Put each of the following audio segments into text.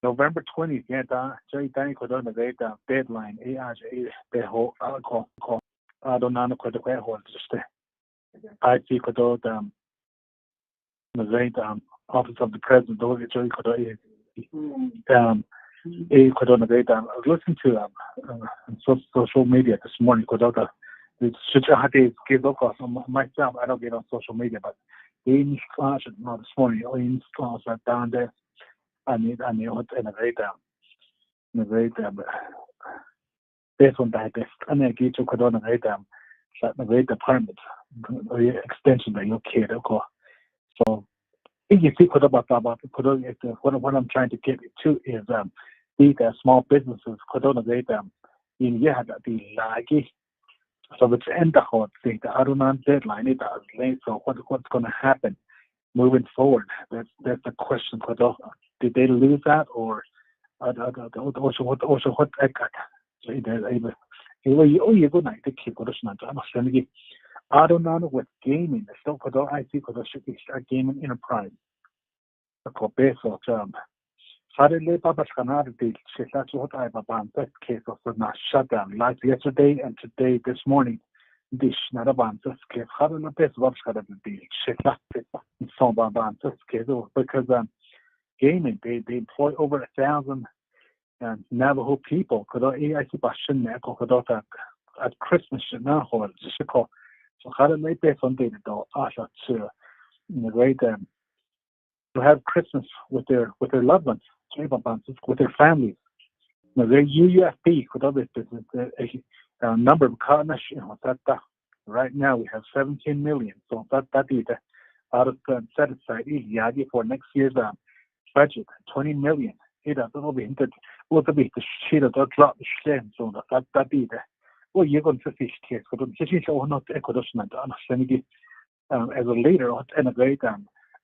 November 20th, yeah, Jay Danny could on the great deadline. The whole call. I don't know what the way hold just I see could the great office of the president. Those Jay could could on the great I was listening to social media this morning. Could it's such a hard day give up on myself. I don't get on social media, but in class not this morning. In class down there. I need what in a great based on that and I get to could on a great department extension that you care of. So if you see what what I'm trying to get to is these small businesses could on a great in yeah the laggy. So it's end the whole thing. The Adjournment deadline it does late. So what's going to happen moving forward? That's the question. Did they lose that or also what I got? So you go night to keep what not understand. I don't know with gaming. Still I see should be start gaming enterprise. The copy so suddenly Papa Canada did that's what I have that case of not shut down like yesterday and today this morning. Dish not a band this case. How do the best what's got to be shit that so band this case because gaming they employ over 1,000 Navajo people. Could I see Bashan at Christmas now hold so how do they pay on data though to great to have Christmas with their loved ones, with their families. Now their UUFP could other business a number of partners, that right now we have 17 million. So that is out of set aside easy for next year's budget, 20 million. It will be the sheet of the drop so that is well you're going to fish case for them. Not equation as a leader and a great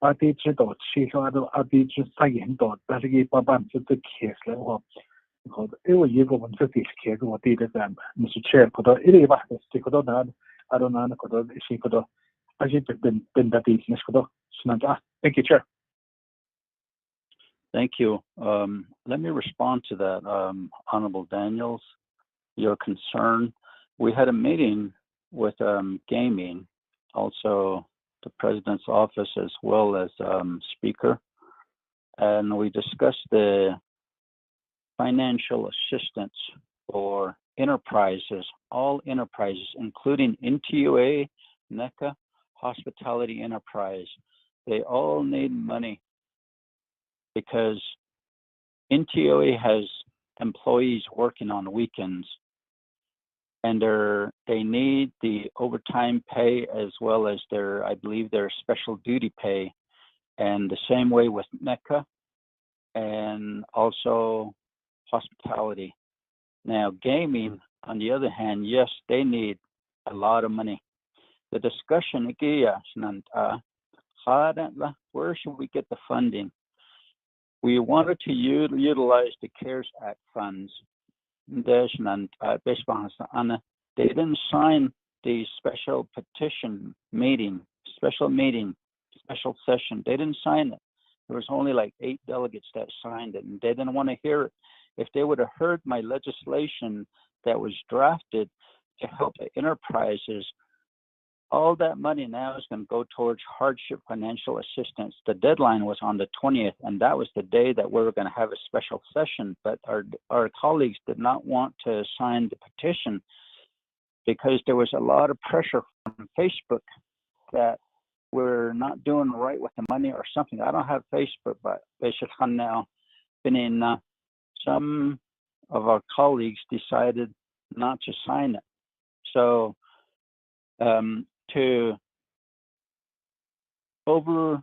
I did she I did just saying that he the case level because it was you going to fish case what did Mr. Chair could it is stick on I don't know could she could I should have been that easy could thank you, Chair. Thank you. Let me respond to that, Honorable Daniels, your concern. We had a meeting with gaming, also the President's office as well as Speaker, and we discussed the financial assistance for enterprises, all enterprises, including NTUA, NECA, Hospitality Enterprise. They all need money because NTOA has employees working on weekends and they need the overtime pay as well as I believe their special duty pay, and the same way with NECA and also hospitality. Now gaming, on the other hand, yes, they need a lot of money. The discussion where should we get the funding? We wanted to utilize the CARES Act funds. They didn't sign the special session. They didn't sign it. There was only like 8 delegates that signed it, and they didn't want to hear it. If they would have heard my legislation that was drafted to help the enterprises, all that money now is going to go towards hardship financial assistance. The deadline was on the 20th, and that was the day that we were going to have a special session. But our colleagues did not want to sign the petition because there was a lot of pressure from Facebook that we're not doing right with the money or something. I don't have Facebook, but now some of our colleagues decided not to sign it. So to over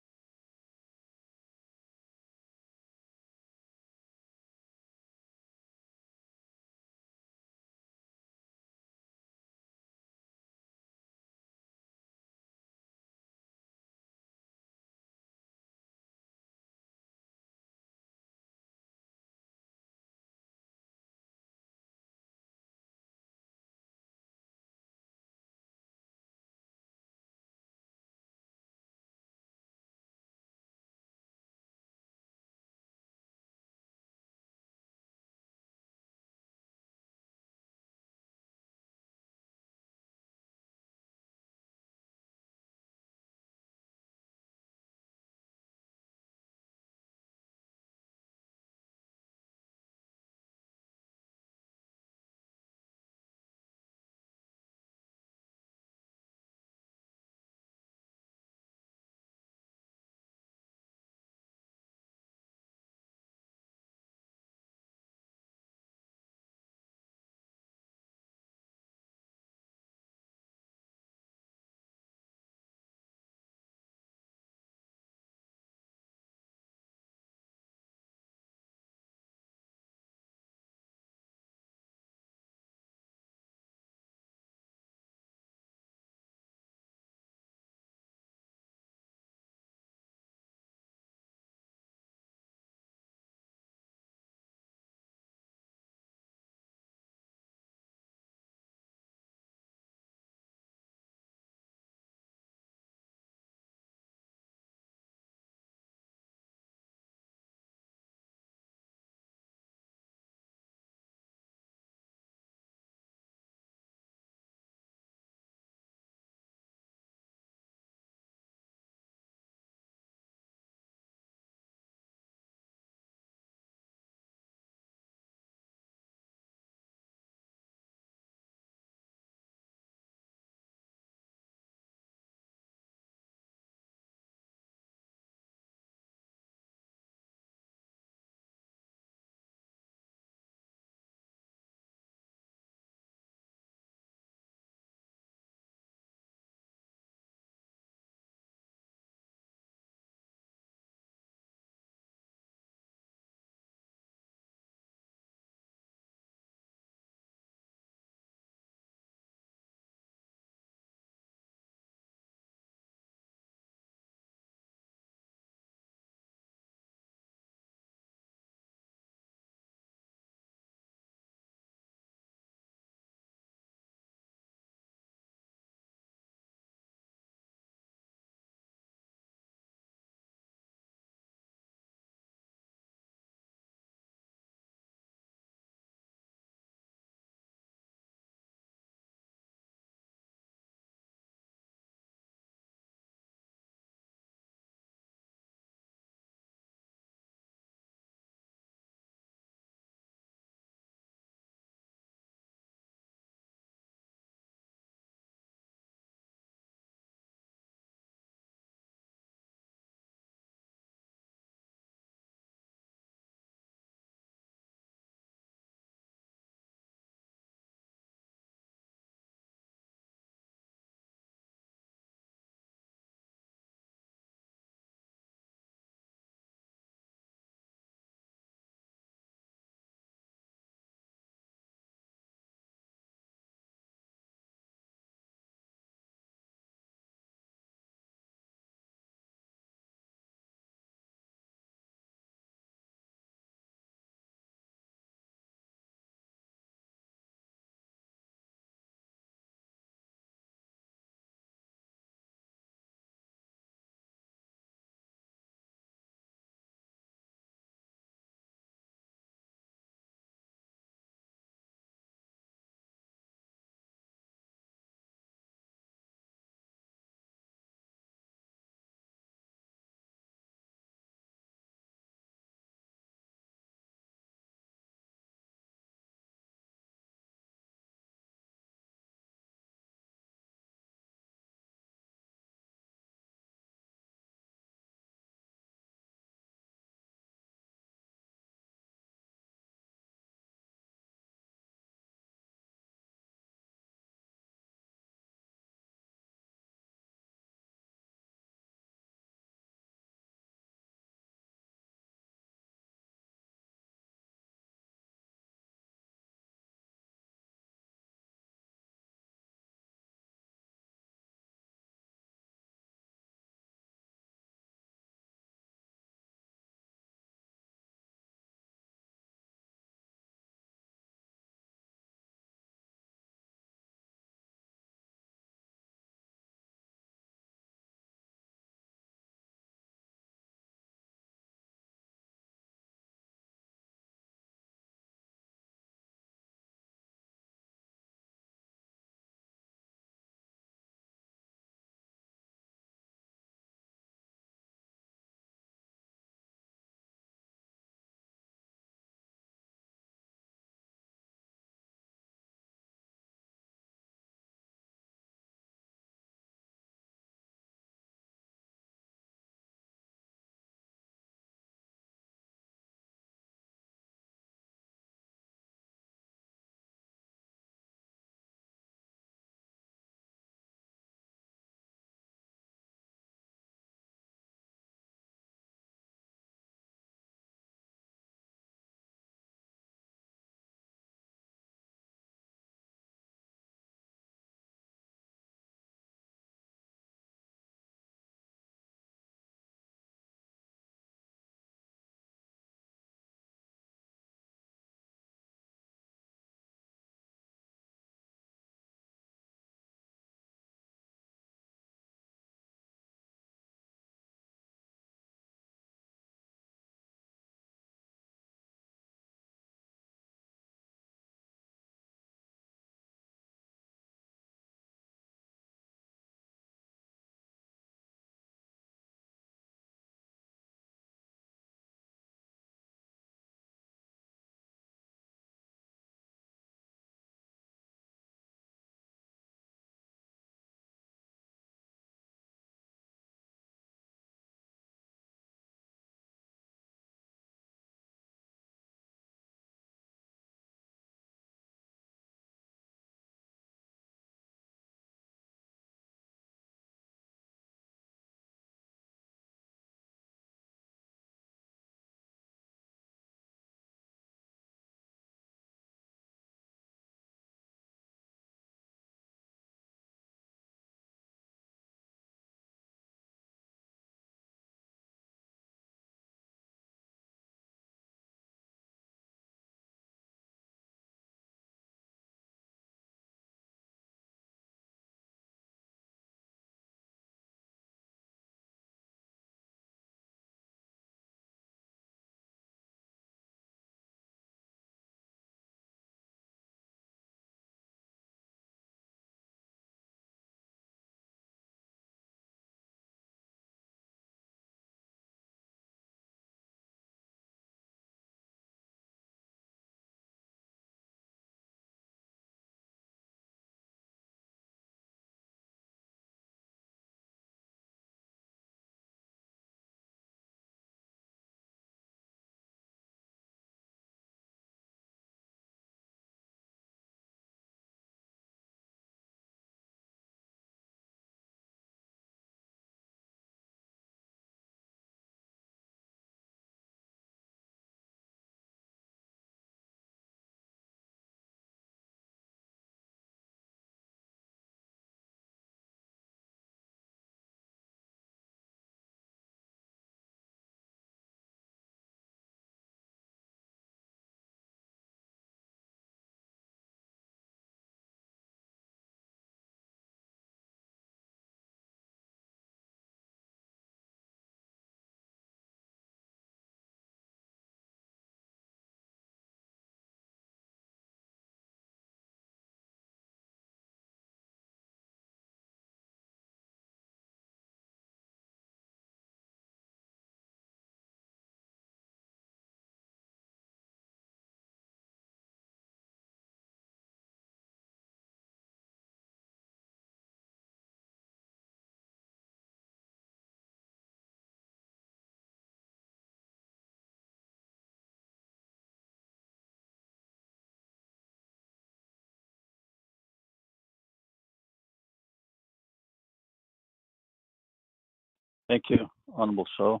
Thank you, Honorable So.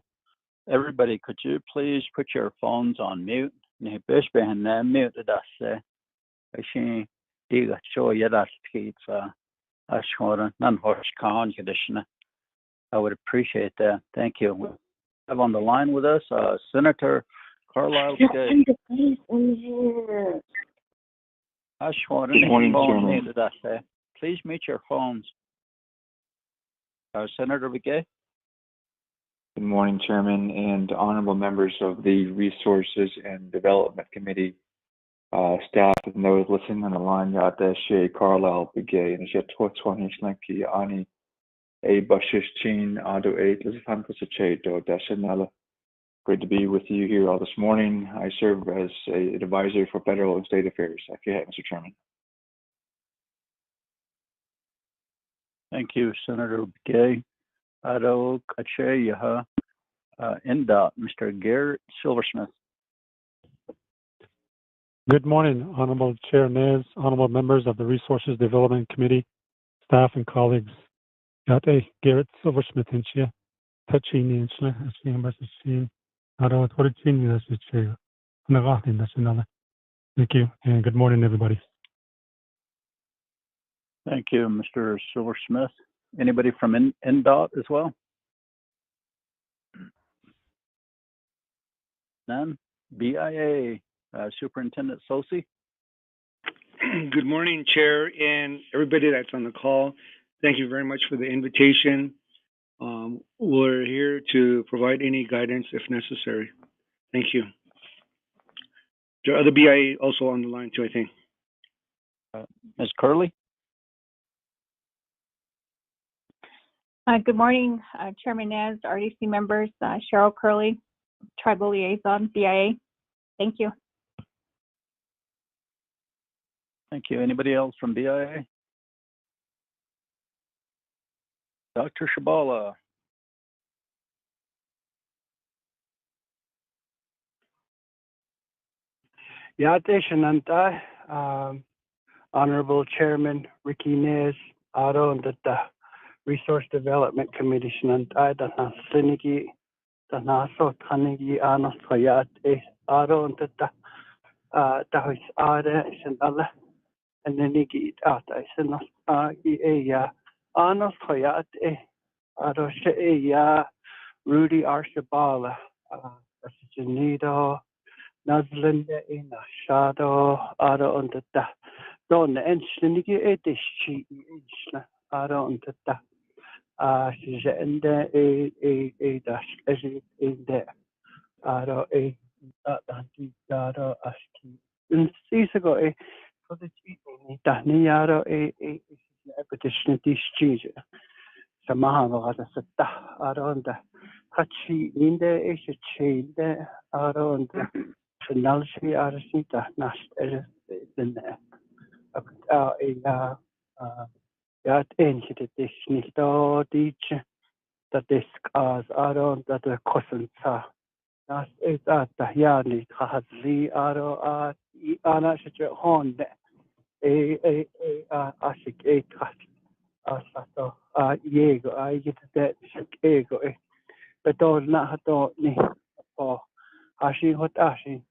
Everybody, could you please put your phones on mute? Mute that's I would appreciate that. Thank you. We have on the line with us Senator Carlisle Skate. Good morning, Chairman. Please mute your phones. Senator Begay. Good morning, Chairman and honorable members of the Resources and Development Committee, staff and those listening on the line. Shea Carlisle Begay and Toachi Energy Ani A Bushish Chin Ado 8 Lizafan Pasacheto Dashanala. Great to be with you here all this morning. I serve as an advisor for federal and state affairs. If you have, Mr. Chairman. Thank you, Senator Begay. Ado Kache Yaha NDOT, Mr. Garrett Silversmith. Good morning, Honorable Chair Nez, honorable members of the Resources Development Committee, staff and colleagues. Yate Garrett Silversmith in Chia, Toachi Energy Center. Thank you, and good morning, everybody. Thank you, Mr. Silversmith. Anybody from NDOT as well? None? BIA, Superintendent Sosi. Good morning, Chair, and everybody that's on the call. Thank you very much for the invitation. We're here to provide any guidance if necessary. Thank you. There are other BIA also on the line too, I think. Ms. Curley? Good morning, Chairman Nez, RDC members, Cheryl Curley, Tribal Liaison, BIA. Thank you. Thank you. Anybody else from BIA? Dr. Shabala. Yate Shananta, Honorable Chairman Ricky Nez, Ado and the Resource Development Committee Shananta, Dana Sinigi, Dana So Tanigi, Anos Hayate, Ado and the Dahis Ada, Shanala, and then Nigi Ata, Sanos, Ea, Anos Hayate, Ado Shea, Rudy Arshabala, Janido. Nazlinde in a shadow, Ado under the Don Enschnige Edishi, Ado under the she's in there a dash as in there, Ado a Ado Aski. In Cisago a for the Daniado a petition of this cheese. Samahava had a set Ado under Hachi in there is a chain there, Ado under. Finality artista nast den ja eentje dit is niet dietje dat is als Aaron dat de kosten sa nast is dat ja niet gaat zie Aaron ana je honde als ik gaat als dat jego eigenlijk dat ego bedoel na het niet als je het als je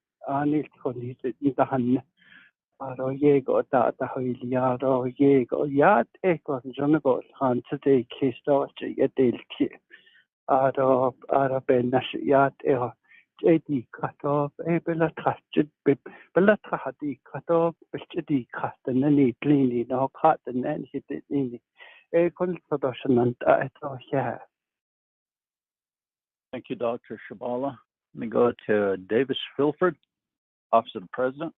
niet kon niet gaan Aro jego da hoiliaro jego ja eko jongo han today kisto je delki aro benas ja edi kato bela trachit bela trachati kato bechdi kasten ni klini no katen en hit ni kon production eto ja. Thank you, Dr. Shabala. Let me go to Davis Filford, Office of the President.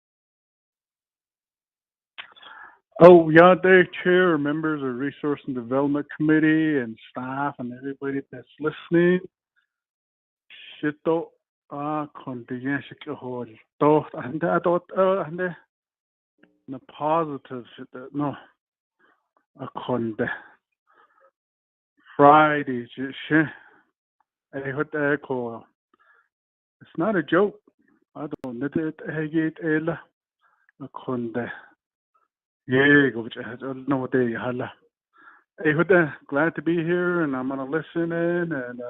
Oh, yeah, there, Chair, members of the Resource and Development Committee and staff and everybody that's listening. Shito, contingent hold. Thought, and I thought, and the positive, no, a conde. Friday, I heard the echo. It's not a joke. I don't need it. I get a conde. Yeah, go which I don't know what they hala. Hey, glad to be here, and I'm gonna listen in, and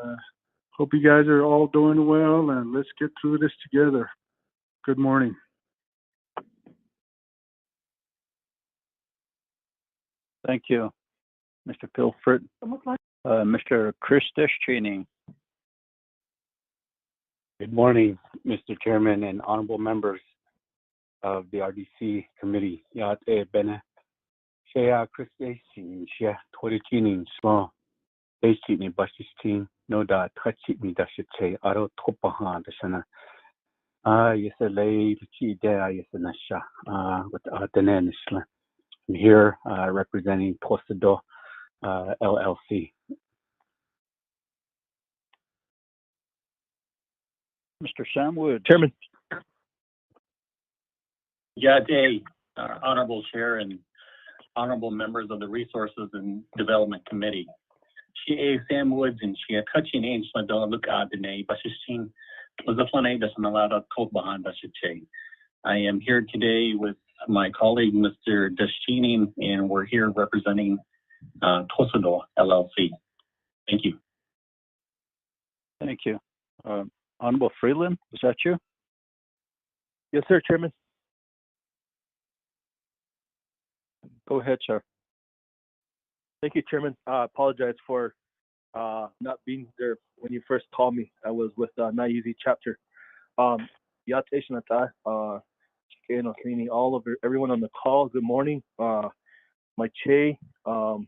hope you guys are all doing well, and let's get through this together. Good morning. Thank you, Mr. Pilford. Mr. Chris Deschini. Good morning, Mr. Chairman and honorable members of the RDC committee. Yate bene shea Chris Deschini shea Toachi small Deschini basistin no da touchy me dashe aro topahan dashana. Yeselay chi de yesenasha with Atenenishla. I'm here representing Tosado LLC. Mr. Sam Woods. Chairman. Yate, Honorable Chair and honorable members of the Resources and Development Committee. She Sam Woods and she touching age Madonna look at the name, but she's was a plan that's an allowed coat behind that should change. I am here today with my colleague, Mr. Deschini, and we're here representing Tosado LLC. Thank you. Thank you. Honorable Freeland, is that you? Yes, sir, Chairman. Go ahead, sir. Thank you, Chairman. I apologize for not being there when you first called me. I was with Naizi chapter. Yateshanata, all of everyone on the call. Good morning. My Che, good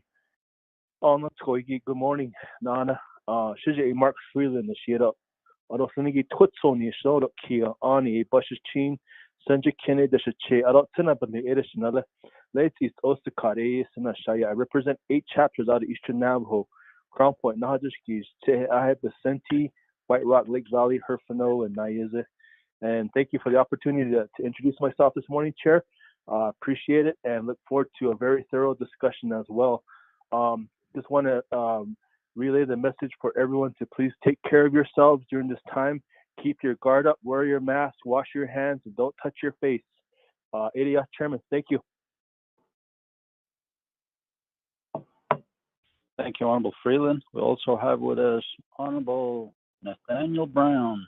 morning. Nana, Shija Mark Freeland, the shit up. Arosanigi Twitsoni, showed up Kia, Ani, Bushes Chin, Sanja Kennedy, the Che, Arotina, but the Edishanala. Late East Ostakare, Sinashaya. I represent 8 chapters out of Eastern Navajo, Crown Point, Nahajishkis, Tehe Basenti, White Rock, Lake Valley, Herfano, and Nayeze. And thank you for the opportunity to introduce myself this morning, Chair. Appreciate it and look forward to a very thorough discussion as well. Just want to relay the message for everyone to please take care of yourselves during this time. Keep your guard up, wear your mask, wash your hands, and don't touch your face. ADS Chairman, thank you. Thank you, Honorable Freeland. We also have with us Honorable Nathaniel Brown.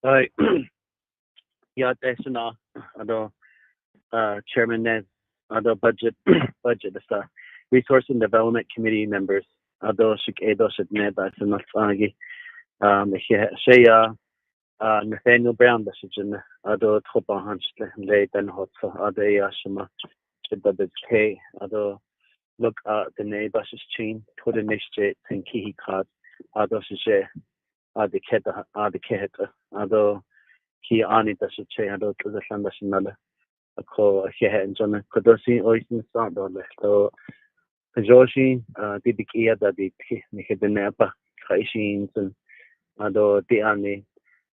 Hi. Yeah, thanks enough. Chairman Ned, budget the Resource and Development Committee members. Nathaniel Brown, look the neighbors chain to the next and key card. The cat, he on it as a chain, to the Sandasinala. A call here and John Kodosi or in Sandon. So, Joshi, the big ear that the Napa, Kaishins, and Ado the Annie,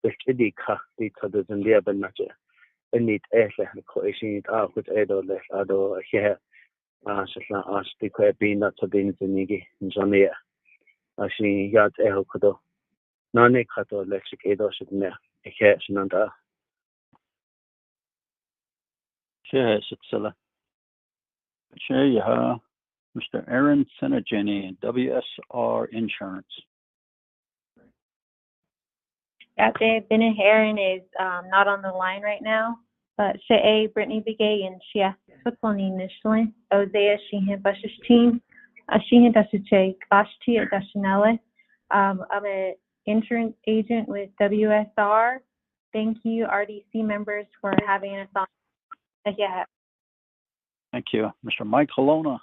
the Kiddy car, the others and the other nature. And need air, the coalition out with Edo, Ado here. Ask the quite being not to be in the Nigi in Jonia. She got a Kodo. None Kato Lexic Edo should near a catch nanda. Yes, it's Mr. Aaron Senegini, WSR Insurance. Bennett Aaron is not on the line right now, but Shea, Brittany Bigay, and Shia Switzerland initially. Osea, Sheehan Bushishteen, Sheehan Dashiche, Kashti at Dashinelle. I'm an insurance agent with WSR. Thank you, RDC members, for having us on. Yeah. Thank you. Mr. Mike Halona.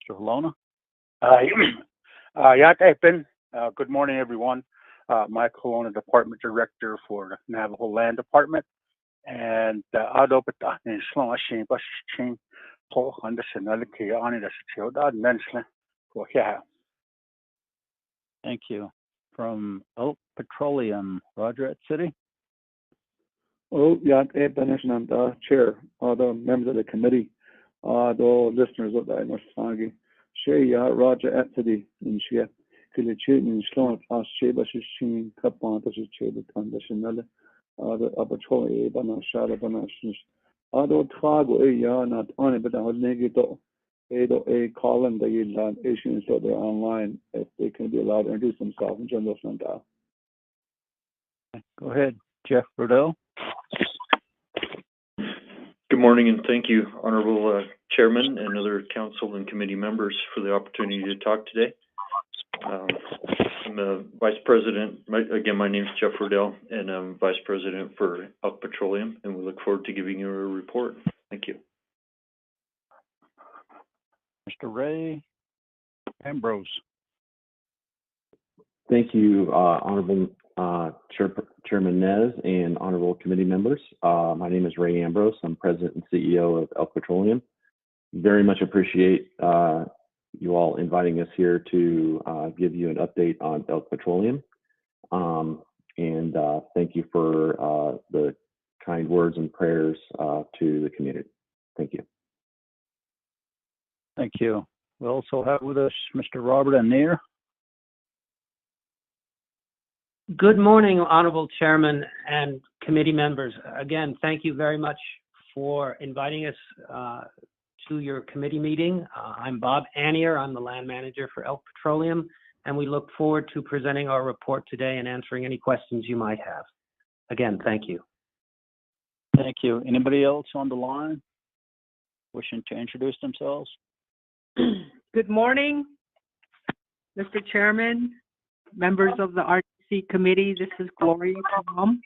Mr. Halona. Good morning, everyone. Mike Halona, Department Director for the Navajo Land Department. And thank you. From Elk Petroleum, Roger at City. Oh, yeah, and Chair, all the members of the committee, the listeners of the Mosagi, Shea Roger at City, and Shea Kilichi Slot last Sheba Shin Kapan Shade Conditional Abacho Bana Shara Banashis. Ado Trago not on it, but I was negative. A column that you land issues so they're online if they can be allowed to introduce themselves in general Santa. Go ahead, Jeff Rodell. Good morning, and thank you, Honorable Chairman and other council and committee members for the opportunity to talk today. I'm the Vice President. My name is Jeff Rodell, and I'm Vice President for Elk Petroleum, and we look forward to giving you a report. Thank you. Mr. Ray Ambrose. Thank you, Honorable Chairman Nez and Honorable Committee members. My name is Ray Ambrose. I'm President and CEO of Elk Petroleum. Very much appreciate you all inviting us here to give you an update on Elk Petroleum. And thank you for the kind words and prayers to the community. Thank you. Thank you. We also have with us Mr. Robert Anir. Good morning, Honorable Chairman and committee members. Again, thank you very much for inviting us to your committee meeting. I'm Bob Anir. I'm the land manager for Elk Petroleum, and we look forward to presenting our report today and answering any questions you might have. Again, thank you. Thank you. Anybody else on the line wishing to introduce themselves? Good morning, Mr. Chairman, members of the RTC committee. This is Gloria Tom.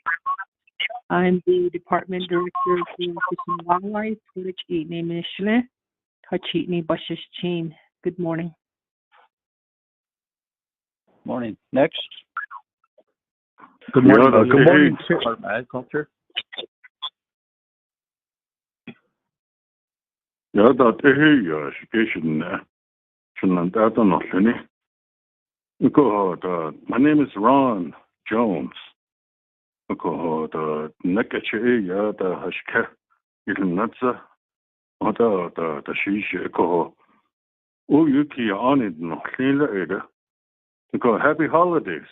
I'm the Department Director for Fish and Wildlife, Toachi Energy. Good morning. Morning. Next. Good morning. Good morning, Agriculture. Yeah, that education. My name is Ron Jones. The Nakache, the Hashka, Ilnatsa, the Shishi, Uyuki on it, no, happy holidays.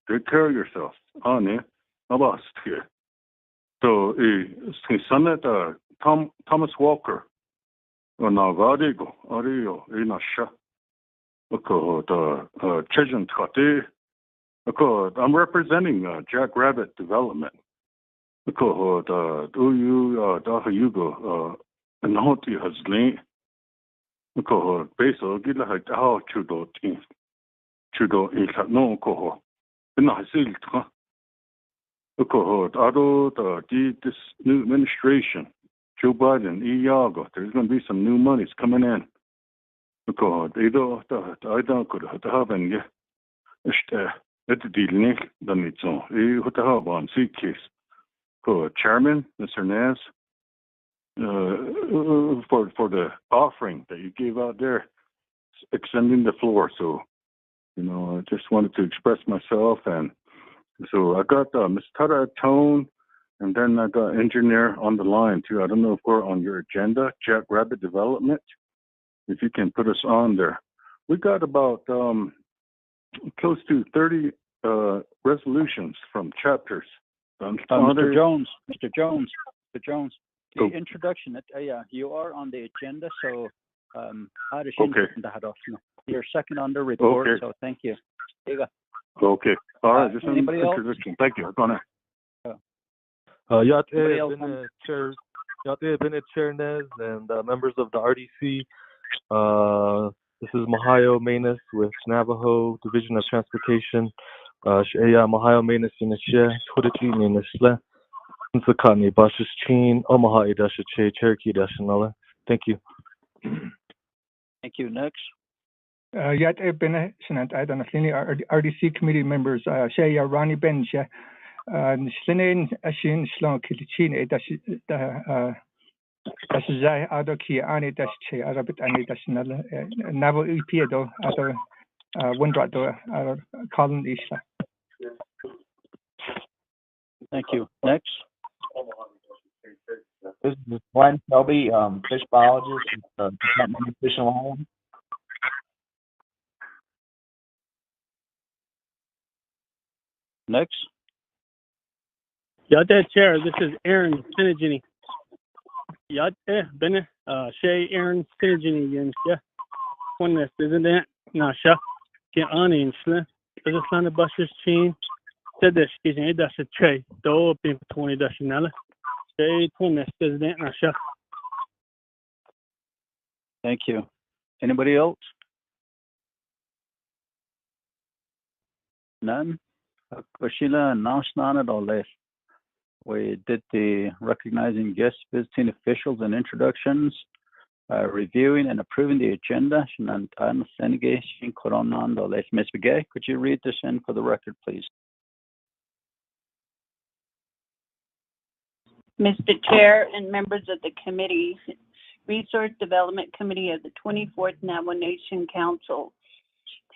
Take care of yourself. On it, Abast here. So, Senator Thomas Walker, Navajo, Ario, Inasha, the Chejant Kate. I'm representing Jack Rabbit Development. Nahoti has lane. Basal Gila had how Chudo in no coho. Nasil. This new administration, Joe Biden, Iago, there's going to be some new monies coming in. I don't could have and at the deal, then it's on. You have on seat case. Chairman, Mr. Naz, for the offering that you gave out there, extending the floor. So, I just wanted to express myself. And so I got Ms. Tara Tone, and then I got engineer on the line too. I don't know if we're on your agenda, Jack Rabbit Development. If you can put us on there. We got about close to 30 resolutions from chapters. Mr. Jones, the introduction, you are on the agenda, so you're second on the report, so thank you. Okay. All right, just an anybody else? introduction. Thank you. Go Yate Bennett Chair Nez and members of the RDC. This is Mahayo Manus with Navajo Division of Transportation. Mahayo Manus in the chair, Toachi in the Sle, Nsakani Bashis Chin, Omaha Edasha Che, Cherokee Dashanala. Thank you. Thank you. Next. Yate Bennett and RDC committee members, Shaya Ronnie Benja, Slinen Ashin Slon Kilichin, das sei Adoki Ani Dasche, Arabit Ani Dashnala, Navo Ipiedo, other Windrado, Colin Isla. Thank you. Next. This is Glenn Shelby, fish biologist at the Department of Fish and Wildlife. Next. Yate Chair, this is Aaron Sinigini. Yate Bene Shay Aaron Sinigini and yeah. One this isn't it? Nasha. Get on in Shle. There's a son of Bush's chain. Said this is a dash of Che. Do being 20 dash Nella. Shay one this isn't it? Nasha. Thank you. Anybody else? None? Kushila and Nashnan at all left. We did the recognizing guests, visiting officials, and introductions, reviewing and approving the agenda. Ms. Begay, could you read this in for the record, please? Mr. Chair and members of the committee, Resource Development Committee of the 24th Navajo Nation Council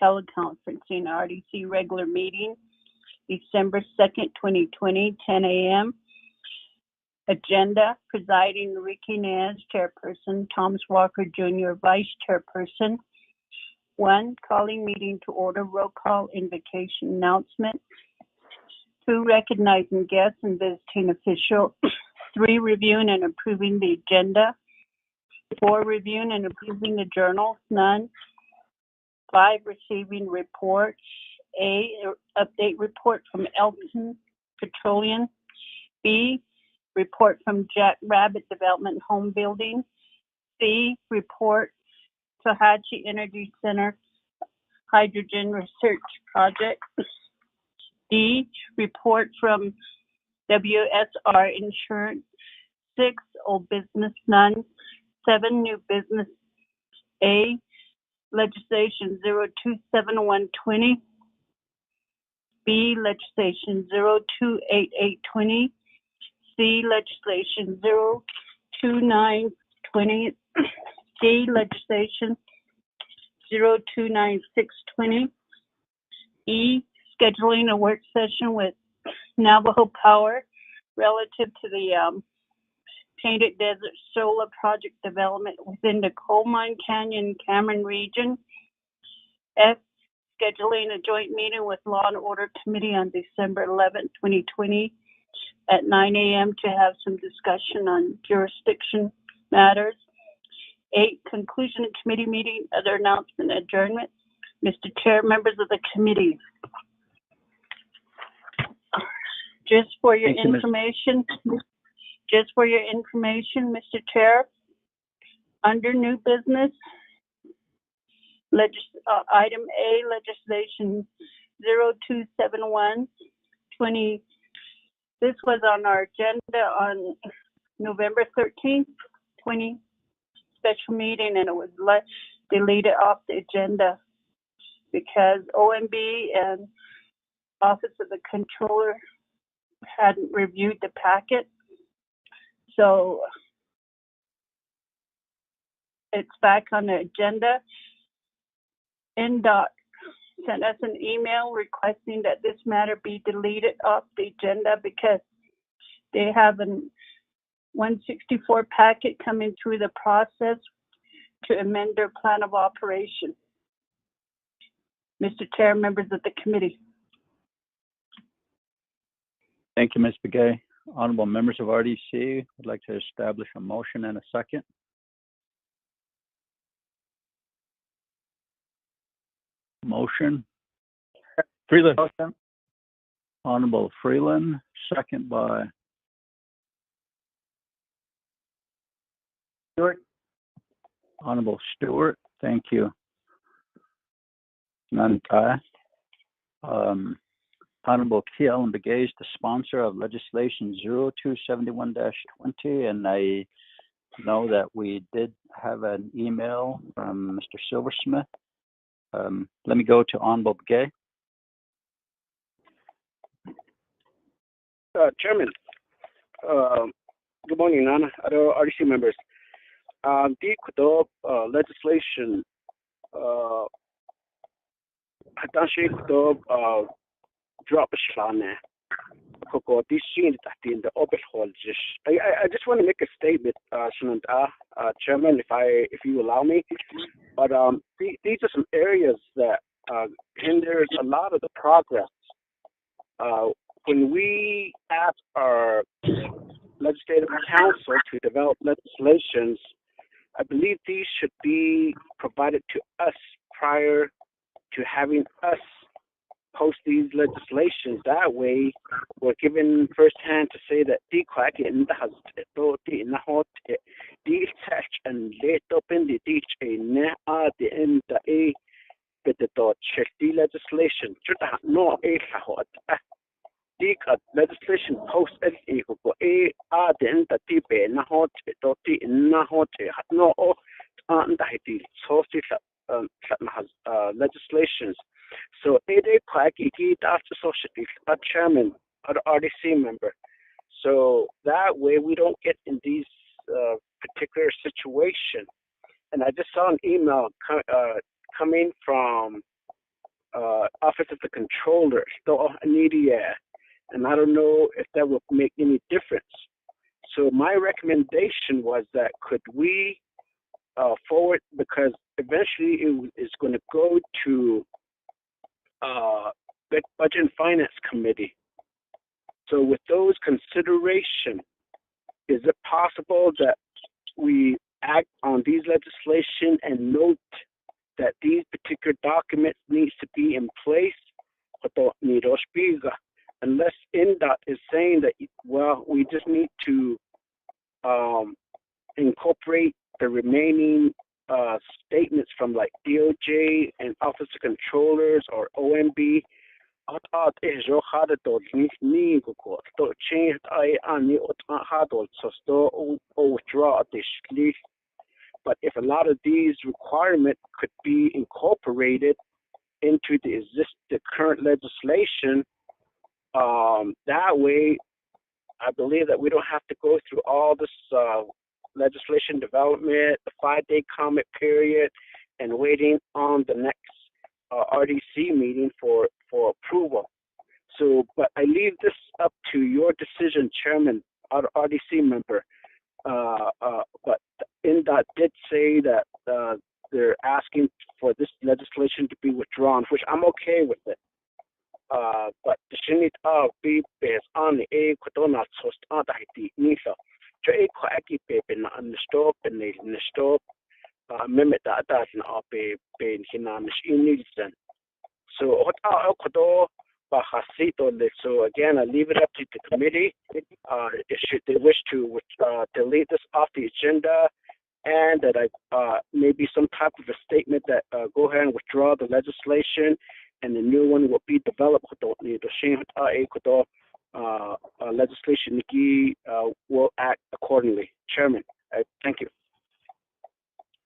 teleconferencing RDC regular meeting, December 2nd, 2020, 10 a.m. Agenda, presiding Ricky Nez, chairperson, Thomas Walker Jr., vice chairperson. 1, calling meeting to order, roll call, invocation, announcement. 2, recognizing guests and visiting official. 3, reviewing and approving the agenda. 4, reviewing and approving the journals, none. 5, receiving reports. A, update report from Elk Petroleum. B, report from Jack Rabbit Development Home Building. C, report Toachi Energy Center Hydrogen Research Project. D, report from WSR Insurance. 6, old business, none. 7, new business. A, legislation 027120. B, legislation 028820. C, legislation 02920. D, legislation 029620. E, scheduling a work session with Navajo Power relative to the Painted Desert Solar Project development within the Coal Mine Canyon Cameron region. F, scheduling a joint meeting with Law and Order Committee on December 11th, 2020 at 9 a.m. to have some discussion on jurisdiction matters. 8, conclusion of committee meeting, other announcement, adjournment. Mr. Chair, members of the committee. Just for your information, Mr. Chair, under new business, item A, legislation 027120. This was on our agenda on November 13th, 20 special meeting, and it was deleted off the agenda because OMB and Office of the Controller hadn't reviewed the packet. So it's back on the agenda. NDOT sent us an email requesting that this matter be deleted off the agenda because they have an 164 packet coming through the process to amend their plan of operation. Mr. Chair, members of the committee. Thank you, Ms. Begay. Honorable members of RDC, I'd like to establish a motion and a second. Motion. Freeland. Honorable Freeland, second by Stewart. Honorable Stewart, thank you. Nankai. Honorable Kiel Begay, the sponsor of legislation 0271-20, and I know that we did have an email from Mr. Silversmith. Let me go to Honorable Begay. Chairman, good morning, Nana. Other RDC members. The legislation, Hadashi drop Shlane. I just want to make a statement, Chairman, if you allow me. But these are some areas that hinders a lot of the progress when we ask our legislative council to develop legislations, I believe these should be provided to us prior to having us post these legislations. That way, we're given firsthand to say that the quack in the has the in the hot the touch and let open the ditch a na the end the a bit the dot check the legislation. No a hot. The legislation post a the end the tip in the hot the in the hot no and the social has legislations. So it is quite after society, a chairman or RDC member. So that way we don't get in these particular situation. And I just saw an email coming from Office of the Controller, and I don't know if that would make any difference. So my recommendation was that could we forward, because eventually it is going to go to Budget and Finance Committee. So with those considerations, is it possible that we act on these legislation and note that these particular documents needs to be in place? Unless NDOT is saying that, well, we just need to incorporate the remaining statements from like DOJ and Office of Controllers or OMB. But if a lot of these requirements could be incorporated into the current legislation, that way, I believe that we don't have to go through all this legislation development, the 5-day comment period, and waiting on the next RDC meeting for approval. So, but I leave this up to your decision, Chairman, RDC member. But NDOT did say that they're asking for this legislation to be withdrawn, which I'm okay with it. But the Shinit be based on the A Kotona Sost Anti Nisa. Jay Kwaki Pepin and the stop and the stop, Mehmet Adas and Ape Pain Hinamish in Nielsen. So, what are Kodo Bahasito? So, again, I leave it up to the committee. Should they wish to delete this off the agenda, and that I maybe some type of a statement that go ahead and withdraw the legislation, and the new one will be developed. Legislation will act accordingly. Chairman, thank you.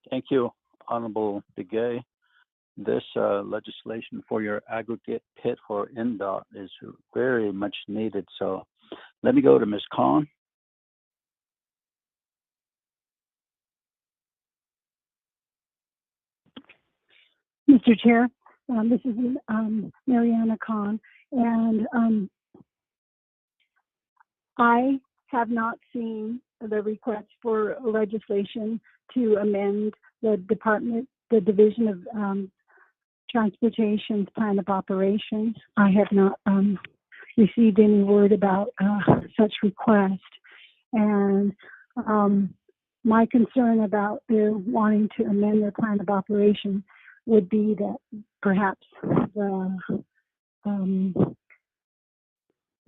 Thank you, Honorable Begay. This legislation for your aggregate pit for NDOT is very much needed. So let me go to Ms. Khan. Mr. Chair, this is Mariana Khan, and I have not seen the request for legislation to amend the Division of Transportation's plan of operations. I have not received any word about such request, and my concern about their wanting to amend their plan of operation would be that perhaps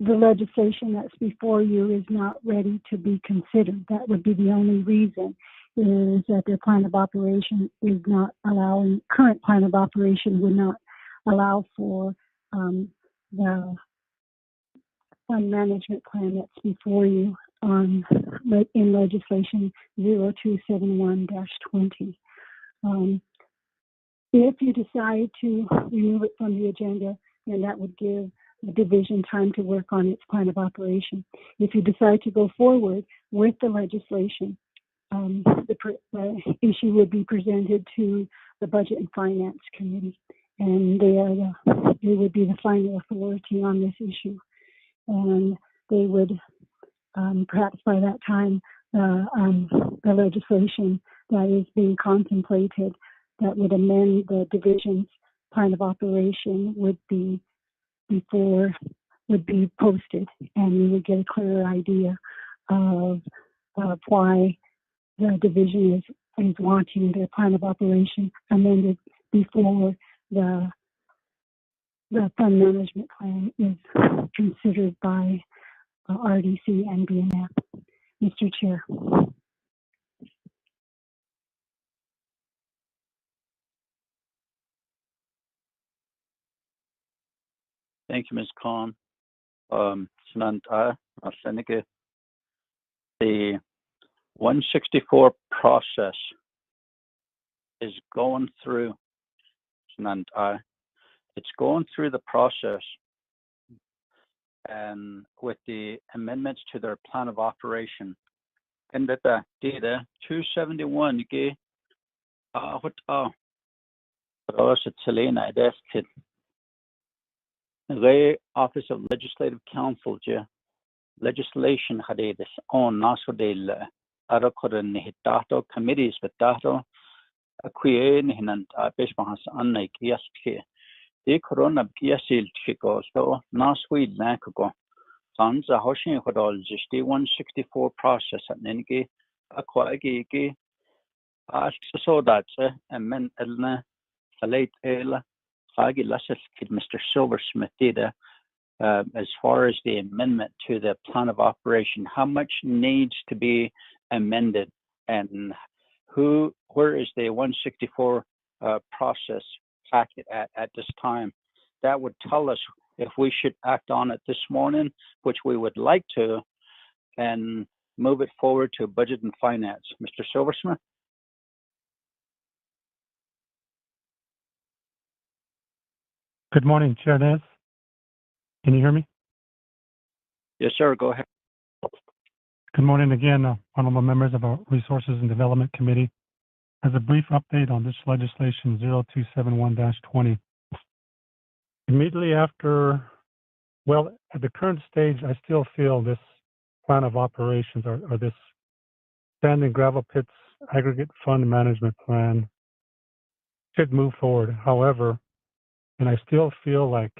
the legislation that's before you is not ready to be considered. That would be the only reason, is that their plan of operation is not allowing, current plan of operation would not allow for the fund management plan that's before you in legislation 0271-20. If you decide to remove it from the agenda, then that would give the division time to work on its plan of operation. If you decide to go forward with the legislation, the issue would be presented to the Budget and Finance Committee, and they would be the final authority on this issue. And they would, perhaps by that time, the legislation that is being contemplated that would amend the division's plan of operation would be before would be posted, and we would get a clearer idea of why the division is wanting their plan of operation amended before the fund management plan is considered by RDC and BNF. Mr. Chair. Thank you, Ms. Khan. The 164 process is going through. It's going through the process, and with the amendments to their plan of operation. And that the data 271 ge what Selena desk the Office of Legislative Counsel legislation had this on nasodel arakoran hitato committees with dato acquien hinant bishmahas annik yeske the corona yasil chiko so naswi lanko funds a hoshin hodol just the 164 process and nengi aquagi so that's amend elna late ela Hagi Lasses kid Mr. Silversmith did as far as the amendment to the plan of operation, how much needs to be amended, and where is the 164 process packet at this time? That would tell us if we should act on it this morning, which we would like to, and move it forward to budget and finance. Mr. Silversmith? Good morning, Chair Nez. Can you hear me? Yes, sir. Go ahead. Good morning again, honorable members of our Resources and Development Committee. As a brief update on this legislation 0271-20. Immediately after, well, at the current stage, I still feel this plan of operations or this sand and gravel pits aggregate fund management plan should move forward. However, and I still feel like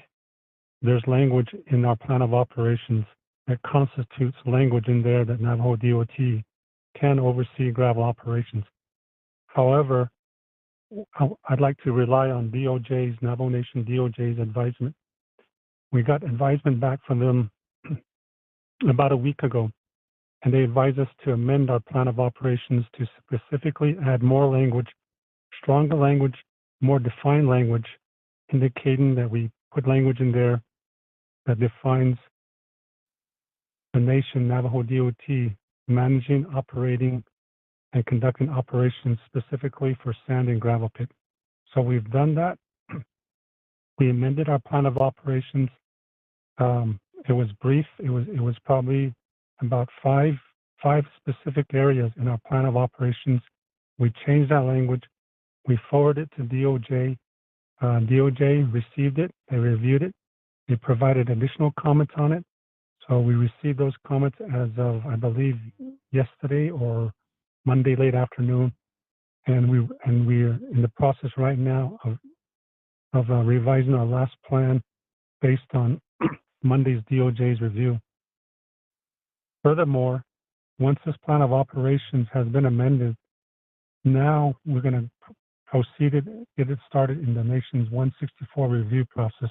there's language in our plan of operations that constitutes language in there that Navajo DOT can oversee gravel operations. However, I'd like to rely on DOJ's, Navajo Nation DOJ's advisement. We got advisement back from them about a week ago, and they advised us to amend our plan of operations to specifically add more language, stronger language, more defined language, indicating that we put language in there that defines the nation Navajo DOT managing, operating, and conducting operations specifically for sand and gravel pit. So we've done that. We amended our plan of operations. It was brief. It was probably about five specific areas in our plan of operations. We changed that language. We forwarded it to DOJ. DOJ received it. They reviewed it. They provided additional comments on it. So we received those comments as of, I believe, yesterday or Monday late afternoon, and we're in the process right now of revising our last plan based on Monday's DOJ's review. Furthermore, once this plan of operations has been amended, now we're going to proceed it, get it started in the nation's 164 review process.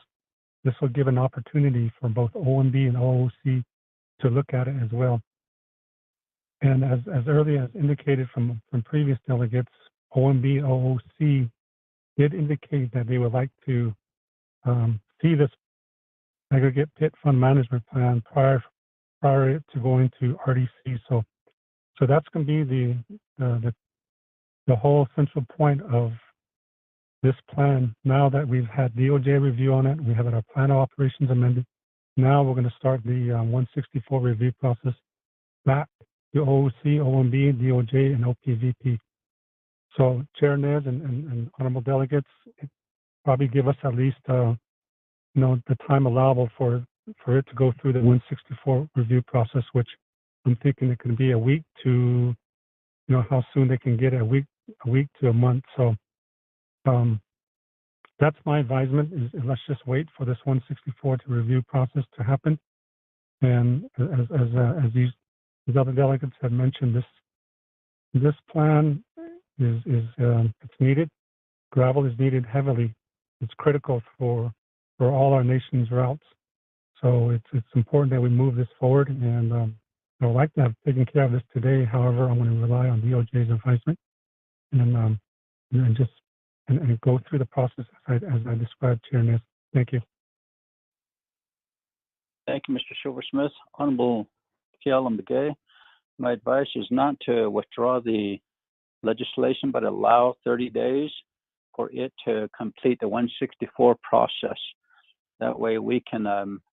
This will give an opportunity for both OMB and OOC to look at it as well. And as early as indicated from previous delegates, OMB, OOC did indicate that they would like to see this aggregate pit fund management plan prior to going to RDC. So that's going to be the whole central point of this plan. Now that we've had DOJ review on it, we have our plan of operations amended. Now we're going to start the 164 review process back to OOC, OMB, DOJ, and OPVP. So Chair Nez and honorable delegates, it probably give us at least the time allowable for it to go through the 164 review process, which I'm thinking it could be a week to, how soon they can get it, a week to a month. So that's my advisement is let's just wait for this 164 to review process to happen. And as these other delegates have mentioned, this plan is it's needed. Gravel is needed heavily. It's critical for all our nation's routes. So it's important that we move this forward. And I would like to have taken care of this today. However, I'm going to rely on DOJ's advisement and go through the process as I described, Chair Ness. Thank you. Thank you, Mr. Silversmith. Honorable Kialam Begay, my advice is not to withdraw the legislation, but allow 30 days for it to complete the 164 process. That way we can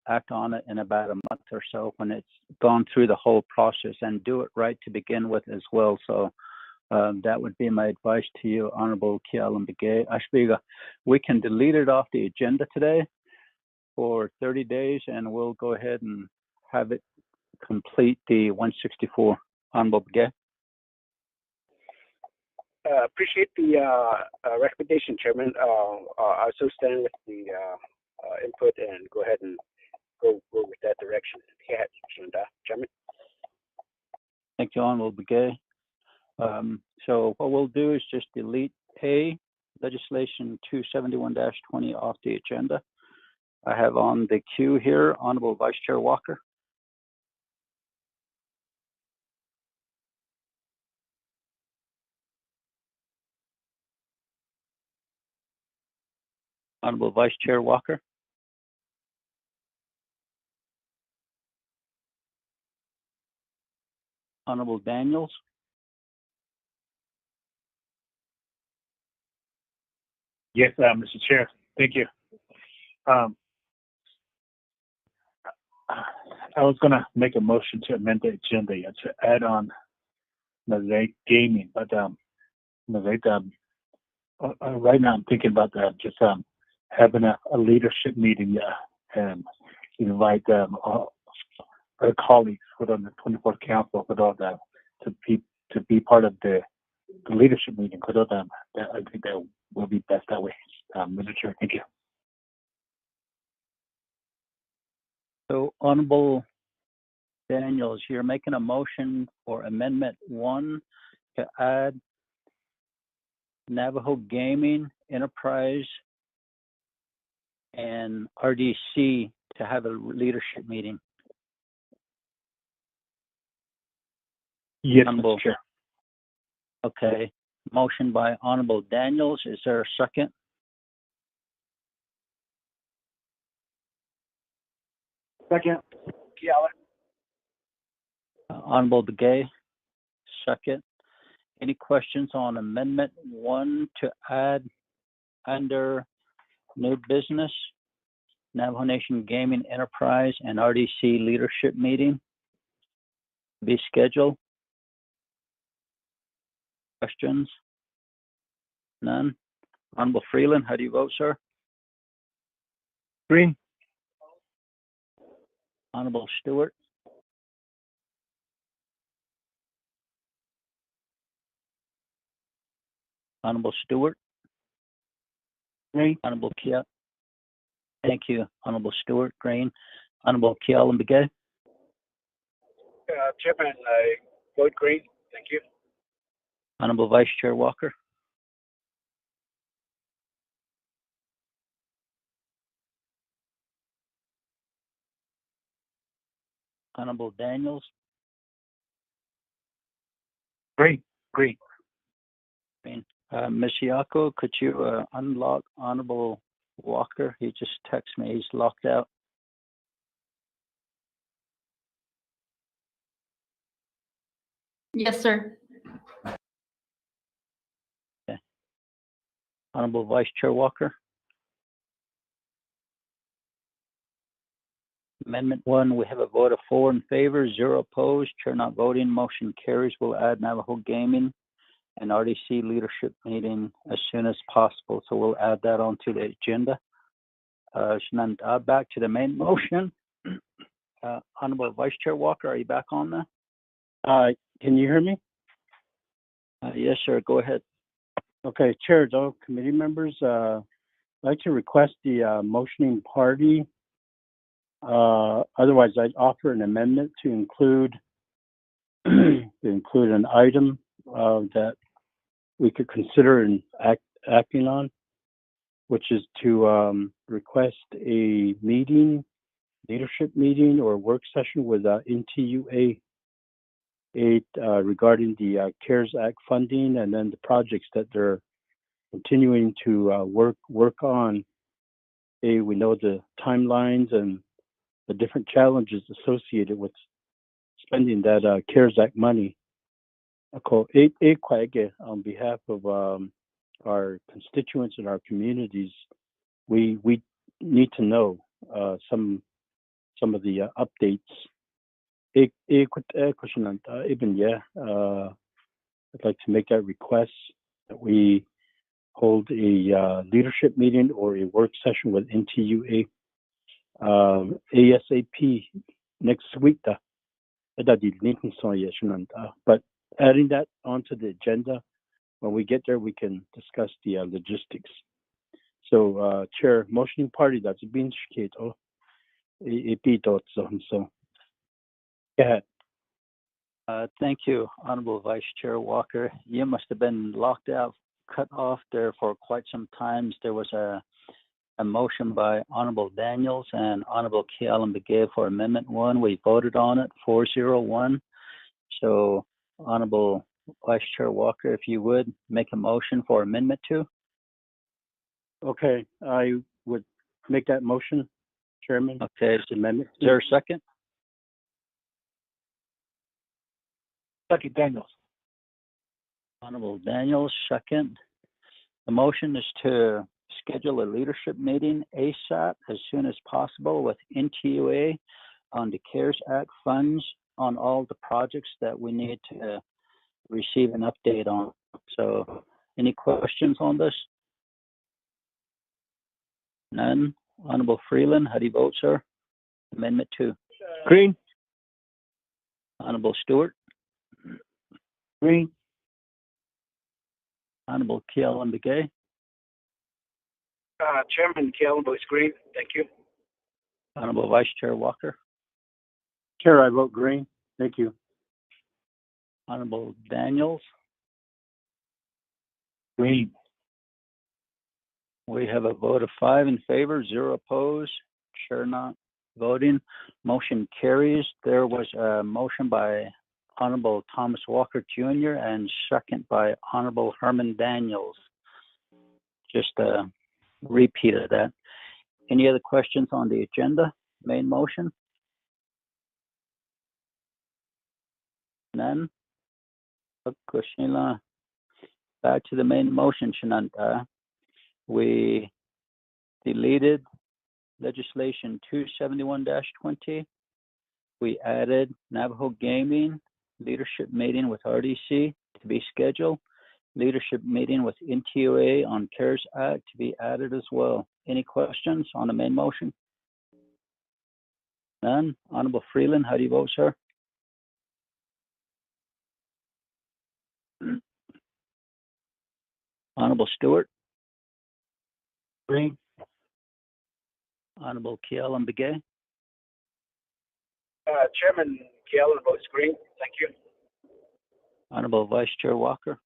act on it in about a month or so when it's gone through the whole process and do it right to begin with as well. So that would be my advice to you, Honorable Kialam Begay. Actually, we can delete it off the agenda today for 30 days and we'll go ahead and have it complete the 164. Honorable Begay. Appreciate the recommendation, Chairman. I also stand with the input and go ahead and go with that direction. Yeah, Chairman. Thank you, Honorable Begay. So what we'll do is just delete A, legislation 271-20 off the agenda. I have on the queue here, Honorable Vice Chair Walker. Honorable Vice Chair Walker. Honorable Daniels. Yes, Mr. Chair. Thank you. I was going to make a motion to amend the agenda to add on Navajo gaming, but right now I'm thinking about just having a leadership meeting and invite our colleagues within the 24th Council to be part of the leadership meeting. I think that will be best that way. Mr. Chair, thank you. So, Honorable Daniels, you're making a motion for Amendment 1 to add Navajo Gaming, Enterprise, and RDC to have a leadership meeting. Yes, Honorable. Mr. Chair. Okay. Motion by Honorable Daniels. Is there a second? Second. Honorable Begay, second. Any questions on Amendment 1 to add under new business, Navajo Nation Gaming Enterprise and RDC leadership meeting be scheduled? Questions? None? Honorable Freeland, how do you vote, sir? Green. Honorable Stewart? Honorable Stewart? Green. Honorable Kia? Thank you, Honorable Stewart. Green. Honorable Kialam Begay? Chairman, I vote green. Thank you. Honorable Vice Chair Walker? Honorable Daniels? Green. Green. Green. Ms. Yako, could you unlock Honorable Walker? He just texted me. He's locked out. Yes, sir. Okay. Honorable Vice Chair Walker? Amendment 1, we have a vote of 4 in favor, 0 opposed. Chair not voting. Motion carries. We'll add Navajo Gaming and RDC leadership meeting as soon as possible. So we'll add that onto the agenda. Back to the main motion. Honorable Vice Chair Walker, are you back on now? Can you hear me? Yes, sir. Go ahead. Okay, Chair, all committee members, I'd like to request the motioning party. Otherwise, I'd offer an amendment to include an item that we could consider and acting on, which is to request a leadership meeting or work session with NTUA 8 regarding the CARES Act funding and then the projects that they're continuing to work on. We know the timelines and the different challenges associated with spending that CARES Act money. On behalf of our constituents and our communities, we need to know some of the updates. I'd like to make that request that we hold a leadership meeting or a work session with NTUA ASAP next week. But adding that onto the agenda, when we get there, we can discuss the logistics. So, Chair, motioning party, that's been Go ahead. Thank you, Honorable Vice Chair Walker. You must have been cut off there for quite some times. There was a motion by Honorable Daniels and Honorable Kealan Begay for Amendment 1. We voted on it 401. So, Honorable Vice Chair Walker, if you would make a motion for Amendment 2. Okay, I would make that motion, Chairman. Okay, amendment. Is there a second? Second, Daniels. Honorable Daniels, second. The motion is to schedule a leadership meeting ASAP as soon as possible with NTUA on the CARES Act funds on all the projects that we need to receive an update on. So, any questions on this? None. Honorable Freeland, how do you vote, sir? Amendment 2. Green. Honorable Stewart. Green. Honorable Kealan Begay. Chairman Kealan votes green. Thank you. Honorable Vice Chair Walker. Chair, I vote green. Thank you. Honorable Daniels. Green. We have a vote of 5 in favor, 0 opposed, chair not voting. Motion carries. There was a motion by Honorable Thomas Walker Jr. and second by Honorable Herman Daniels. Just a repeat of that. Any other questions on the agenda? Main motion? None? Back to the main motion, Shananta. We deleted legislation 271-20. We added Navajo Gaming leadership meeting with RDC to be scheduled. Leadership meeting with NTUA on CARES Act to be added as well. Any questions on the main motion? None. Honorable Freeland, how do you vote, sir? Honorable Stewart. Green. Honorable Kealan Begay. Chairman Kealan votes green. Thank you. Honorable Vice Chair Walker.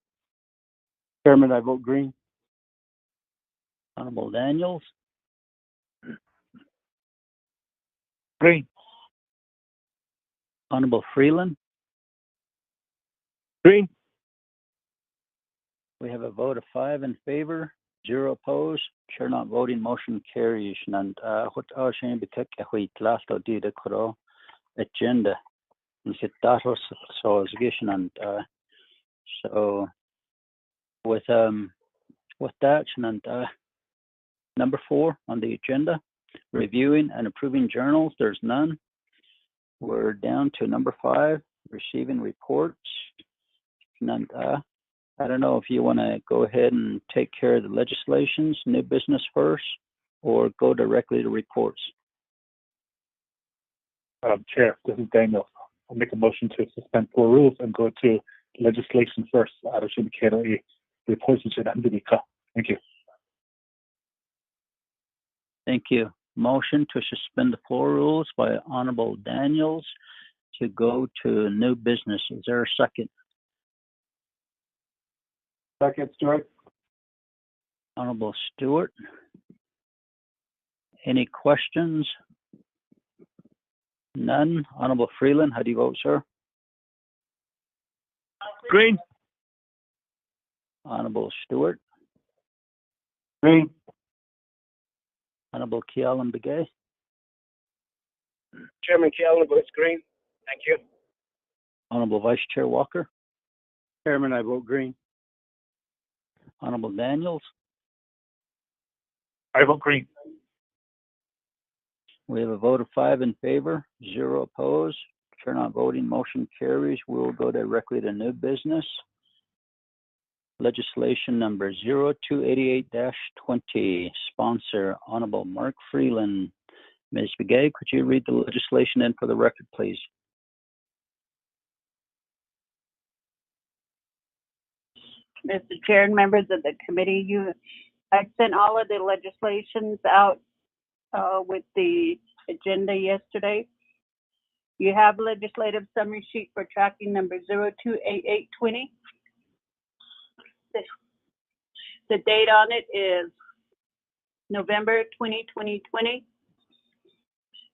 Chairman, I vote green. Honorable Daniels. Green. Honorable Freeland. Green. We have a vote of 5 in favor, 0 opposed. Chair not voting, motion carries. And what are saying because we last did a agenda. And so with that, and number 4 on the agenda, reviewing and approving journals. There's none. We're down to number 5, receiving reports. And I don't know if you want to go ahead and take care of the legislations, new business first, or go directly to reports. Chair, this is Daniel. I'll make a motion to suspend 4 rules and go to legislation first. Thank you. Thank you. Motion to suspend the floor rules by Honorable Daniels to go to new business. Is there a second? Second, Stewart. Honorable Stewart. Any questions? None. Honorable Freeland, how do you vote, sir? Green. Honorable Stewart. Green. Honorable Kialan Begay. Chairman Kialan votes green. Thank you. Honorable Vice Chair Walker. Chairman, I vote green. Honorable Daniels. I vote green. We have a vote of 5 in favor, 0 opposed. Chair not voting, motion carries. We will go directly to new business. Legislation number 0288-20, sponsor Honorable Mark Freeland. Ms. Begay, could you read the legislation in for the record, please? Mr. Chair and members of the committee, I sent all of the legislations out with the agenda yesterday. You have legislative summary sheet for tracking number 0288-20. The date on it is November 2020.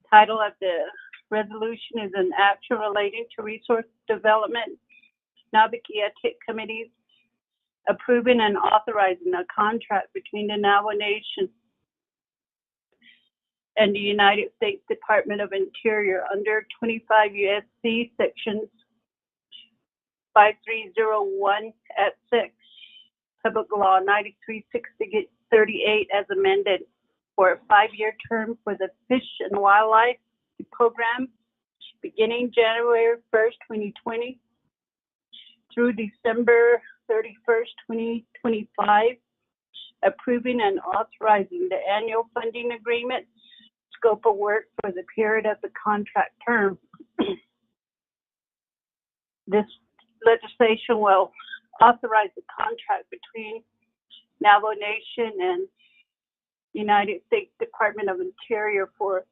Title of the resolution is an action relating to resource development, Nabakia committees, approving and authorizing a contract between the Navajo Nation and the United States Department of Interior under 25 U.S.C. sections 5301 at 6, Public Law 93-38 as amended, for a 5-year term for the Fish and Wildlife Program beginning January 1st, 2020 through December 31st, 2025, approving and authorizing the annual funding agreement, scope of work for the period of the contract term. This legislation will authorize the contract between Navajo Nation and United States Department of Interior for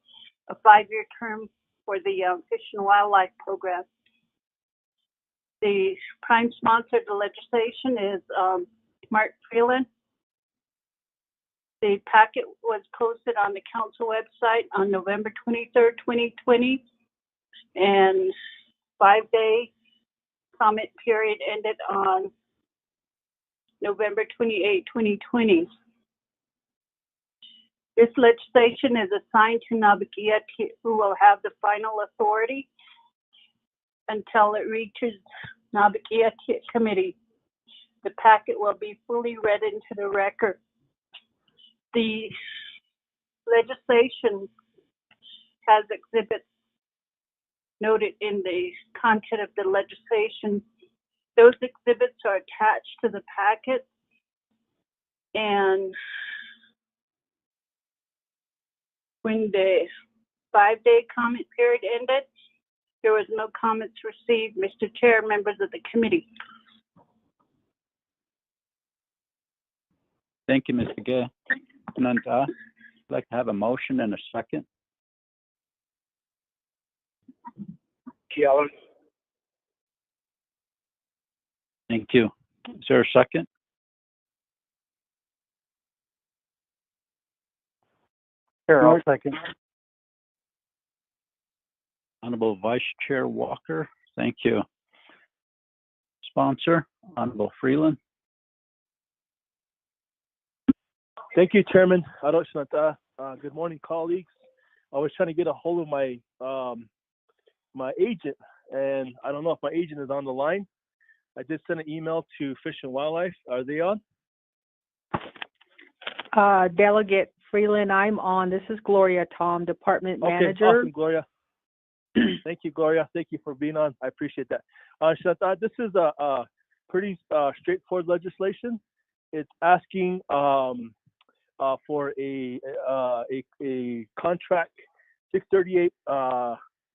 a 5-year term for the Fish and Wildlife Program. The prime sponsor of the legislation is Mark Freeland. The packet was posted on the council website on November 23rd, 2020, and 5-day comment period ended on November 28, 2020. This legislation is assigned to Nabakia, who will have the final authority until it reaches Nabakia committee. The packet will be fully read into the record. The legislation has exhibits noted in the content of the legislation. Those exhibits are attached to the packet, and when the 5-day comment period ended, there was no comments received. Mr. Chair, members of the committee. Thank you, Mr. Gay. And I'd like to have a motion and a second. Kialan. Thank you. Is there a second? Here, I'll second. Honorable Vice Chair Walker, thank you. Sponsor, Honorable Freeland. Thank you, Chairman. Good morning, colleagues. I was trying to get a hold of my my agent, and I don't know if my agent is on the line. I did send an email to Fish and Wildlife. Are they on? Delegate Freeland, I'm on. This is Gloria Tom, Department Manager. Okay, awesome, Gloria. Thank you, Gloria. Thank you for being on. I appreciate that. This is a pretty straightforward legislation. It's asking for a contract 638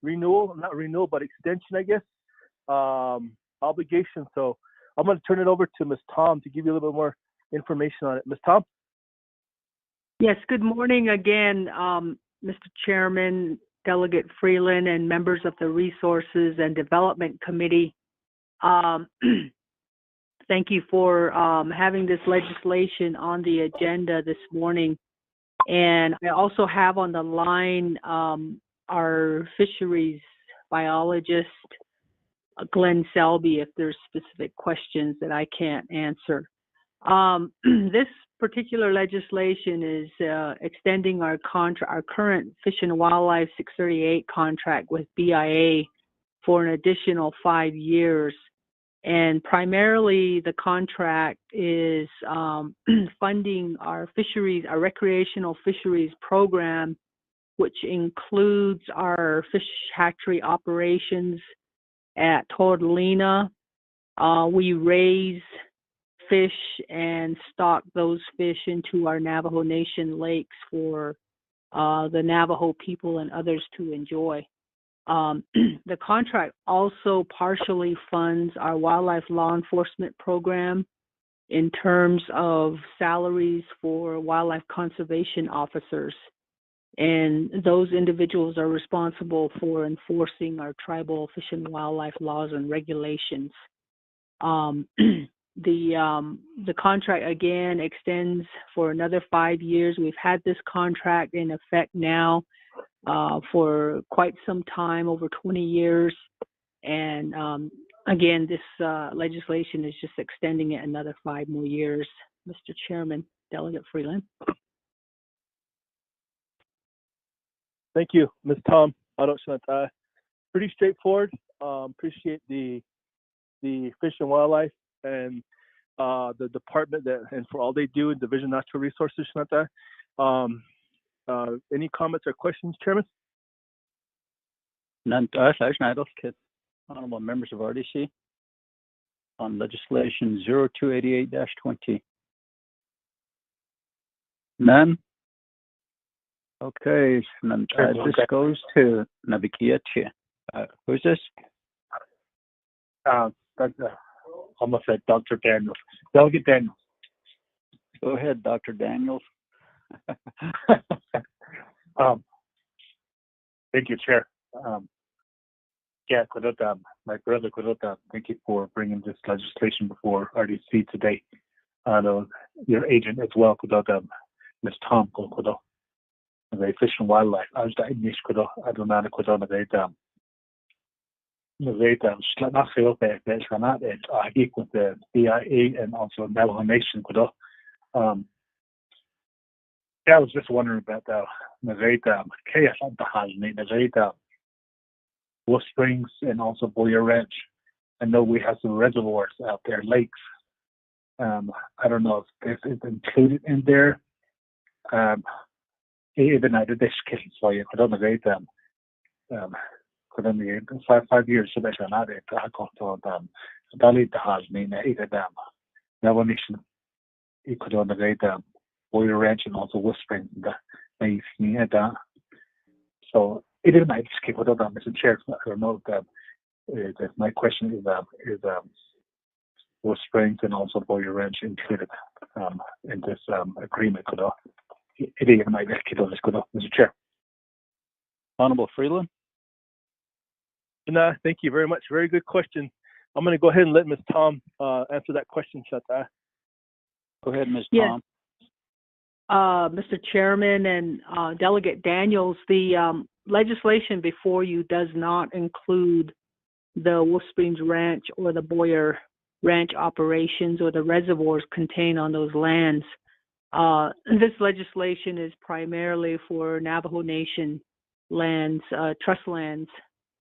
renewal, not renewal, but extension, I guess, obligation. So I'm going to turn it over to Ms. Tom to give you a little bit more information on it. Ms. Tom? Yes, good morning again, Mr. Chairman, Delegate Freeland, and members of the Resources and Development Committee. Thank you for having this legislation on the agenda this morning. And I also have on the line our fisheries biologist, Glenn Selby, if there's specific questions that I can't answer. This particular legislation is extending our current Fish and Wildlife 638 contract with BIA for an additional 5 years. And primarily the contract is funding our fisheries, our recreational fisheries program, which includes our fish hatchery operations at Tortolina. We raise fish and stock those fish into our Navajo Nation lakes for the Navajo people and others to enjoy. The contract also partially funds our wildlife law enforcement program in terms of salaries for wildlife conservation officers. And those individuals are responsible for enforcing our tribal fish and wildlife laws and regulations. The contract again extends for another 5 years. We've had this contract in effect now for quite some time, over 20 years. And again, this legislation is just extending it another 5 more years. Mr. Chairman, Delegate Freeland. Thank you, Ms. Tom. Pretty straightforward. Appreciate the Fish and Wildlife and the department and for all they do in Division of Natural Resources. Any comments or questions, Chairman? None. Honorable members of RDC on legislation 0288-20. None. Okay, this goes to Navikia Chia. Who's this? Almost said Dr. Daniels. Delegate Daniels. Go ahead, Dr. Daniels. Thank you, Chair. My brother, thank you for bringing this legislation before RDC today. Your agent as well, Ms. Tom, the Fish and Wildlife. I was the English, I don't know, with the BIA and also Navajo Nation. I was just wondering about Wolf Springs and also Boyer Ranch. I know we have some reservoirs out there, lakes. I don't know if this is included in there. Even I did this case for you. I don't know. 5 years so that's not it. I got to Dali the has me either them. Never mission equal on the great Boyer Ranch and also whispering the me at that. So it didn't make skip with Mr. Chair. I don't know that my question is Wolf Springs and also Boyer Ranch included in this agreement. It didn't make skip on this Mr. Chair. Honorable Freeland. Thank you very much. Very good question. I'm going to go ahead and let Ms. Tom answer that question. Go ahead, Ms. Tom. Mr. Chairman and Delegate Daniels, the legislation before you does not include the Wolf Springs Ranch or the Boyer Ranch operations or the reservoirs contained on those lands. This legislation is primarily for Navajo Nation lands, trust lands,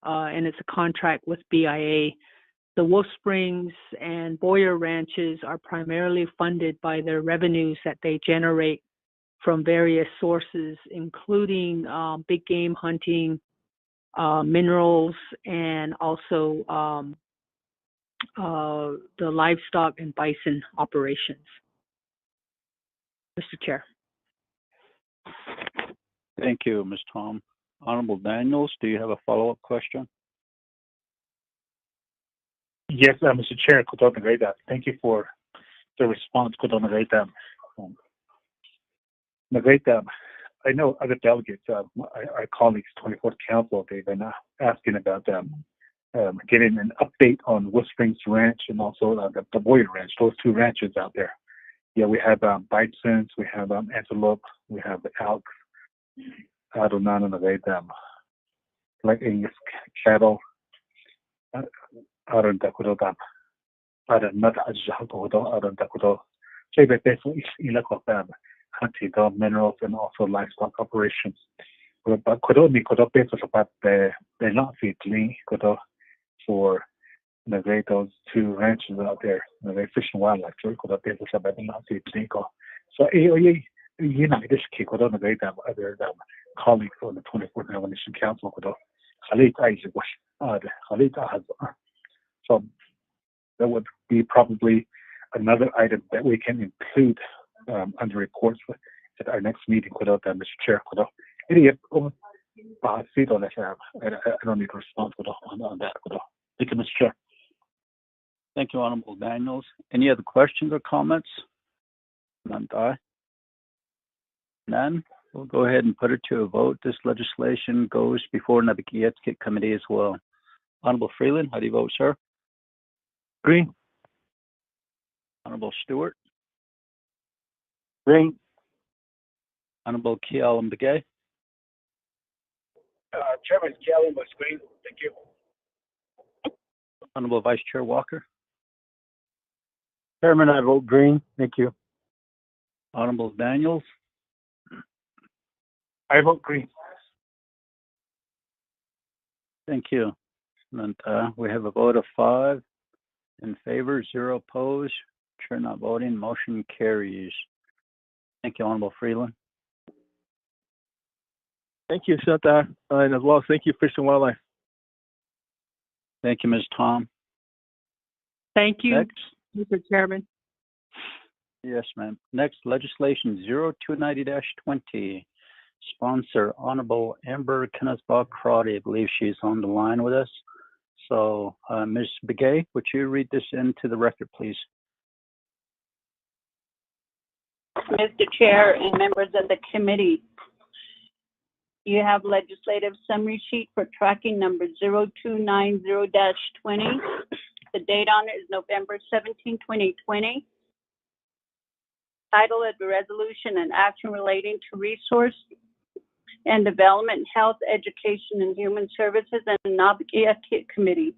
and it's a contract with BIA. The Wolf Springs and Boyer ranches are primarily funded by their revenues that they generate from various sources, including big game hunting, minerals, and also the livestock and bison operations. Mr. Chair. Thank you, Ms. Tom. Honorable Daniels, do you have a follow-up question? Yes, Mr. Chair, thank you for the response. I know other delegates, our colleagues, 24th Council, they've been asking about getting an update on Wood Springs Ranch and also the Boyer Ranch, those two ranches out there. Yeah, we have bisons, we have antelope, we have elk, I don't know, like cattle. I don't know, I don't know, so basically, hunting minerals and also livestock operations. But could only about the not feeding for those two ranches out there, the fish and wildlife. So could have been about the not feeding. So you know, this key could only be other colleagues on the 24th Nomination Council could have so that would be probably another item that we can include under reports at our next meeting. Mr. Chair, I don't need a response on that. Thank you, Mr. Chair. Thank you, Honorable Daniels. Any other questions or comments? None. We'll go ahead and put it to a vote. This legislation goes before Navajo Etiquette Committee as well. Honorable Freeland, how do you vote, sir? Green. Honorable Stewart? Green. Honorable Kialam Begay? Chairman Kialam was green. Thank you. Honorable Vice Chair Walker? Chairman, I vote green. Thank you. Honorable Daniels? I vote green. Thank you. And we have a vote of 5 in favor, 0 opposed. Chair not voting. Motion carries. Thank you, Honorable Freeland. Thank you, Senator, and as well as thank you, Fish and Wildlife. Thank you, Ms. Tom. Thank you, Next. Mr. Chairman. Yes, ma'am. Next, legislation 0290-20. Sponsor, Honorable Amber Kennesbaugh-Crotty. I believe she's on the line with us. So, Ms. Begay, would you read this into the record, please? Mr. Chair and members of the committee, you have legislative summary sheet for tracking number 0290-20. The date on it is November 17, 2020. Title of the resolution: an action relating to resource and development, health, education, and human services, and the Navajo Etiquette Committee,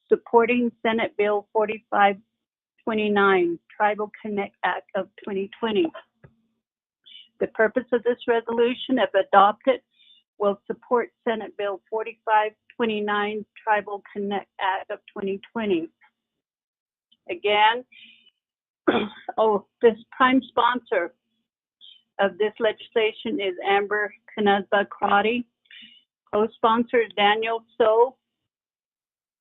supporting Senate Bill 4529, Tribal Connect Act of 2020. The purpose of this resolution, if adopted, will support Senate Bill 4529, Tribal Connect Act of 2020. Again, this prime sponsor of this legislation is Amber Kennesbaugh-Crotty. Co-sponsor is Daniel So.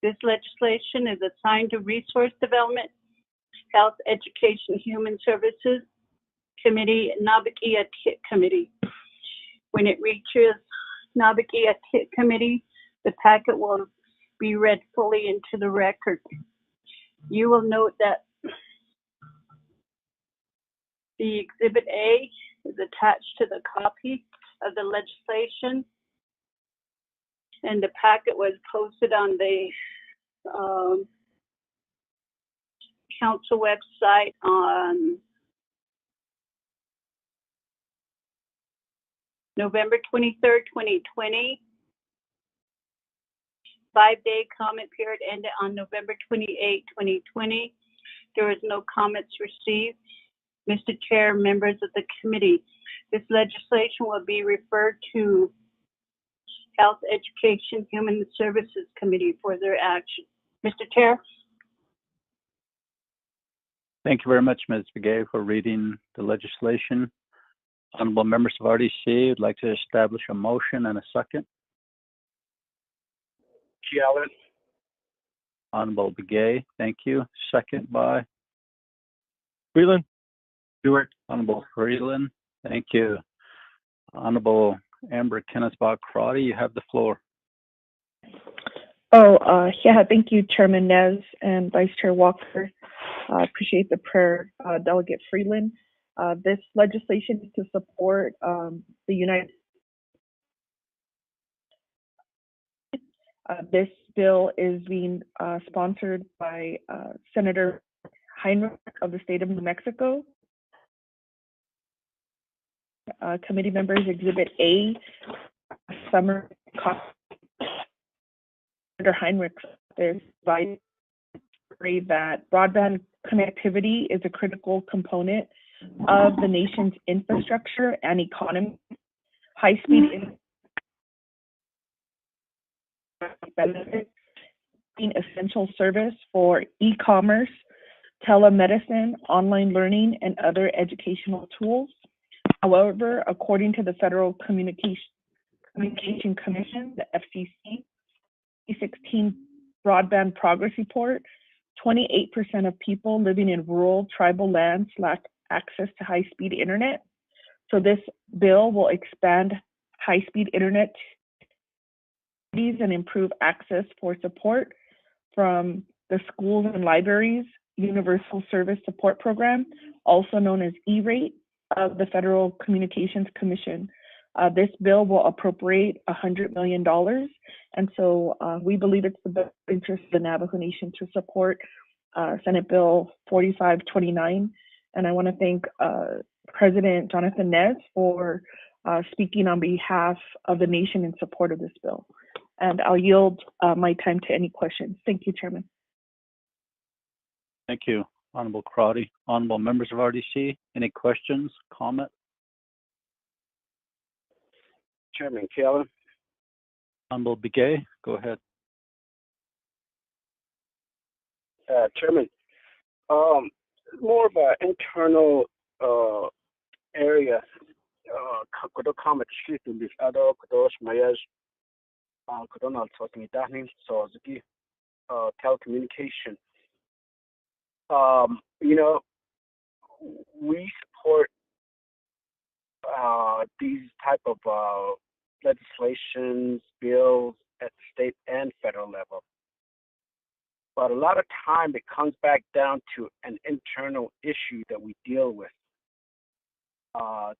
This legislation is assigned to Resource Development, Health, Education, Human Services Committee, and Navajo Etiquette Committee. When it reaches Navajo Etiquette Committee, the packet will be read fully into the record. You will note that the Exhibit A is attached to the copy of the legislation, and the packet was posted on the council website on November 23rd, 2020. 5-day comment period ended on November 28, 2020. There was no comments received. Mr. Chair, members of the committee, this legislation will be referred to Health, Education, Human Services Committee for their action. Mr. Chair. Thank you very much, Ms. Begay, for reading the legislation. Honorable members of RDC would like to establish a motion and a second. Kialan. Honorable Begay, thank you. Second by Freeland. Stewart. Honorable Freeland, thank you. Honorable Amber Kennesbaugh-Crotty, you have the floor. Yeah, thank you, Chairman Nez and Vice Chair Walker. Appreciate the prayer, Delegate Freeland. This legislation is to support the United States. This bill is being sponsored by Senator Heinrich of the state of New Mexico. Committee members, Exhibit A, summary. Senator Heinrich is advising that broadband connectivity is a critical component of the nation's infrastructure and economy. High-speed benefits being essential service for e-commerce, telemedicine, online learning, and other educational tools. However, according to the Federal Communication Commission, the FCC, 2016 Broadband Progress Report, 28% of people living in rural tribal lands lack access to high-speed internet. So this bill will expand high-speed internet and improve access for support from the schools and libraries Universal Service Support Program, also known as E-rate, of the Federal Communications Commission. This bill will appropriate $100 million. And so we believe it's the best interest of the Navajo Nation to support Senate Bill 4529. And I want to thank President Jonathan Nez for speaking on behalf of the nation in support of this bill. And I'll yield my time to any questions. Thank you, Chairman. Thank you, Honorable Crowdy. Honorable members of RDC, any questions, comments? Chairman Kellen. Honorable Begay, go ahead. Chairman, more of an internal area. Kudo comment sheet in this other kudos mayas kudonal talking dahnin so ziki telecommunication. You know, we support these type of legislations, bills at the state and federal level. But a lot of time it comes back down to an internal issue that we deal with.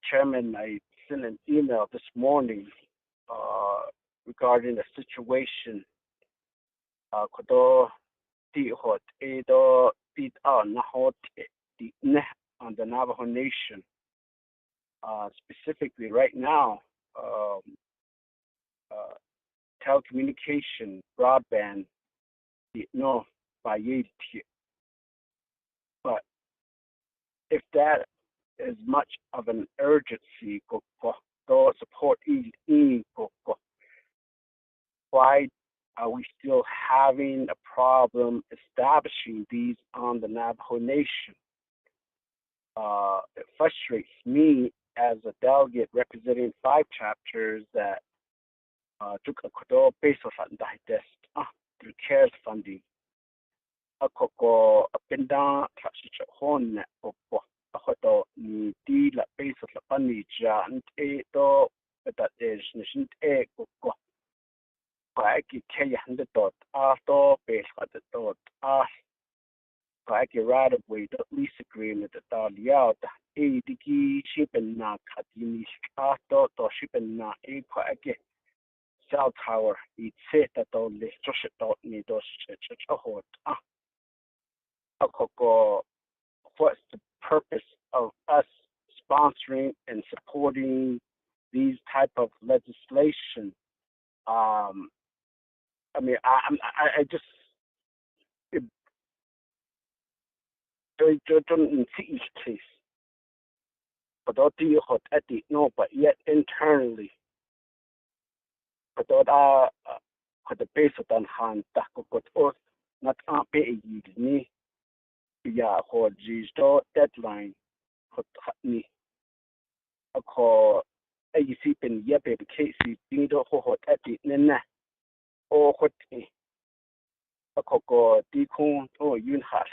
Chairman, I sent an email this morning regarding the situation on the Navajo Nation. Specifically right now, telecommunication, broadband, no, by but if that is much of an urgency, support why are we still having a problem establishing these on the Navajo Nation? It frustrates me as a delegate representing 5 chapters that took a kudo pesos at through CARES funding. A coco a pinda touch hon a hoto ni di la pesos la panija and do that is nation coco. Paiki $100 after base at the dot Paiki right away the lease agreement that Dalia a digi shipping na katini after to shipping na a Paiki cell tower it said that all the just dot need those a hot a coco. What's the purpose of us sponsoring and supporting these type of legislation? I mean, I just don't see each case. But don't do you hot at the no, but yet internally, but that the base of the hand that got us not pay me. Yeah, for the deadline hot me. A call a see pen yep a case being the hot at the nena. Or what a coco decon or you have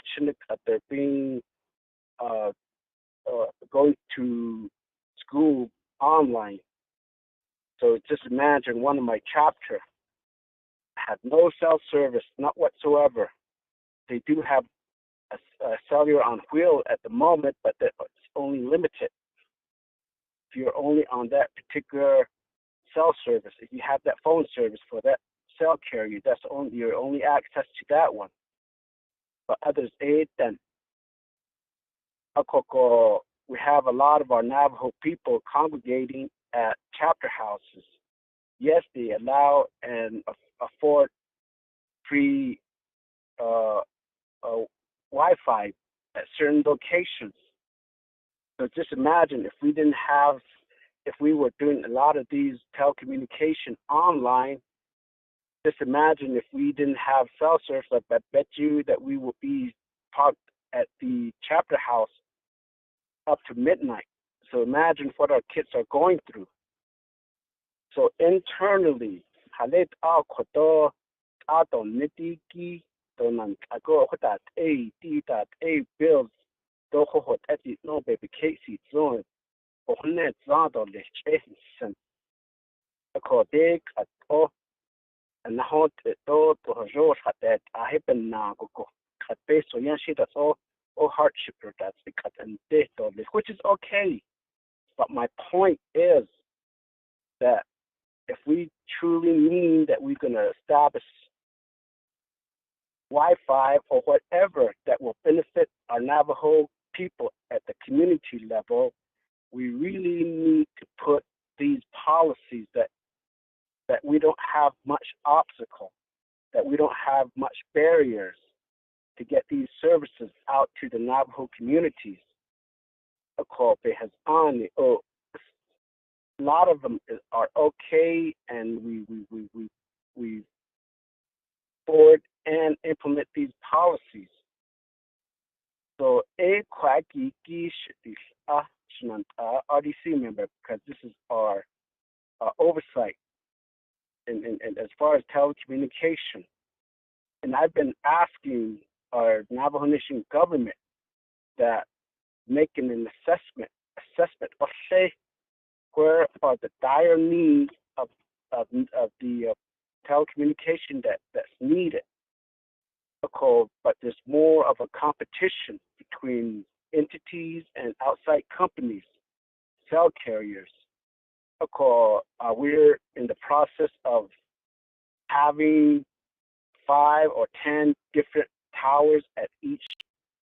at the being going to school online. So just imagine one of my chapter had no cell service, not whatsoever. They do have a cellular on wheel at the moment, but it's only limited. If you're only on that particular cell service, if you have that phone service for that cell carrier, that's only your only access to that one. But others, then we have a lot of our Navajo people congregating at chapter houses. Yes, they allow and afford free Wi-Fi at certain locations. So just imagine if we were doing a lot of these telecommunication online, just imagine if we didn't have cell service, I bet you that we would be parked at the chapter house up to midnight. So imagine what our kids are going through. So internally, halet a koto ato nitiki donan ago hotat a bills do hot at it no baby Casey zone or net zado lechesen. According at all and hot to Josh had that I happen now go at base so yan she that's all hardship that's the cut and death of this, which is okay. But my point is that if we truly mean that we're going to establish Wi-Fi or whatever that will benefit our Navajo people at the community level, we really need to put these policies that we don't have much obstacle, that we don't have much barriers to get these services out to the Navajo communities. A lot of them are okay, and we board and implement these policies. So RDC member, because this is our oversight and as far as telecommunication. And I've been asking our Navajo Nation government that making an assessment of say where are the dire needs of the telecommunication that's needed. But there's more of a competition between entities and outside companies, cell carriers. We're in the process of having 5 or 10 different towers at each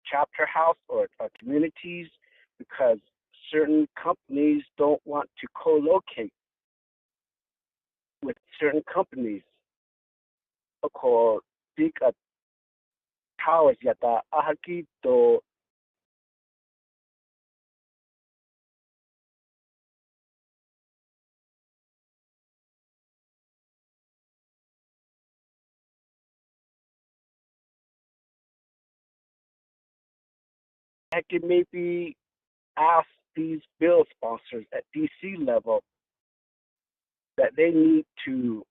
chapter house or communities because certain companies don't want to co-locate with certain companies. Big towers yata ahaki to I can maybe ask these bill sponsors at DC level that they need to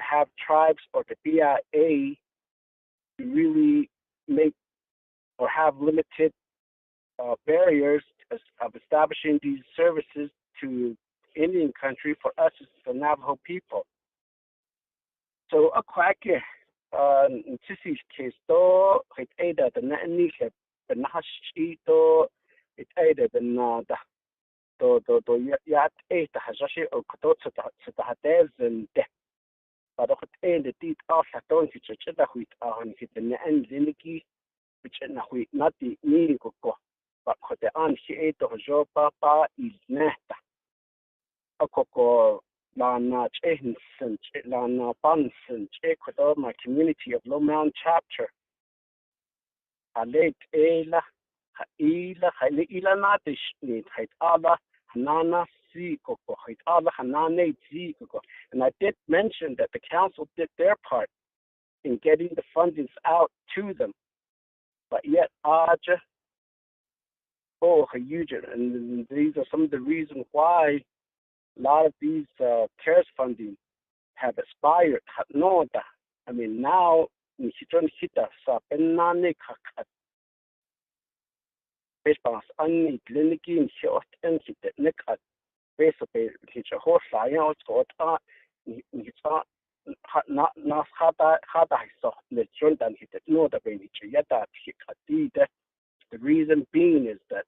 have tribes or the BIA to really make or have limited barriers of establishing these services to Indian country for us as the Navajo people. So a quacker this case to it either the nani the nashi to it either the nada to yat eight hasashi or to hatez and but it end the deed of a don't hit a wheat on hit the end liniki which not the meaning of but the on she ate of jo papa is neta a coco lana chehinson lana panson check with all my community of Low Mountain chapter a late ela ila natish need height ala nana si coco height ala hanane zi coco. And I did mention that the council did their part in getting the fundings out to them. But yet, and these are some of the reasons why a lot of these CARES funding have expired. I mean, now, The reason being is that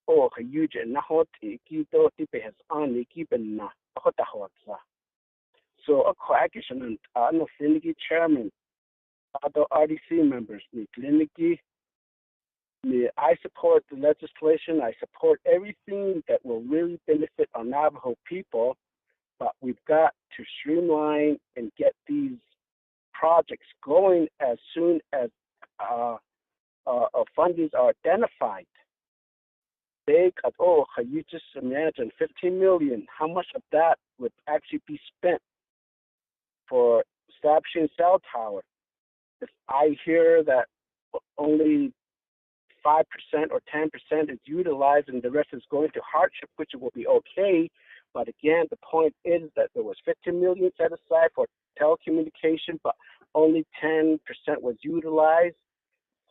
oh huge na hot ikito tipe has on ikipen na hota hotsa. So a coalition and no syndicate chairman, other RDC members, I support the legislation. I support everything that will really benefit our Navajo people, but we've got to streamline and get these projects going as soon as fundings are identified. You just imagine 15 million. How much of that would actually be spent for establishing cell tower? If I hear that only 5% or 10% is utilized and the rest is going to hardship, which will be okay. But again, the point is that there was 15 million set aside for telecommunication, but only 10% was utilized.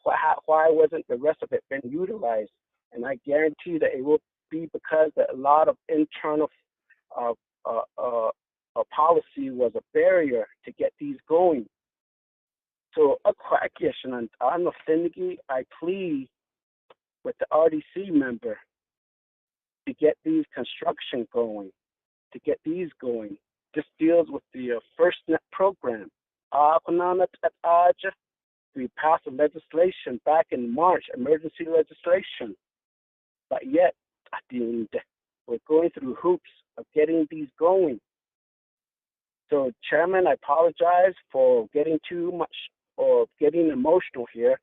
Why wasn't the rest of it been utilized? And I guarantee that it will be because a lot of internal policy was a barrier to get these going. So a question on I plead with the RDC member to get these construction going, to get these going. This deals with the FirstNet program. We passed a legislation back in March, emergency legislation, but yet at the end, we're going through hoops of getting these going. So, Chairman, I apologize for getting too much or getting emotional here,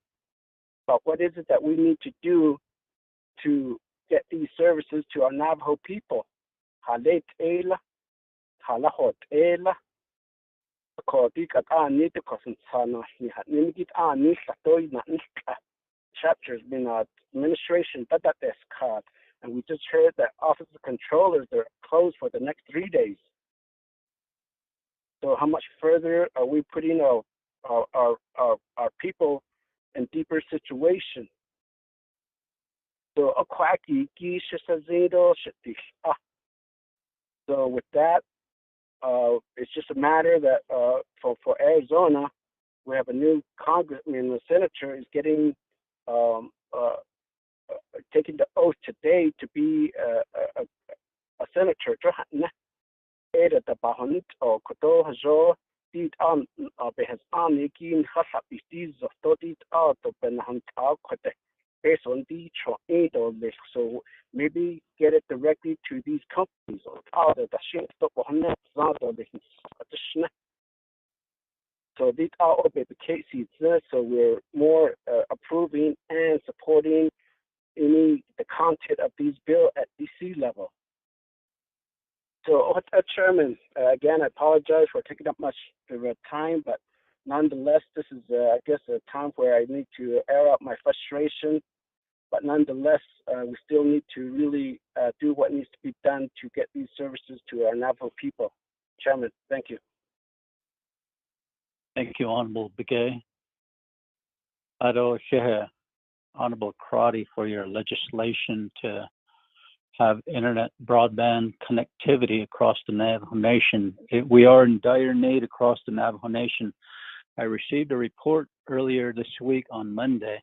but what is it that we need to do to get these services to our Navajo people? Chapters been administration and we just heard that office of controllers are closed for the next 3 days. So how much further are we putting our people in deeper situation? So so with that, it's just a matter that for Arizona, we have a new congressman, the senator is getting taking the oath today to be a senator. Based on the so maybe get it directly to these companies. So these are all the cases. So we're more approving and supporting the content of these bills at DC level. So, Chairman, again, I apologize for taking up much of your time, but nonetheless, this is, I guess, a time where I need to air out my frustration. But nonetheless, we still need to really do what needs to be done to get these services to our Navajo people. Chairman, thank you. Thank you, Honorable Begay. Ado Shehe, Honorable Crotty, for your legislation to have internet broadband connectivity across the Navajo Nation. We are in dire need across the Navajo Nation. I received a report earlier this week on Monday.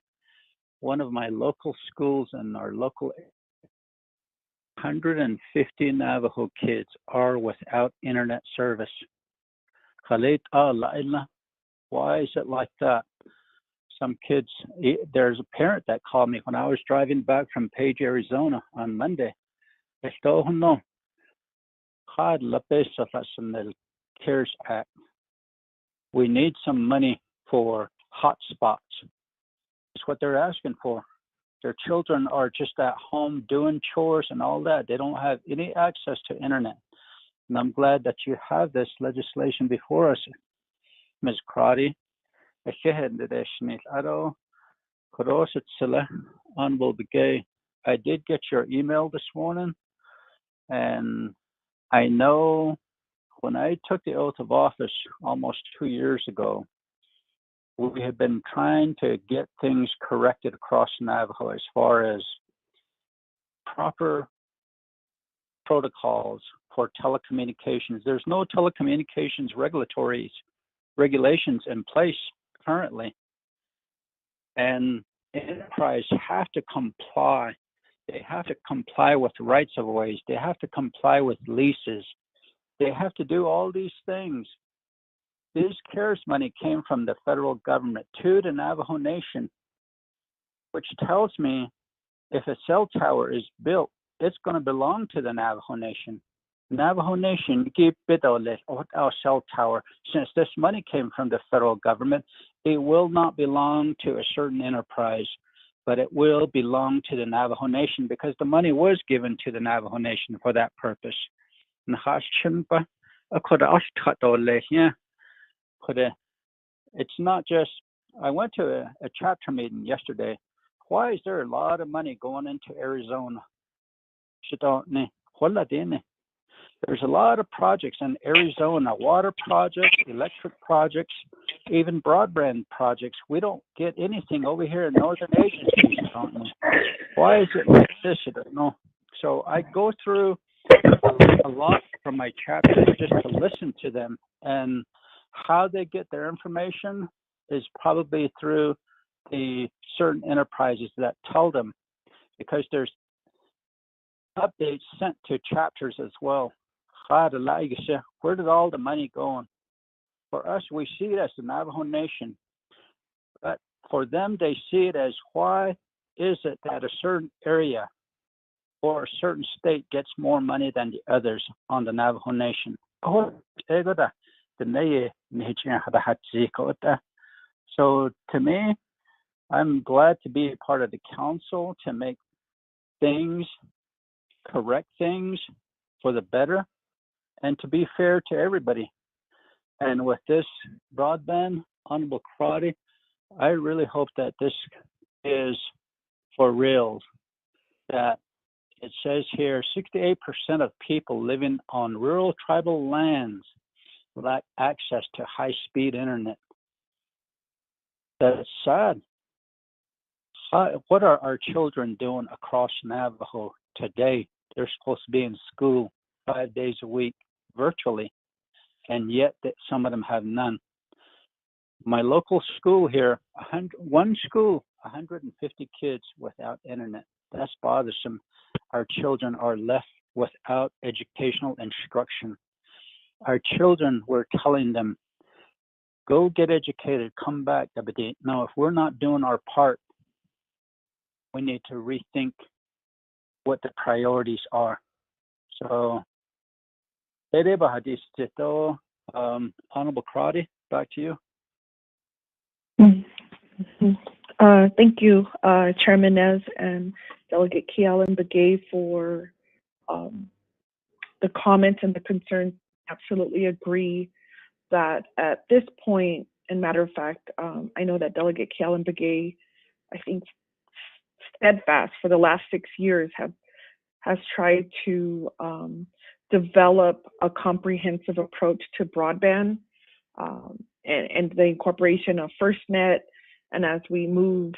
One of my local schools in our local 150 Navajo kids are without internet service. Why is it like that? Some kids, there's a parent that called me when I was driving back from Page, Arizona on Monday. CARES Act. We need some money for hotspots. That's what they're asking for. Their children are just at home doing chores and all that. They don't have any access to internet. And I'm glad that you have this legislation before us, Ms. Crotty. Honorable Begay, I did get your email this morning, and I know when I took the oath of office almost 2 years ago, we have been trying to get things corrected across Navajo as far as proper protocols for telecommunications. There's no telecommunications regulations in place currently. And enterprise have to comply. They have to comply with rights of ways. They have to comply with leases. They have to do all these things. This CARES money came from the federal government to the Navajo Nation, which tells me if a cell tower is built, it's going to belong to the Navajo Nation. Navajo Nation, give our cell tower. Since this money came from the federal government, it will not belong to a certain enterprise, but it will belong to the Navajo Nation because the money was given to the Navajo Nation for that purpose. It's not just, I went to a chapter meeting yesterday. Why is there a lot of money going into Arizona? There's a lot of projects in Arizona, water projects, electric projects, even broadband projects. We don't get anything over here in northern agencies, don't we? Why is it like this? I don't know. So I go through a lot from my chapters just to listen to them, and how they get their information is probably through the certain enterprises that tell them, because there's updates sent to chapters as well. Where did all the money go? For us, we see it as the Navajo Nation, but for them, they see it as, why is it that a certain area or a certain state gets more money than the others on the Navajo Nation? So to me, I'm glad to be a part of the council to make things, correct things for the better, and to be fair to everybody. And with this broadband, Honorable Karate, I really hope that this is for real, that it says here 68% of people living on rural tribal lands lack access to high-speed internet. That's sad. What are our children doing across Navajo today? They're supposed to be in school 5 days a week virtually, and yet some of them have none. My local school here, one school, 150 kids without internet. That's bothersome. Our children are left without educational instruction. Our children, we're telling them, go get educated, come back. No, if we're not doing our part, we need to rethink what the priorities are. So, Honorable Karate, back to you. Thank you, Chairman Nez and Delegate Kealan Begay, for the comments and the concerns. Absolutely agree that at this point, and matter of fact, I know that Delegate Kealan Begay, I think, steadfast for the last 6 years has tried to develop a comprehensive approach to broadband and the incorporation of FirstNet, and as we move,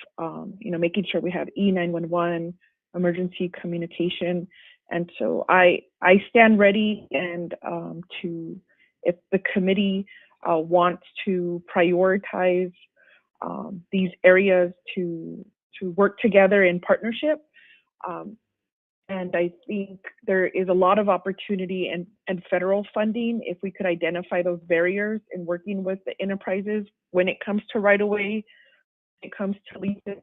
making sure we have E911, emergency communication. And so I stand ready, and if the committee wants to prioritize these areas to work together in partnership. And I think there is a lot of opportunity and federal funding if we could identify those barriers in working with the enterprises when it comes to right-of-way, when it comes to leases,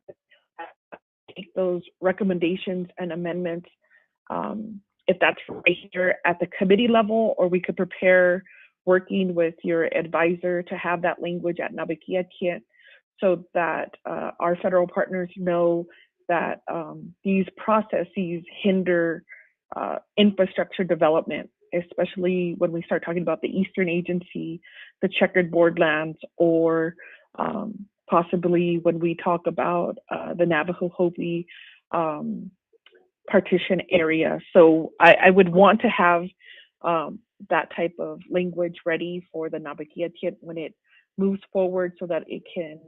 make those recommendations and amendments. If that's right here at the committee level, or we could prepare working with your advisor to have that language at Nabakiakiet, so that our federal partners know that these processes hinder infrastructure development, especially when we start talking about the Eastern Agency, the checkered borderlands, or possibly when we talk about the Navajo-Hopi partition area. So I would want to have that type of language ready for the Nabakiakiet when it moves forward, so that it can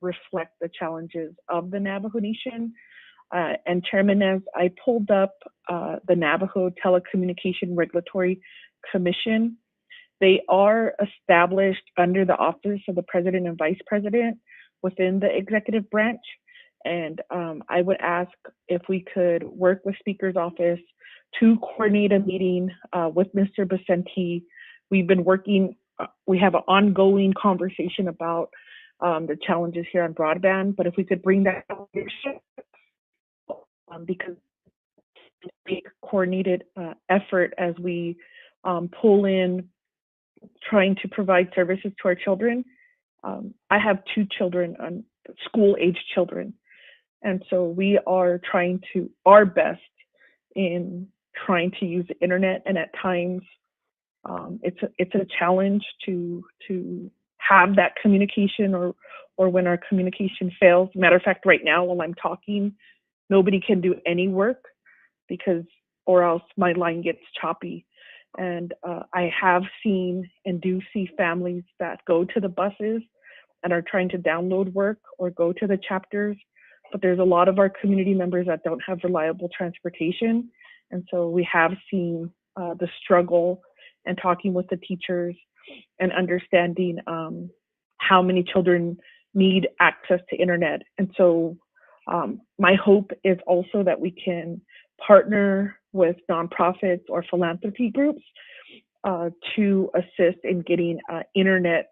reflect the challenges of the Navajo Nation. And Chairman, as I pulled up the Navajo Telecommunication Regulatory Commission, they are established under the Office of the President and Vice President within the executive branch. And I would ask if we could work with Speaker's office to coordinate a meeting with Mr. Becenti. We've been working, we have an ongoing conversation about the challenges here on broadband, but if we could bring that leadership, because a coordinated effort as we pull in trying to provide services to our children. I have 2 children, school-age children, and so we are trying to our best in trying to use the internet, and at times it's a challenge to have that communication, or when our communication fails. Matter of fact, right now while I'm talking, nobody can do any work or else my line gets choppy. And I have seen and do see families that go to the buses and are trying to download work or go to the chapters, but there's a lot of our community members that don't have reliable transportation. And so we have seen the struggle, and talking with the teachers and understanding how many children need access to internet. And so my hope is also that we can partner with nonprofits or philanthropy groups to assist in getting internet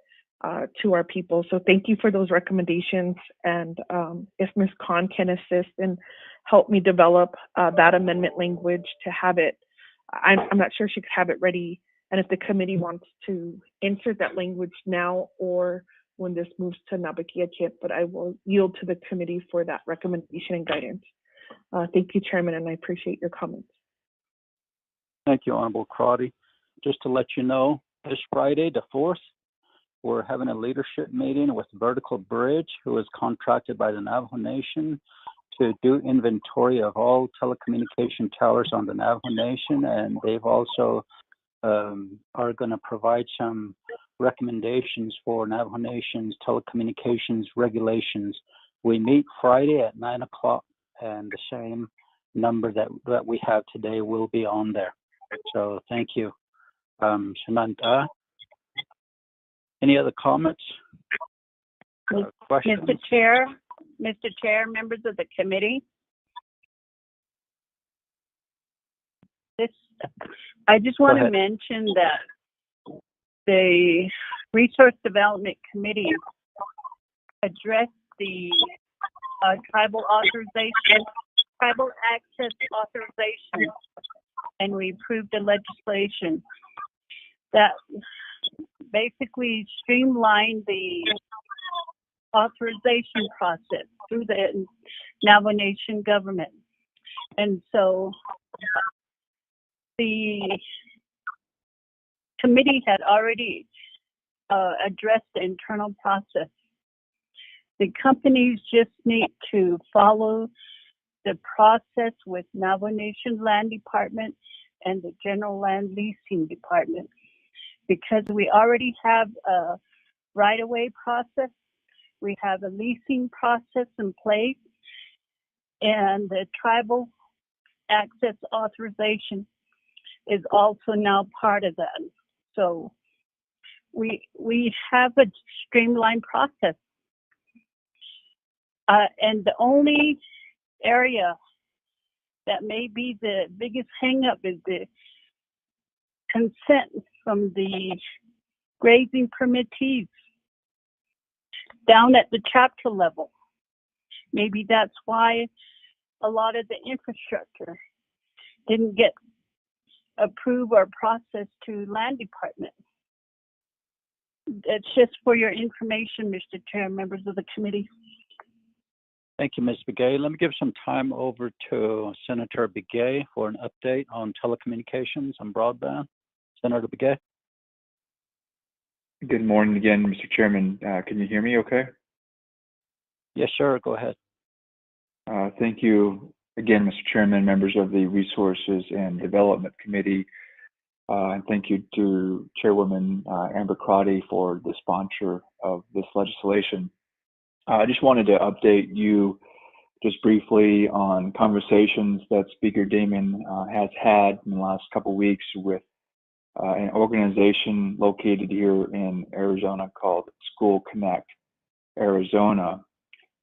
to our people. So thank you for those recommendations. And if Ms. Khan can assist and help me develop that amendment language to have it, I'm not sure she could have it ready. And if the committee wants to insert that language now or when this moves to Nabakia Chip, but I will yield to the committee for that recommendation and guidance. Thank you, Chairman, and I appreciate your comments. Thank you, Honorable Crotty. Just to let you know, this Friday, the 4th, we're having a leadership meeting with Vertical Bridge, who is contracted by the Navajo Nation to do inventory of all telecommunication towers on the Navajo Nation, and they've also are going to provide some recommendations for Navajo Nation's telecommunications regulations. We meet Friday at 9 o'clock, and the same number that we have today will be on there. So thank you. Samantha, any other comments? Questions? Mr. Chair, members of the committee. I just want to mention that the Resource Development Committee addressed the tribal access authorization, and we approved the legislation that basically streamlined the authorization process through the Navajo Nation government. And so the committee had already addressed the internal process. The companies just need to follow the process with Navajo Nation Land Department and the General Land Leasing Department, because we already have a right-of-way process, we have a leasing process in place, and the tribal access authorization is also now part of that. So we have a streamlined process. And the only area that may be the biggest hang-up is the consent from the grazing permittees down at the chapter level. Maybe that's why a lot of the infrastructure didn't get approved or processed to Land Department. It's just for your information, Mr. Chair, members of the committee. Thank you, Ms. Begay. Let me give some time over to Senator Begay for an update on telecommunications and broadband. Senator Begay. Good morning again, Mr. Chairman. Can you hear me okay? Yes, sure. Go ahead. Thank you again, Mr. Chairman, members of the Resources and Development Committee. And thank you to Chairwoman Amber Crotty for the sponsor of this legislation. I just wanted to update you just briefly on conversations that Speaker Damon has had in the last couple of weeks with an organization located here in Arizona called School Connect Arizona.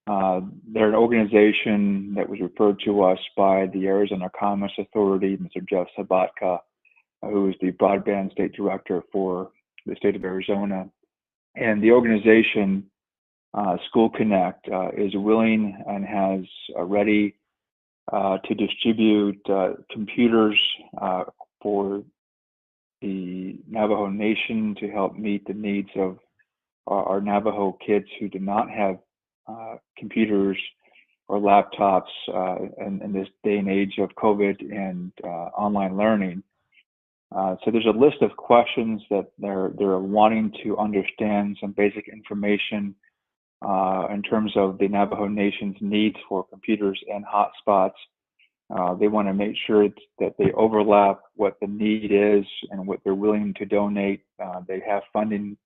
They're an organization that was referred to us by the Arizona Commerce Authority, Mr. Jeff Sabatka, who is the broadband state director for the state of Arizona. And the organization, School Connect, is willing and has ready to distribute computers for the Navajo Nation to help meet the needs of our Navajo kids who do not have computers or laptops in this day and age of COVID and online learning. So there's a list of questions that they're wanting to understand, some basic information in terms of the Navajo Nation's needs for computers and hotspots. They want to make sure that they overlap what the need is and what they're willing to donate. They have funding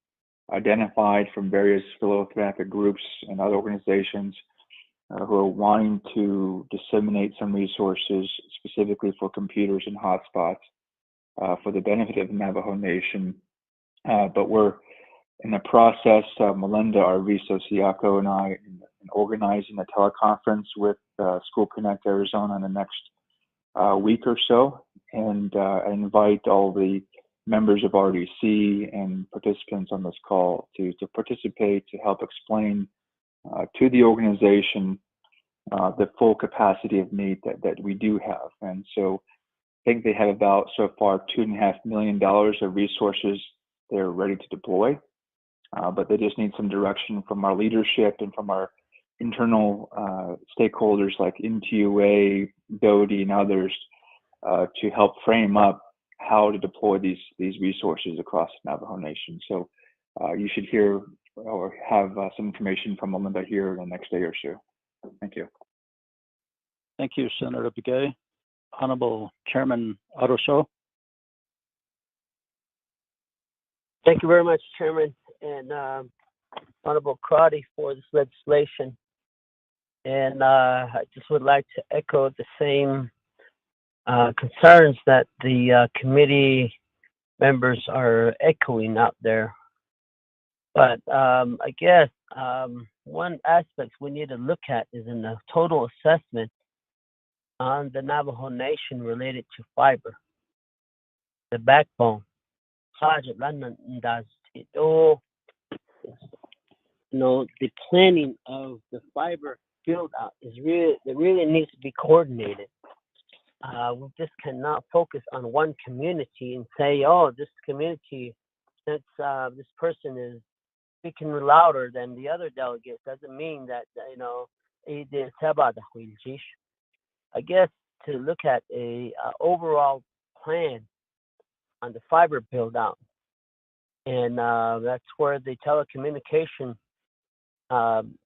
identified from various philanthropic groups and other organizations who are wanting to disseminate some resources specifically for computers and hotspots for the benefit of the Navajo Nation. But we're in the process, Melinda, our Viso Siako, and I, in organizing a teleconference with School Connect Arizona in the next week or so, and I invite all the members of RDC and participants on this call to participate, to help explain to the organization the full capacity of need that we do have. And so I think they have about, so far, $2.5 million of resources they're ready to deploy, but they just need some direction from our leadership and from our internal stakeholders like NTUA, DODI, and others to help frame up how to deploy these resources across the Navajo Nation. So you should hear or have some information from Melinda here in the next day or so. Thank you. Thank you, Senator Begay. Honorable Chairman Aruso. Thank you very much, Chairman, and Honorable Crotty for this legislation. And I just would like to echo the same concerns that the committee members are echoing out there. But I guess one aspect we need to look at is in the total assessment on the Navajo Nation related to fiber, the backbone. The planning of the fiber build out is really needs to be coordinated. We just cannot focus on one community and say, oh, this community, since this person is speaking louder than the other delegates, doesn't mean that, I guess to look at a overall plan on the fiber build out. And that's where the telecommunication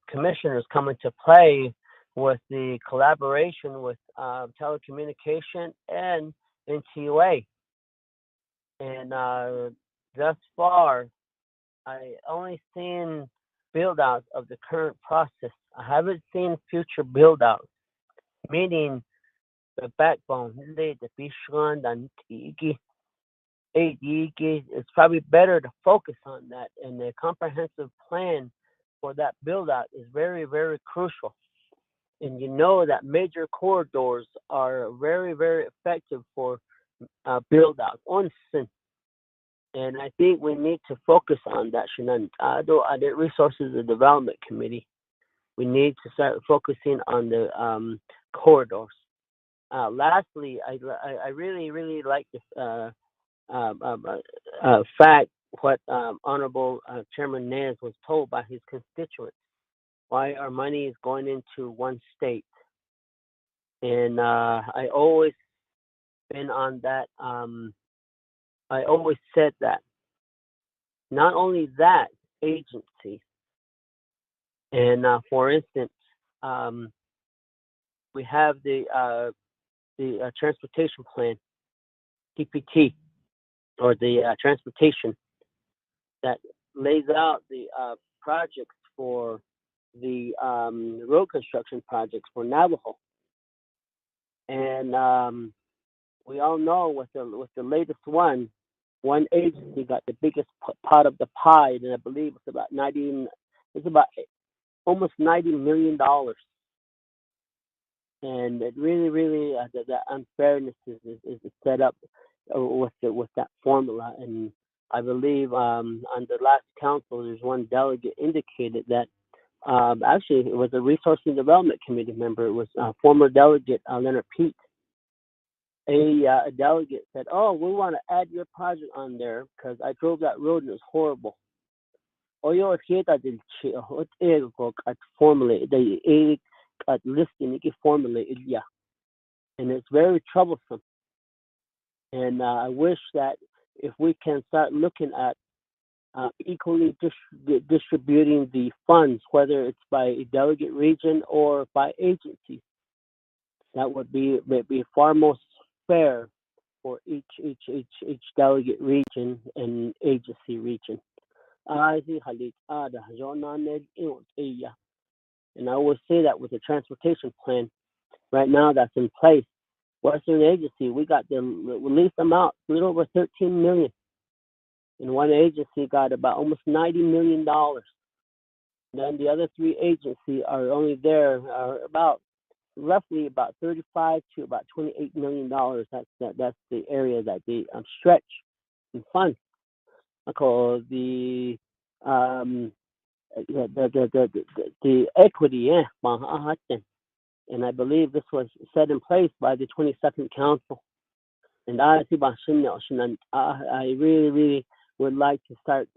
commissioners come into play with the collaboration with telecommunication and NTUA. And thus far, I only seen build outs of the current process. I haven't seen future build outs, meaning the backbone. It's probably better to focus on that, and the comprehensive plan for that build out is very, very crucial. And you know that major corridors are very, very effective for build out. And I think we need to focus on that. The Resources and Development Committee, we need to start focusing on the corridors. Lastly, I really, really like the fact what Honorable Chairman Nez was told by his constituents, why our money is going into one state. And I always been on that. I always said that. Not only that, agency. And for instance, we have the transportation plan, TPT, or the transportation that lays out the projects for the road construction projects for Navajo. And we all know with the latest one agency got the biggest pot of the pie, and I believe it's about almost $90 million. And it really, the unfairness is set up with that formula. And I believe on the last council, there's one delegate indicated that actually it was a Resource and Development Committee member. It was former delegate Leonard Pete. A delegate said, "Oh, we want to add your project on there because I drove that road and it was horrible." Formally, at listing formulated, yeah, and it's very troublesome. And I wish that if we can start looking at equally distributing the funds, whether it's by delegate region or by agency, that would be far more fair for each delegate region and agency region. And I always say that with the transportation plan right now that's in place, Western Agency, we got them released them out a little over 13 million. And one agency got about almost $90 million. Then the other three agencies are only there roughly about 35 to about $28 million. That's the area that they stretch and fund. I call the equity, and I believe this was set in place by the 22nd Council. And I really would like to start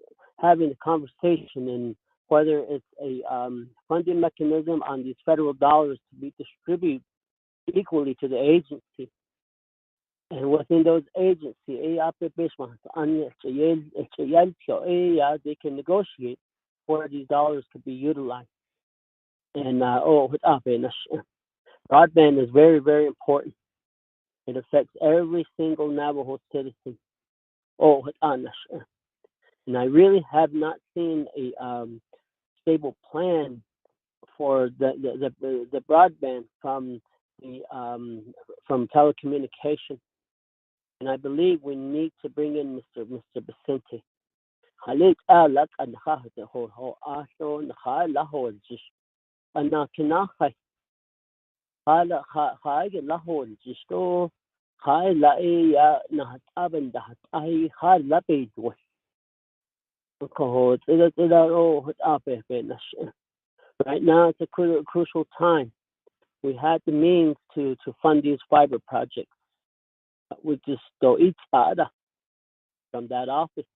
having a conversation in whether it's a funding mechanism on these federal dollars to be distributed equally to the agency. And within those agencies, they can negotiate where these dollars could be utilized. And broadband is very, very important. It affects every single Navajo citizen. And I really have not seen a stable plan for the broadband from telecommunication. And I believe we need to bring in Mr. Vicente. Right now, it's a crucial time. We had the means to fund these fiber projects. We just don't eat from that office.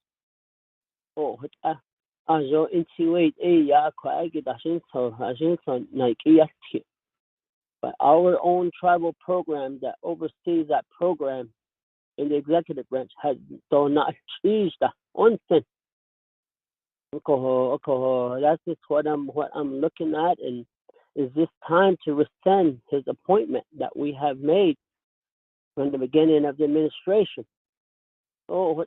But our own tribal program that oversees that program in the executive branch has not achieved that. That's just what I'm looking at, and is this time to rescind his appointment that we have made from the beginning of the administration. Where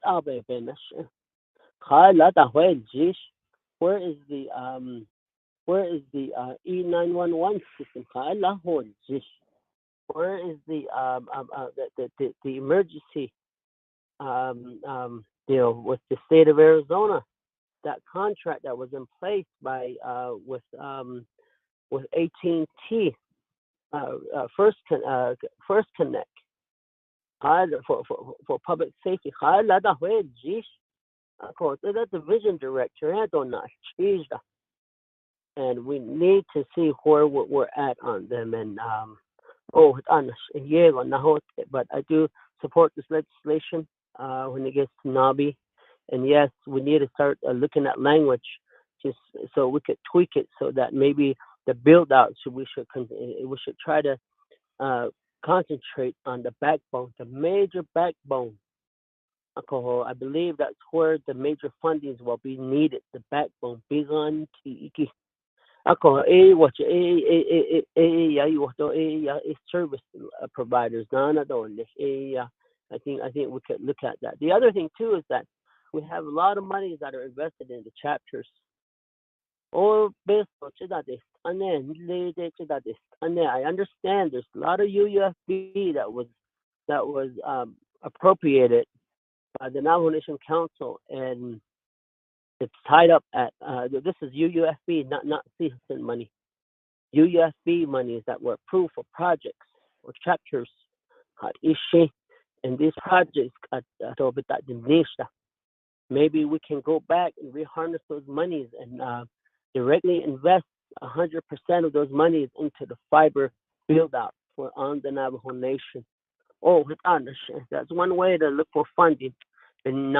is the E911 system? Where is the emergency deal with the state of Arizona? That contract that was in place by with AT&T, First Connect, for public safety. The division director, and we need to see where we're at on them. And but I do support this legislation when it gets to Nabi. And yes, we need to start looking at language just so we could tweak it so that maybe the build out, we should try to concentrate on the backbone, the major backbone. I believe that's where the major fundings will be needed, the backbone. Service providers. I think we could look at that. The other thing too is that we have a lot of monies that are invested in the chapters. I understand there's a lot of UUFB that was appropriated by the Navajo Nation Council, and It's tied up at, this is UUFB, not citizen money. UUFB monies that were approved for projects or chapters. And these projects, maybe we can go back and reharness those monies and directly invest 100% of those monies into the fiber build out for on the Navajo Nation. Oh, that's one way to look for funding. And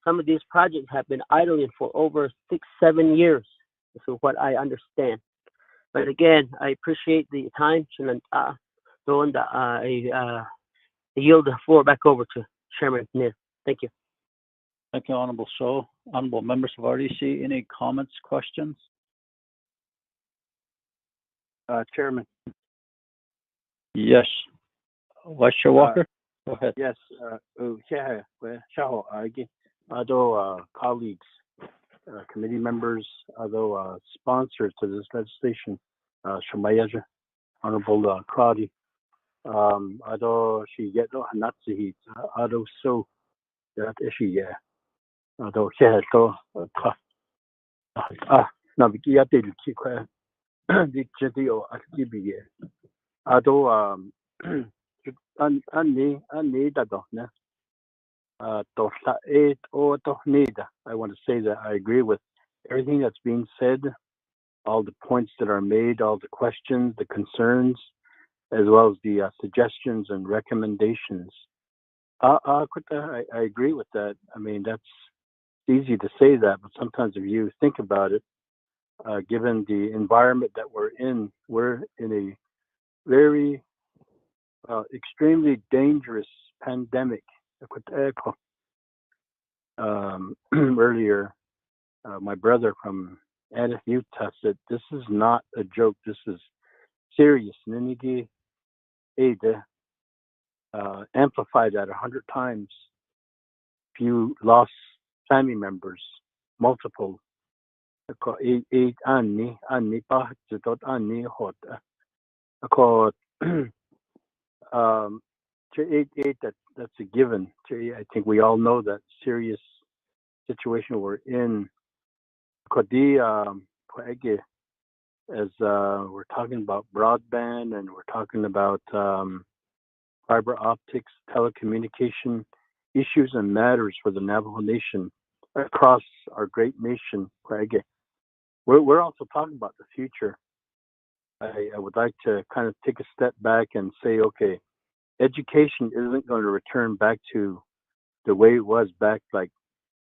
some of these projects have been idling for over 6-7 years. This is what I understand. But again, I appreciate the time, and I yield the floor back over to Chairman Niz. Thank you. Thank you, Honorable So. Honorable members of RDC, any comments, questions? Chairman. Yes. Vice Chair Walker, go ahead. Yes. Colleagues, committee members, sponsors to this legislation, Honorable Crowdy, she get Hanatsi, so that issue, Navigia did the Jedio Activia. I want to say that I agree with everything that's being said, all the points that are made, all the questions, the concerns, as well as the suggestions and recommendations. I agree with that. I mean, that's easy to say that, but sometimes if you think about it, given the environment that we're in a very extremely dangerous pandemic. Earlier, my brother from Anna, Utah said, this is not a joke, this is serious. Ninigi Ada amplified that 100 times. If you lost family members, multiple, that's a given. I think we all know that serious situation we're in. As we're talking about broadband and we're talking about fiber optics, telecommunication issues and matters for the Navajo Nation across our great nation. We're also talking about the future. I would like to kind of take a step back and say, okay, education isn't going to return back to the way it was back like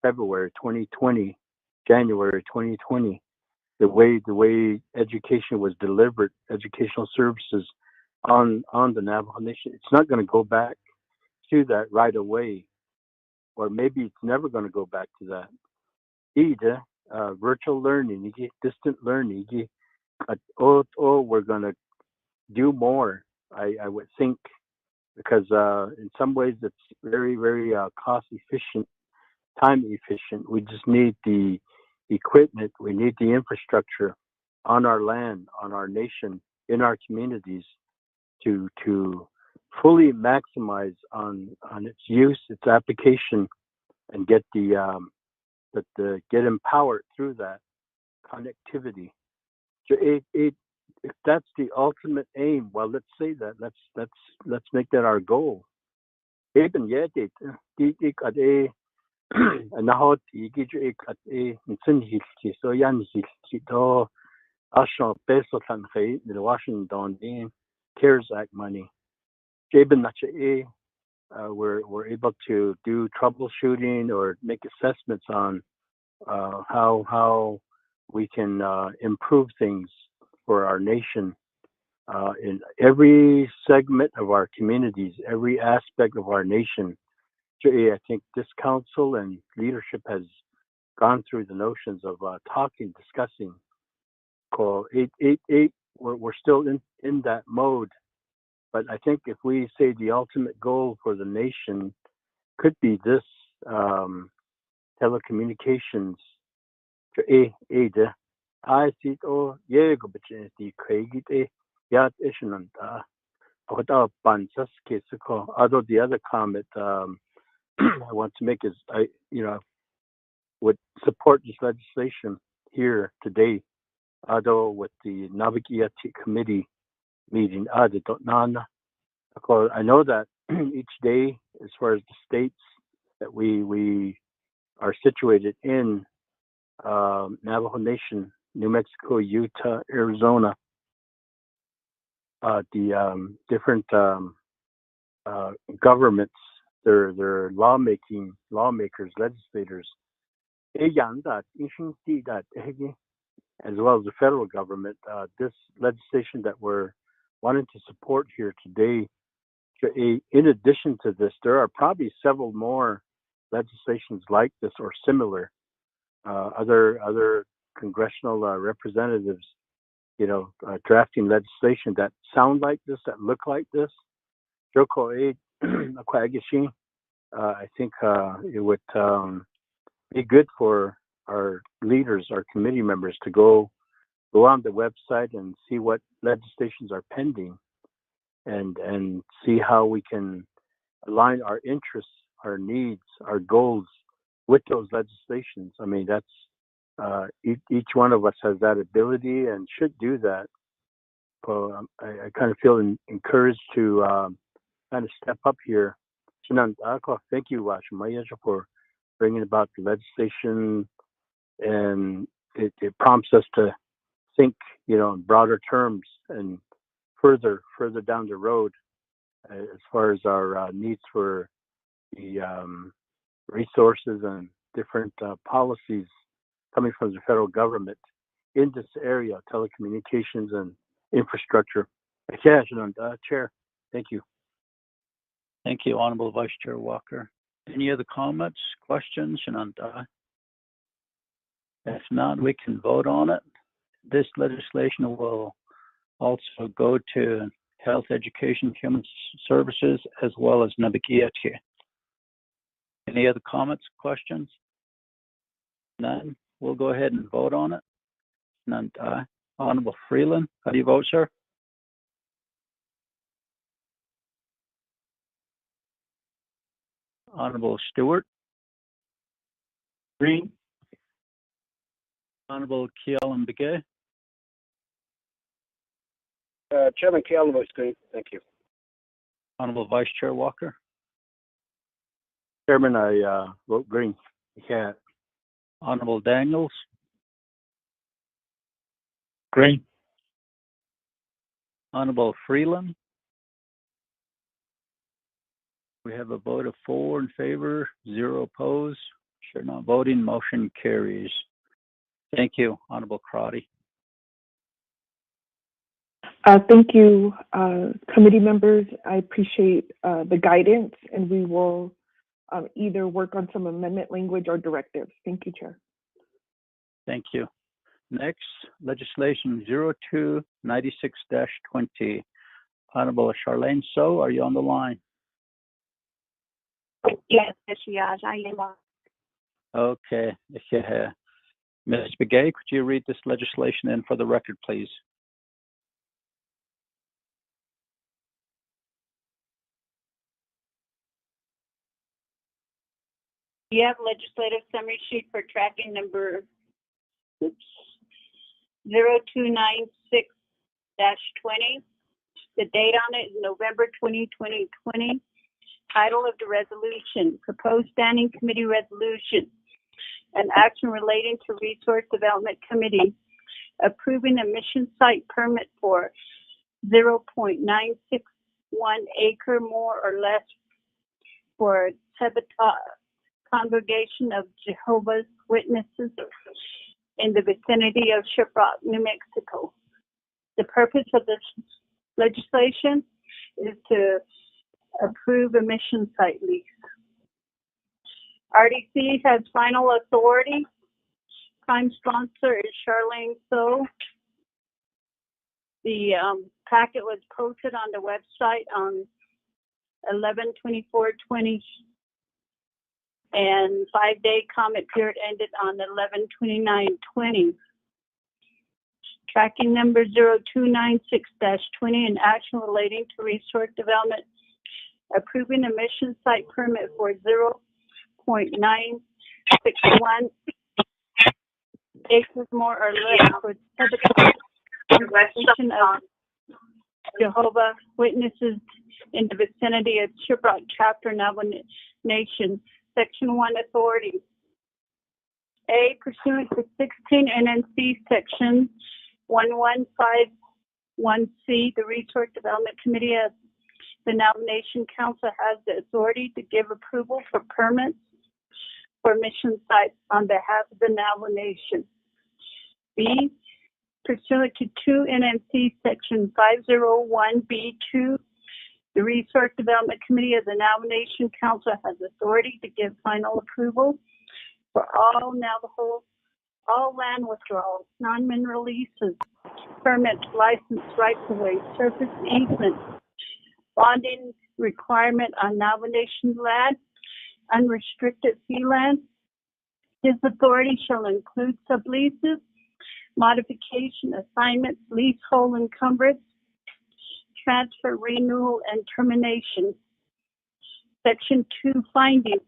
February 2020, January 2020. The way education was delivered, educational services on the Navajo Nation, it's not going to go back to that right away, or maybe it's never going to go back to that. Either virtual learning, distant learning, we're going to do more. I would think, because in some ways it's very, very cost efficient, time efficient. We just need the equipment, we need the infrastructure on our land, on our nation, in our communities to fully maximize on its use, its application, and get get empowered through that connectivity. If that's the ultimate aim, well, let's say that. Let's make that our goal. Even yet, Nahot Yigiju at a Sinhilki, so Yanhilki, do Ashon Peso Tanhe, the Washington CARES Act money. Jabin Nacha, we're able to do troubleshooting or make assessments on how we can improve things for our nation in every segment of our communities, every aspect of our nation. I think this council and leadership has gone through the notions of talking, discussing. Call 888. We're still in that mode, but I think if we say the ultimate goal for the nation could be this telecommunications. I see oh yeah, go between the Craig yat ishnanta. Without Bansas case, although the other comment I want to make is, would support this legislation here today, although with the Navajo committee meeting, I know that each day, as far as the states that we are situated in, Navajo Nation, New Mexico, Utah, Arizona, the different governments, their lawmakers, legislators, as well as the federal government. This legislation that we're wanting to support here today, in addition to this, there are probably several more legislations like this or similar. Other congressional representatives, drafting legislation that sound like this, that look like this. I think it would be good for our leaders, our committee members, to go on the website and see what legislations are pending, and see how we can align our interests, our needs, our goals with those legislations. I mean, that's each one of us has that ability and should do that. So I kind of feel encouraged to kind of step up here. Thank you, Shumaya, for bringing about the legislation, and it prompts us to think, in broader terms and further down the road as far as our needs for the resources and different policies coming from the federal government in this area, telecommunications and infrastructure. Chair, thank you. Thank you, Honorable Vice Chair Walker. Any other comments, questions? If not, we can vote on it. This legislation will also go to Health, Education, Human Services, as well as Navajo. Any other comments, questions? None. We'll go ahead and vote on it. None. Honorable Freeland, how do you vote, sir? Honorable Stewart? Green. Honorable Kealan Begay? Chairman Kealan votes green. Thank you. Honorable Vice Chair Walker? Chairman, I vote green. Yeah. Honorable Daniels? Green. Honorable Freeland? We have a vote of 4 in favor, 0 opposed. Chair not voting, motion carries. Thank you, Honorable Crotty. Thank you, committee members. I appreciate the guidance, and we will either work on some amendment language or directives. Thank you, Chair. Thank you. Next, legislation 0296-20. Honorable Charlene So, are you on the line? Yes, I am. Okay. Ms. Begay, could you read this legislation in for the record, please? You have legislative summary sheet for tracking number 0296-20. The date on it is November 2020. Title of the resolution, Proposed Standing Committee Resolution, an action relating to Resource Development Committee, approving a mission site permit for 0.961 acre more or less for Tabata Congregation of Jehovah's Witnesses in the vicinity of Shiprock, New Mexico. The purpose of this legislation is to approve a mission site lease. RDC has final authority. Prime sponsor is Charlene So. The packet was posted on the website on 11/24/20, and 5-day comment period ended on 11/29/20. Tracking number 0296-20, an action relating to resource development, approving a mission site permit for 0.961 acres more or less for congregation of Jehovah Witnesses in the vicinity of Shiprock Chapter Navajo Nation, Section 1 authority. A, pursuant to 16 NNC Section 1151C, the Resource Development Committee of the Navajo Nation Council has the authority to give approval for permits for mission sites on behalf of the Navajo Nation. B, pursuant to 2 NNC Section 501B2, the Resource Development Committee of the Navajo Nation Council has authority to give final approval for all land withdrawals, non-mineral leases, permits, license, rights-of-way, surface easements, bonding requirement on Navajo Nation land, unrestricted fee land. His authority shall include subleases, modification, assignments, leasehold encumbrance, transfer, renewal, and termination. Section 2 findings.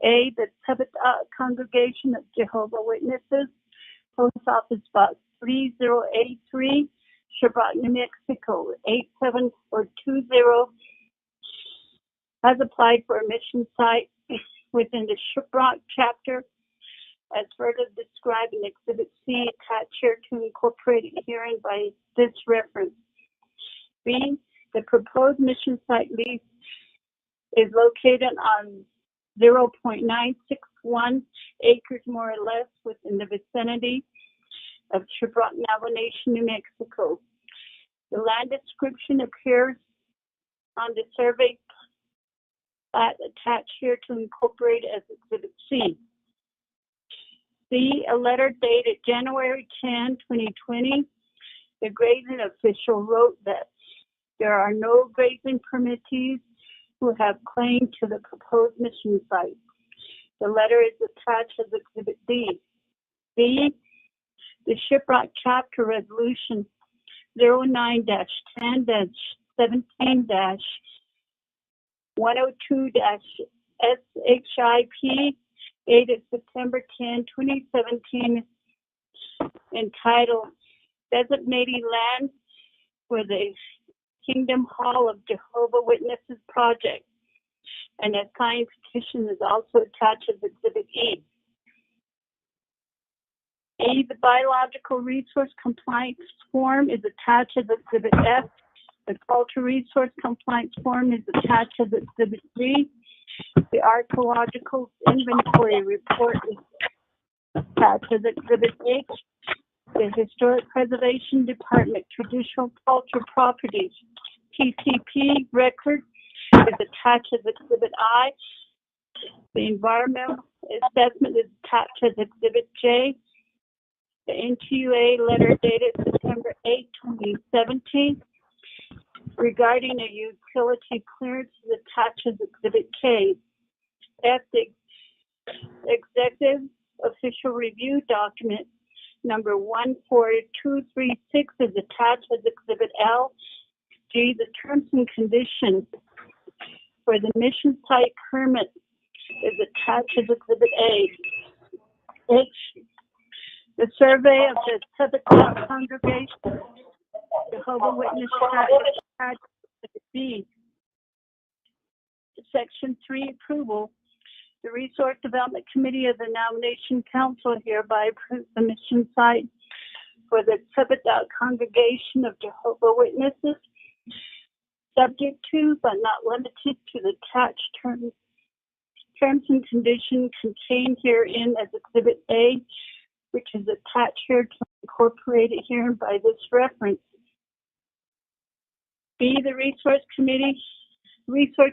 A, the Tabitha Congregation of Jehovah Witnesses, Post Office Box 3083, Shiprock, New Mexico 87420, has applied for a mission site within the Shiprock chapter as further described in Exhibit C attached here to incorporated herein by this reference. B, the proposed mission site lease is located on 0.961 acres more or less within the vicinity of Shiprock, Navajo Nation, New Mexico. The land description appears on the survey plat attached here to incorporate as Exhibit C. C, a letter dated January 10, 2020, the grazing official wrote that there are no grazing permittees who have claim to the proposed mission site. The letter is attached as Exhibit D. B, the Shiprock Chapter Resolution 09-10-17-102-SHIP, dated September 10, 2017, entitled Designating Land for the Kingdom Hall of Jehovah Witnesses Project, and a signed petition is also attached as Exhibit E. A, the Biological Resource Compliance Form is attached as Exhibit F. The Cultural Resource Compliance Form is attached as Exhibit G. The Archaeological Inventory Report is attached as Exhibit H. The Historic Preservation Department Traditional Cultural Properties TCP record is attached as Exhibit I. The Environmental Assessment is attached as Exhibit J. The NTUA letter dated September 8, 2017, regarding a utility clearance is attached as Exhibit K. F, the Executive Official Review Document number 14236 is attached as Exhibit L. G, the terms and conditions for the mission site permit is attached as Exhibit A. H, the survey of the Tabitha Congregation, Jehovah Witness Chapter is attached as Exhibit B. Section 3 approval. The Resource Development Committee of the Navajo Nation Council hereby approves the mission site for the Tabitha Congregation of Jehovah Witnesses, subject to but not limited to the attached terms and conditions contained herein as Exhibit A, which is attached here to incorporate it here by this reference. B, the Resource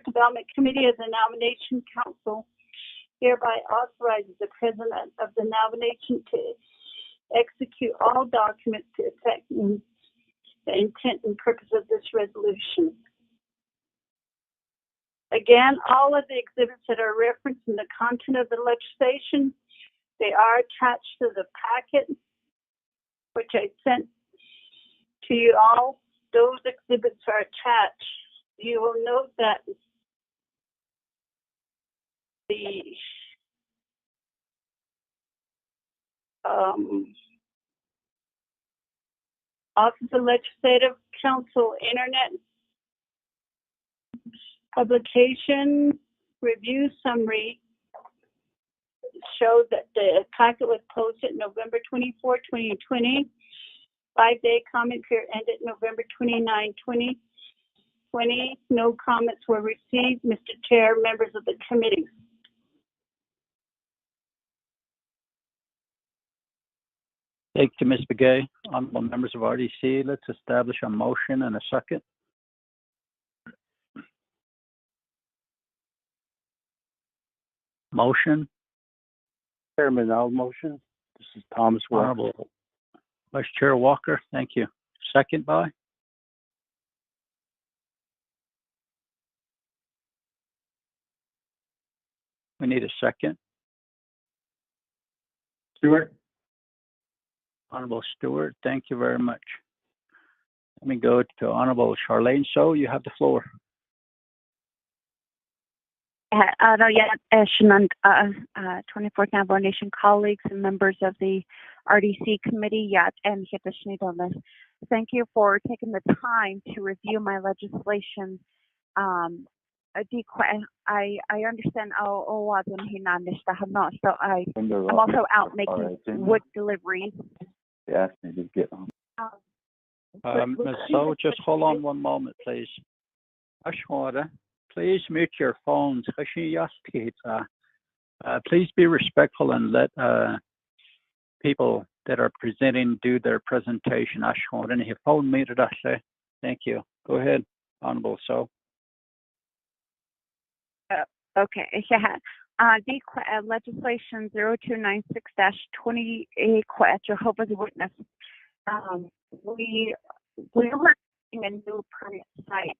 Development Committee of the Navajo Nation Council hereby authorizes the President of the Navajo Nation to execute all documents to effect the intent and purpose of this resolution. Again, all of the exhibits that are referenced in the content of the legislation, they are attached to the packet, which I sent to you all. Those exhibits are attached. You will note that the Office of Legislative Council Internet Publication Review Summary showed that the packet was posted November 24, 2020. 5-day comment period ended November 29, 2020. No comments were received. Mr. Chair, members of the committee. Thank you, Ms. Begay. Honorable members of RDC, let's establish a motion and a second. Motion. Chairman, I'll motion. This is Thomas Walker. Honorable Vice Chair Walker, thank you. Second by? We need a second. Stewart. Honorable Stewart, thank you very much. Let me go to Honorable Charlene So. You have the floor. 24th Navajo Nation colleagues and members of the RDC committee, thank you for taking the time to review my legislation. I understand so I'm also out making wood deliveries. They asked me to get on. Ms. So, just hold on one moment, please. Ashwara, please mute your phones. Please be respectful and let people that are presenting do their presentation. Ashwara, your phone muted. Thank you. Go ahead, Honorable So. Okay. Legislation 0296-20 Jehovah's Witness. We are working a new permit site.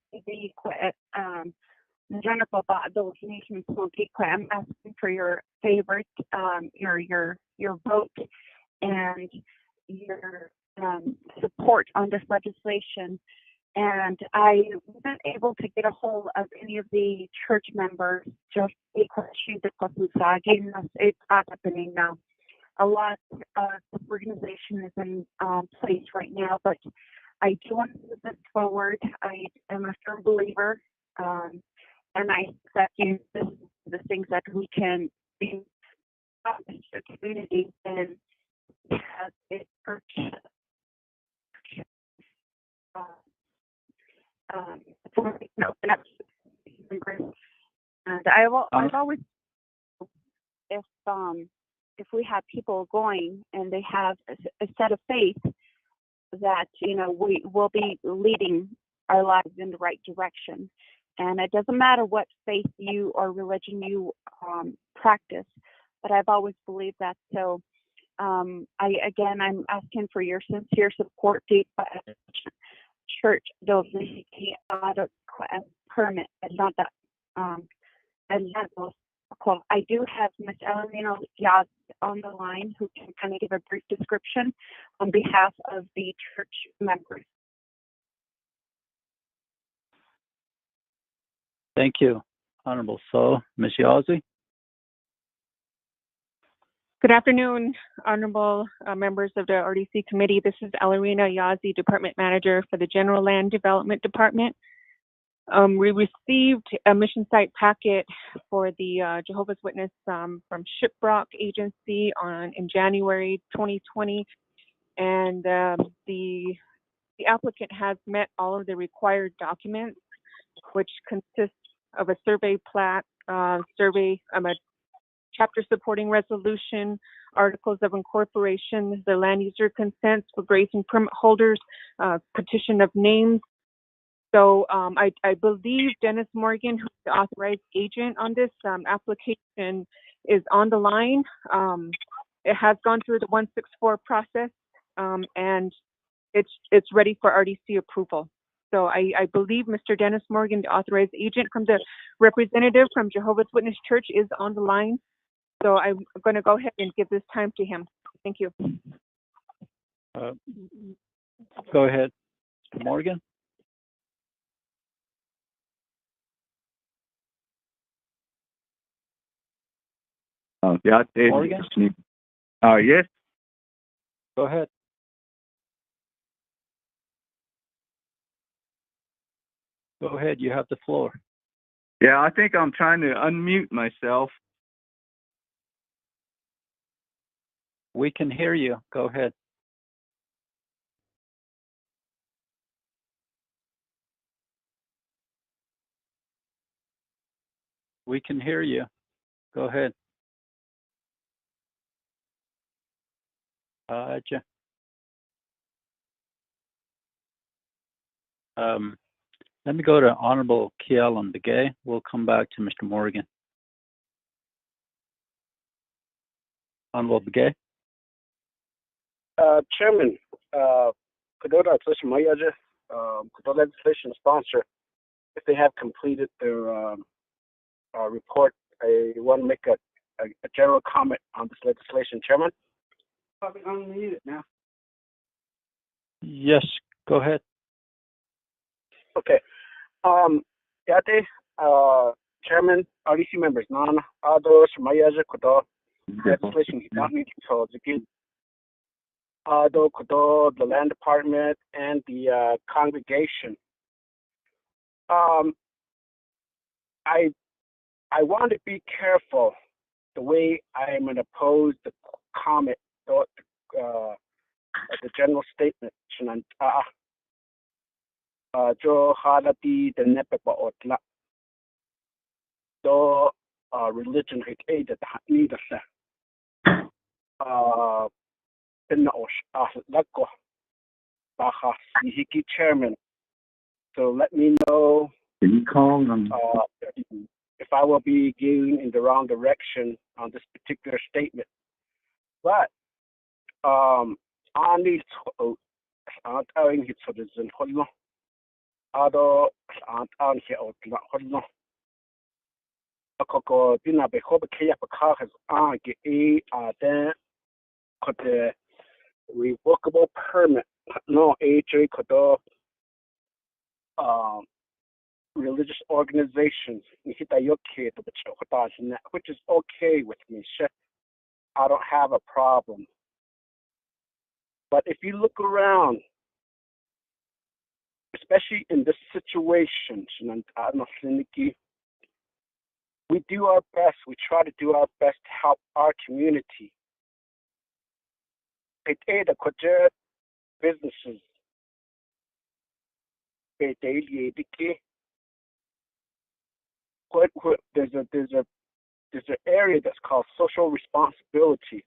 I'm asking for your favorite, your vote and your support on this legislation. And I wasn't able to get a hold of any of the church members. Just it's happening now. A lot of organization is in place right now, but I do want to move this forward. I am a firm believer, and I accept the things that we can be in the community and have it and I've always, if we have people going and they have a set of faith that we will be leading our lives in the right direction, and it doesn't matter what faith you or religion you practice, but I've always believed that. So I'm asking for your sincere support to church those permit and not that I do have Ms. Elena Yaz on the line who can kind of give a brief description on behalf of the church members. Thank you, Honorable So. Ms. Yazzie. Good afternoon, honorable members of the RDC committee. This is Alarina Yazzie, Department Manager for the General Land Development Department. We received a mission site packet for the Jehovah's Witness from Shiprock Agency in January 2020, and the applicant has met all of the required documents, which consist of a survey plat, a chapter supporting resolution, articles of incorporation, the land user consents for grazing permit holders, petition of names. So I believe Dennis Morgan, who's the authorized agent on this application, is on the line. It has gone through the 164 process, and it's ready for RDC approval. So I believe Mr. Dennis Morgan, the authorized agent from the representative from Jehovah's Witness Church, is on the line. So I'm going to go ahead and give this time to him. Thank you. Go ahead, Mr. Morgan. Morgan? Yes. Go ahead. Go ahead. You have the floor. Yeah, I think I'm trying to unmute myself. We can hear you. Go ahead. We can hear you. Go ahead. Let me go to Honorable Kiel and Begay. We'll come back to Mr. Morgan. Honorable Begay. Chairman, could the legislation sponsor, if they have completed their report, I want to make a general comment on this legislation, Chairman. Probably unmute it now. Yes, go ahead. Okay. Yate, Chairman, RDC members, Nana, Ado, Shmayaja, Kodo, legislation, Ado, Kodo, the land department, and the congregation. I want to be careful the way I'm going to pose the comment, the general statement. Jo halati the nepepa otla. Do religion hit aid at neither se. Lako. Baha Sihiki chairman. So let me know if I will be going in the wrong direction on this particular statement. But on these citizen Ado on here out Coco Dina Behoba Kaya Pakakas then could the revocable permit no HA could religious organizations which is okay with me. I don't have a problem. But if you look around, especially in this situation, we do our best. We try to do our best to help our community. Businesses. There's an area that's called social responsibility.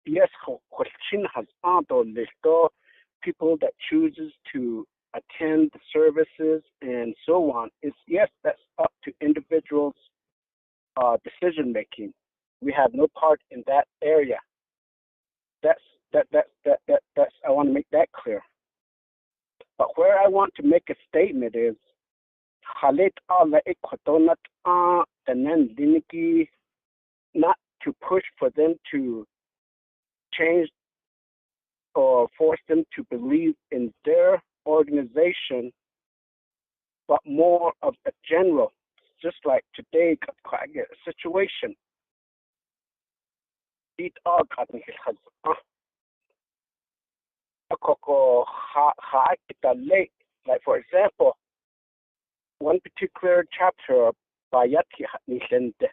Yes, people that chooses to attend the services and so on. Yes, that's up to individuals' decision making. We have no part in that area. That's I want to make that clear. But where I want to make a statement is not to push for them to change or force them to believe in their organization, but more of a general, just like today, a situation. Like for example, one particular chapter by Yati Nisende,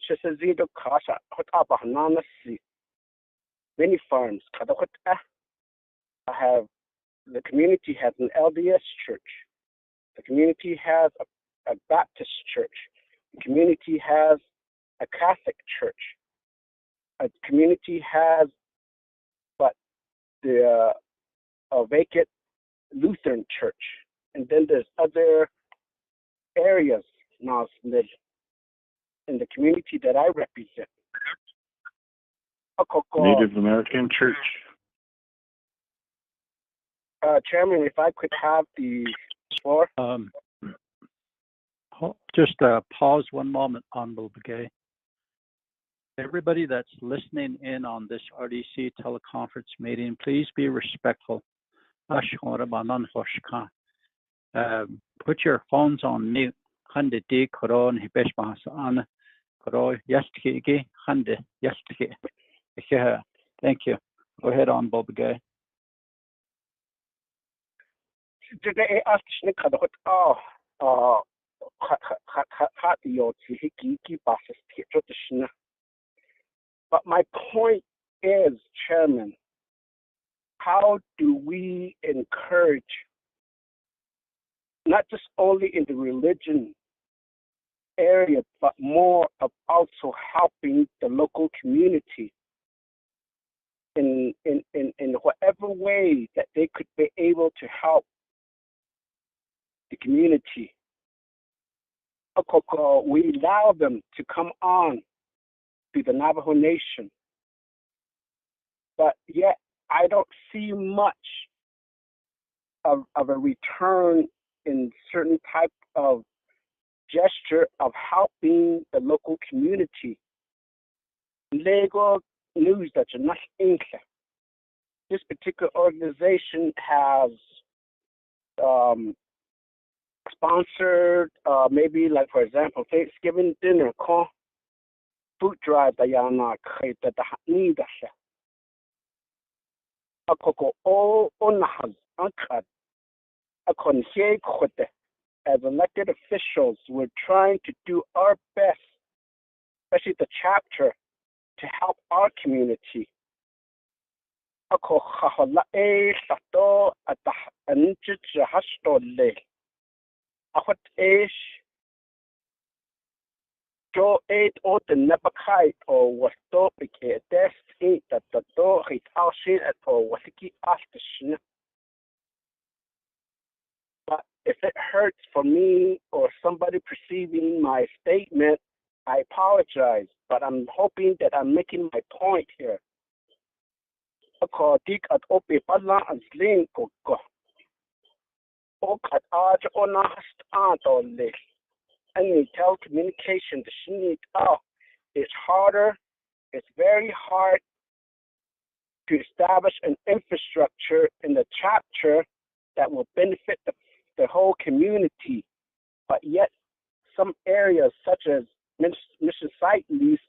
Shisazido Kasha, Hotabahananasi, many farms, the community has an LDS church. The community has a Baptist church. The community has a Catholic church. A community has, but the vacant Lutheran church. And then there's other areas now in the community that I represent. Native American Church. Chairman, if I could have the floor. Just pause one moment, Honorable Begay. Everybody that's listening in on this RDC teleconference meeting, please be respectful. Put your phones on mute. Koro Yastiki Hande Yastiki. Thank you. Go ahead, Honorable Begay. Today, after but my point is, Chairman, how do we encourage, not just only in the religion area, but more of also helping the local community in whatever way that they could be able to help the community? We allow them to come on to the Navajo Nation, but yet I don't see much of a return in certain type of gesture of helping the local community. Lego news that you're not in. This particular organization has sponsored maybe, like, for example, Thanksgiving dinner call food drive that you're not that need a coco all on the has uncut a concierge as elected officials. We're trying to do our best, especially the chapter, to help our community. Joe 8 or the Nepakite or was topic here, that's it that the door hit out shit at all was key after. But if it hurts for me or somebody perceiving my statement, I apologize. But I'm hoping that I'm making my point here. Dik at Ope Pala and Sling Coco. Okat Arch on aunt or list. And telecommunication, the need it's harder. It's very hard to establish an infrastructure in the chapter that will benefit the whole community. But yet, some areas such as mission site lease,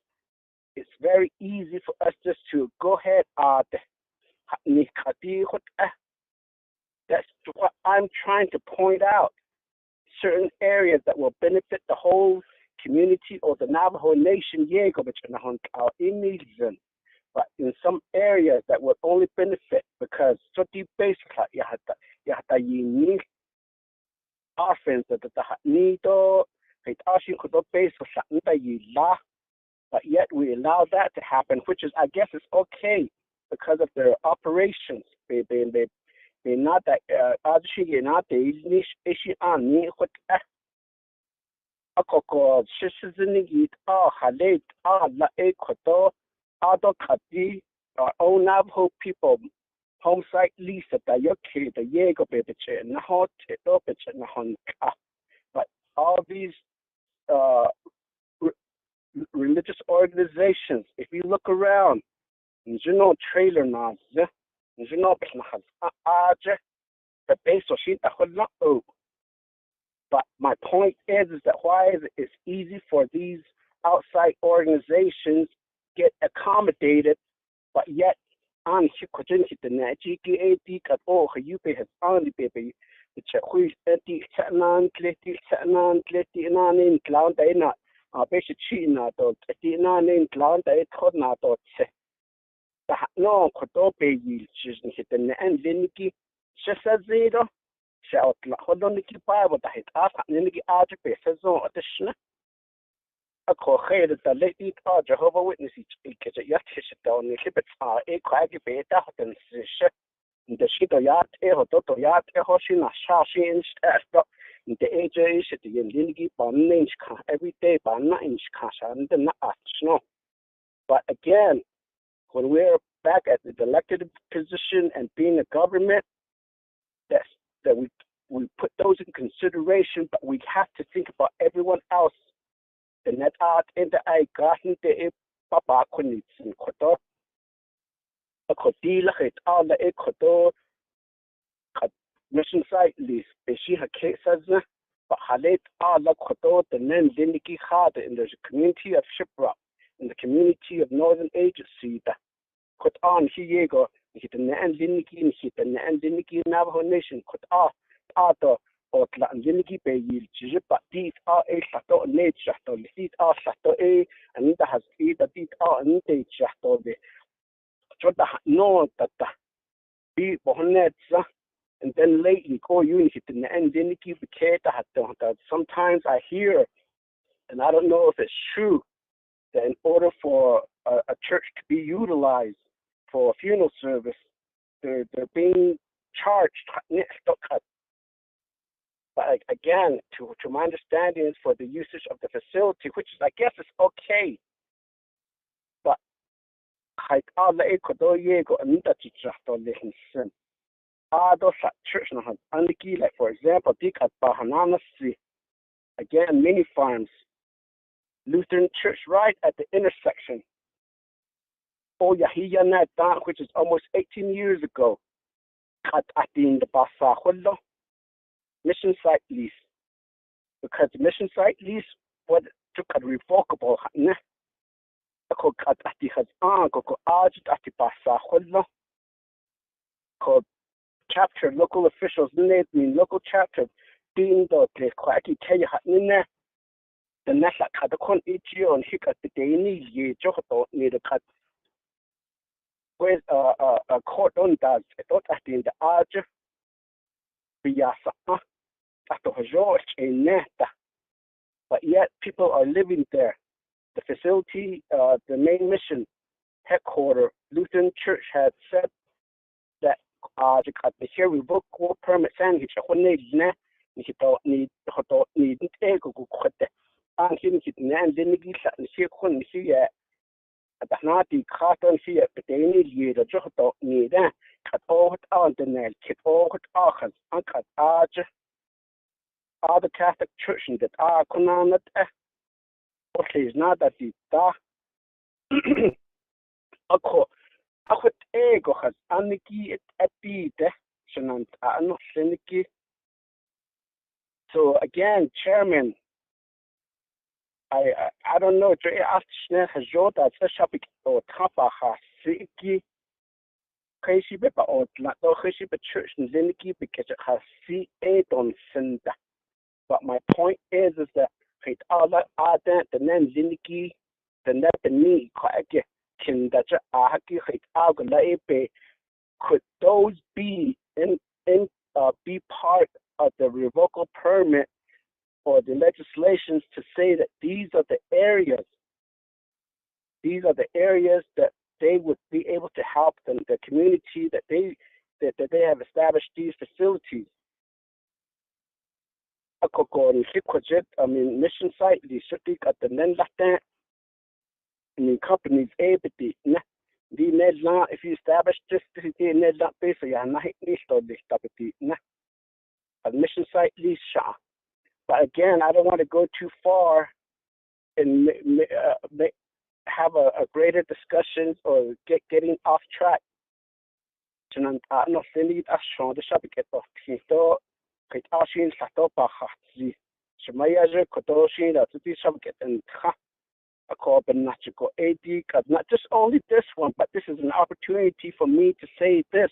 it's very easy for us just to go ahead. That's what I'm trying to point out. Certain areas that will benefit the whole community or the Navajo Nation, but in some areas that would only benefit because basically offense that but yet we allow that to happen, which is, I guess, it's okay because of their operations. They're not that not the issue on me what Akoko Shishizinigit Halate La Ekoto Ado Kati our own Navajo people home site lease at the Yoki, the Yego Bebiche, and Nahot, Opich, and Nahonka. But all these religious organizations, if you look around, you know, trailer nas, you know, the base of sheet. But my point is that why is it's easy for these outside organizations get accommodated, but yet on the NGKAD got all you pay has only baby, which a quiz at the Sanan, in clown day not. Basic China dot at the name clown day tornado dot say. The no Kodope yields hit the end Liniki, Shessa Zero, shout Hodoniki Bible that hit up Niniki Archipay says on addition. A cohered the lady or Jehovah Witnesses because a yacht down the Hibbets are a craggy beta and the sheet of yacht, a toto yacht, a hoshina, shashi inch stop. In the age is the Linigi bomb inch every day by 9 inch cash and the snow. But again, when we're back at the elected position and being a government, that we put those in consideration, but we have to think about everyone else. The net art in the eye gotten the papa kunits in Koto. A Kodila hit all the Ekoto mission site list. She had cases, but late la koto the nen diniki khada, and there's a community of Shiprock in the community of Northern Agency that kot on Hiego, hit the nen diniki, hit the nen diniki Navajo Nation, kot ato or Tlanziniki Bay Jipa deep a sato nature to lead our sato and that has either deep and nature to the Jota no that be bonetza. And then lately, call you in the end, didn't keep the care that sometimes I hear, and I don't know if it's true, that in order for a church to be utilized for a funeral service, they're being charged. But again, to my understanding, is for the usage of the facility, which is, I guess, is okay. But church like for example, again, mini farms, Lutheran church right at the intersection. Which is almost 18 years ago. Mission site lease. Because the mission site lease was took a revocable. Chapter local officials mean local chapter being the quacky kaya hatnina the nasa katakon each year on hiccup the daily ye johoto near the cut with a court on does I thought at the arch Biasa after George in Neta, but yet people are living there. The facility, the main mission headquarters, Lutheran Church had said that the here revocable permit saying it's a need ego quite and he didn't get and she couldn't see it at the Nati cotton here, but they need you the Joto need that cut all on the nail, kit all Archas, uncut Arch, all the Catholic Church that are commanded. Okay, is not that the I could ego has Aniki at the Shanant Ano Seniki. So again, Chairman, I don't know, After has Jota, Sashapik or Tapa has Siki, Kashiba or Lato Kashiba Church in Ziniki because it has C8 Center. But my point is that all that are the name Ziniki, the Nepani, can that Ahaki Algalape, could those be be part of the revocable permit or the legislations to say that these are the areas that they would be able to help them, the community that they have established these facilities. I mean, mission site, the city at the Nendatan, I mean, companies able to the Nedla, if you establish this Nedla base, you are not a mission site lease shop. But again, I don't want to go too far and have a greater discussions or getting off track. Not just only this one, but this is an opportunity for me to say this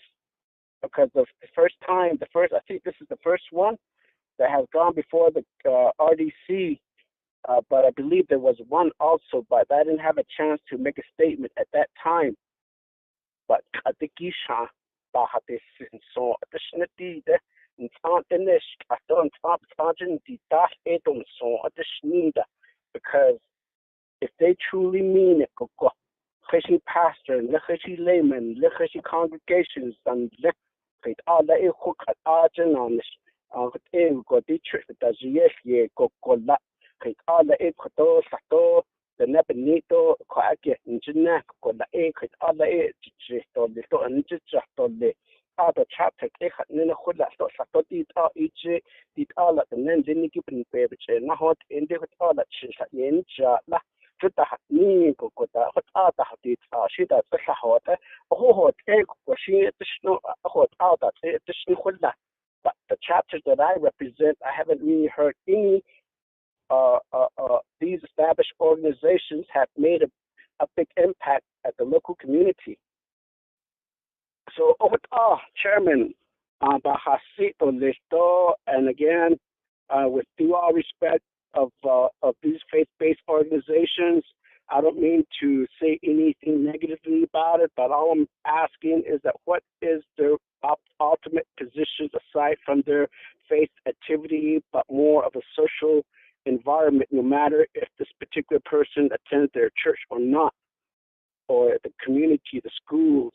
because of the first time, I think this is the first one that has gone before the RDC, but I believe there was one also, but I didn't have a chance to make a statement at that time. But Katikisha, Bahate so additionally, in Tantinish, I don't stop charging the dash eton so additionally, because if they truly mean it, Heshi pastor, Leheshi layman, Leheshi congregations, and Lehit Allah Hook at Arjun on the church that does yes, ye go la, Hit Allah Ekoto, Sato, the Nebenito, Quack, Injina, Kola Hit Allah to the and just the other chapter, Nina Hula, Sato did all each, did all at the Nendini given baby, not in the all that she's at Yenja. Me go what other did she does the hot, take she additional hot out at additional But the chapters that I represent, I haven't really heard any. These established organizations have made a big impact at the local community. So, Chairman, Bahasito Listo, and again, with due all respect of these faith-based organizations, I don't mean to say anything negatively about it, but all I'm asking is that what is their ultimate position aside from their faith activity, but more of a social environment, no matter if this particular person attends their church or not, or the community, the schools,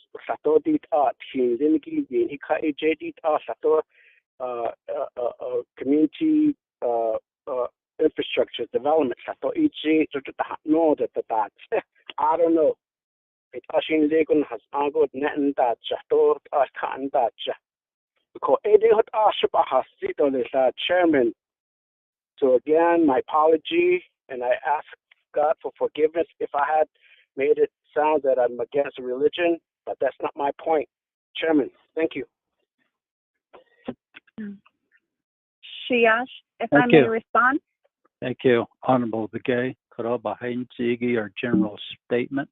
community infrastructure development. I don't know. Chairman. So again, my apology, and I ask God for forgiveness if I had made it sound that I'm against religion, but that's not my point. Chairman, thank you. Shiash, if Thank I may you. respond. Thank you, Honorable Begay. Our general statement.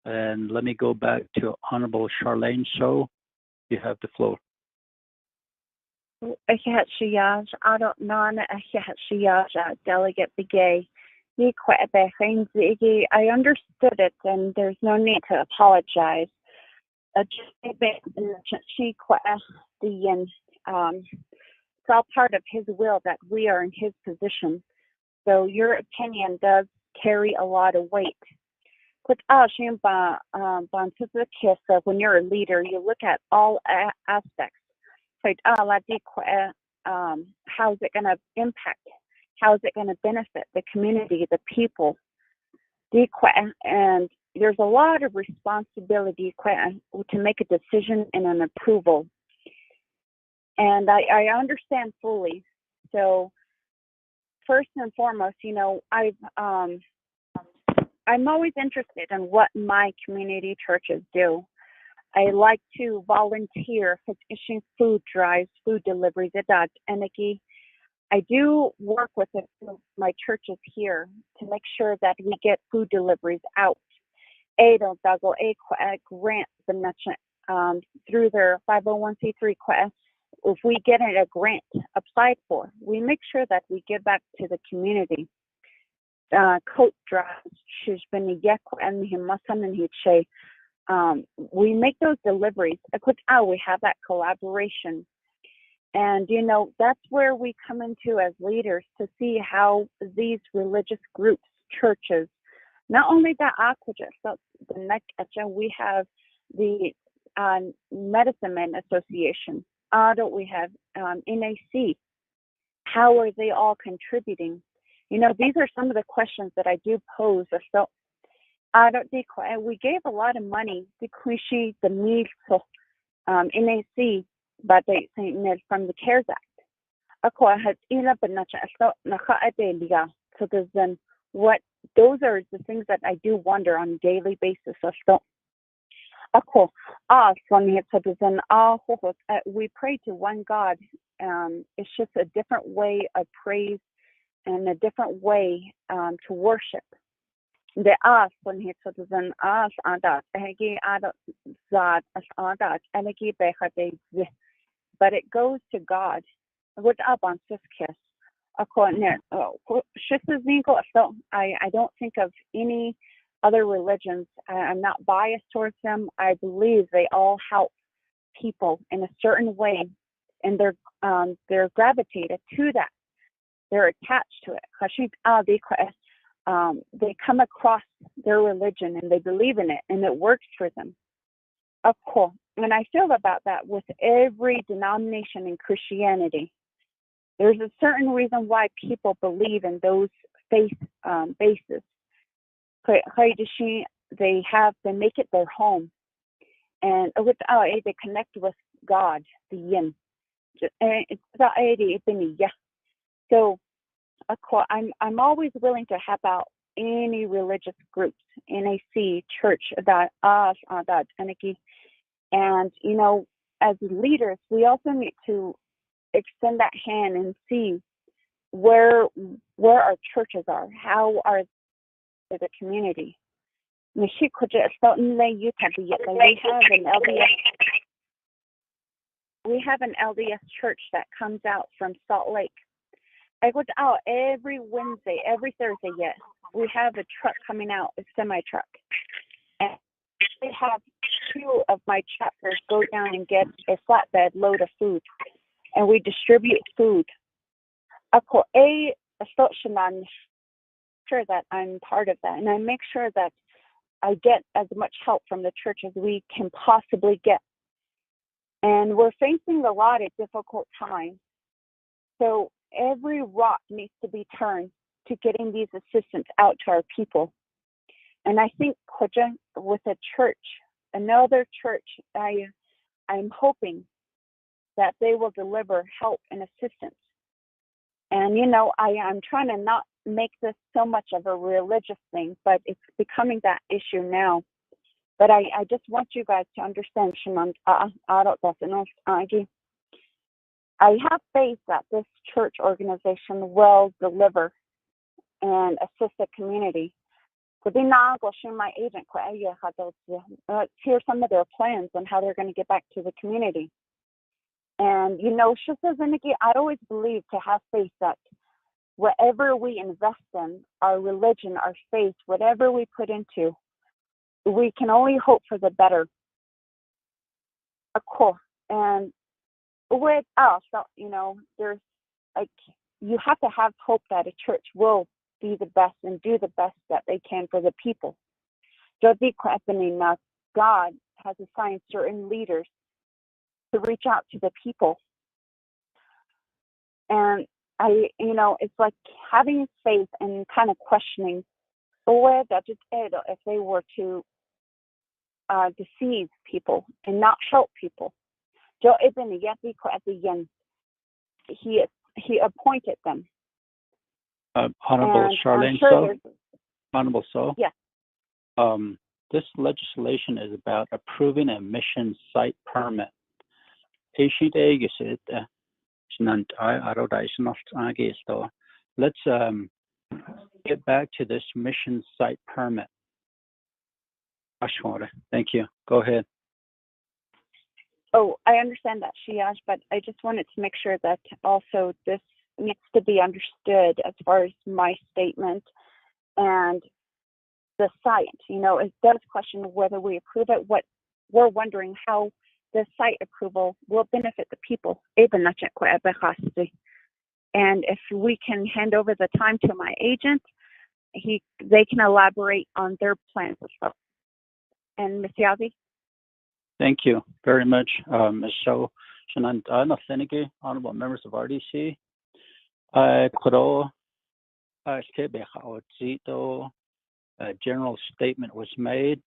And let me go back to Honorable Charlene So. You have the floor. Delegate Begay. I understood it, and there's no need to apologize. It's all part of his will that we are in his position. So your opinion does carry a lot of weight. When you're a leader, you look at all aspects. How is it going to impact? How is it going to benefit the community, the people? And there's a lot of responsibility to make a decision and an approval. And I understand fully. So first and foremost, I'm always interested in what my community churches do. I like to volunteer for issuing food drives, food deliveries at that energy. I do work with my churches here to make sure that we get food deliveries out. A grant through their 501c3 quest. If we get a grant applied for, we make sure that we give back to the community. Coat drives, we make those deliveries. We have that collaboration. And, that's where we come into as leaders to see how these religious groups, churches, not only the we have the Medicine Men Association, we have NAC. How are they all contributing? These are some of the questions that I do pose. So, we gave a lot of money to the need for NAC, but they from the CARES Act. So then what? Those are the things that I do wonder on a daily basis. We pray to one God. It's just a different way of praise and a different way to worship. The but it goes to God. I don't think of any other religions. I'm not biased towards them. I believe they all help people in a certain way, and they're gravitated to that. They're attached to it. They come across their religion and they believe in it, and it works for them. And I feel about that with every denomination in Christianity. There's a certain reason why people believe in those faith bases. They make it their home, and they connect with God, the Yin. So, I'm always willing to help out any religious groups, NAC, church, and as leaders, we also need to extend that hand and see where our churches are, how are the community. We have an LDS church that comes out from Salt Lake. I go out every Wednesday, every Thursday. Yes, we have a truck coming out, a semi truck, and they have 2 of my chapters go down and get a flatbed load of food, and we distribute food. Ako sure that I'm part of that, and I make sure that I get as much help from the church as we can possibly get. And we're facing a lot of difficult times, so every rock needs to be turned to getting these assistance out to our people. And I think with a church, another church, I'm hoping that they will deliver help and assistance. And I'm trying to not make this so much of a religious thing, but it's becoming that issue now. But I just want you guys to understand, I have faith that this church organization will deliver and assist the community. My agent, here's some of their plans on how they're going to get back to the community. And, I'd always believe to have faith that whatever we invest in, our religion, our faith, whatever we put into, we can only hope for the better. Of course. And with us, there's you have to have hope that a church will be the best and do the best that they can for the people. God has assigned certain leaders to reach out to the people. And it's like having faith and kind of questioning if they were to deceive people and not help people. He appointed them. Honorable And Charlene sure So. Honorable So. Yes. This legislation is about approving a mission site permit. Let's get back to this mission site permit. Thank you. Go ahead. Oh, I understand that, Shiaj, but I just wanted to make sure that also this needs to be understood as far as my statement and the site. It does question whether we approve it. What we're wondering how the site approval will benefit the people. And if we can hand over the time to my agent, they can elaborate on their plans as well. And Ms. Yazi? Thank you very much, Ms. Shou. Honorable members of RDC. A general statement was made.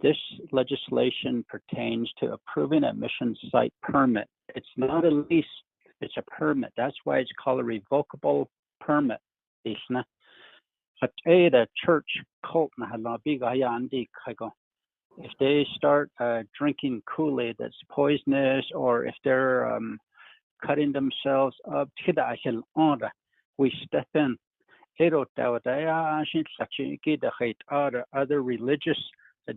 This legislation pertains to approving a mission site permit. It's not a lease, it's a permit. That's why it's called a revocable permit. The church cult, if they start drinking Kool-Aid that's poisonous, or if they're cutting themselves up, we step in. Other religious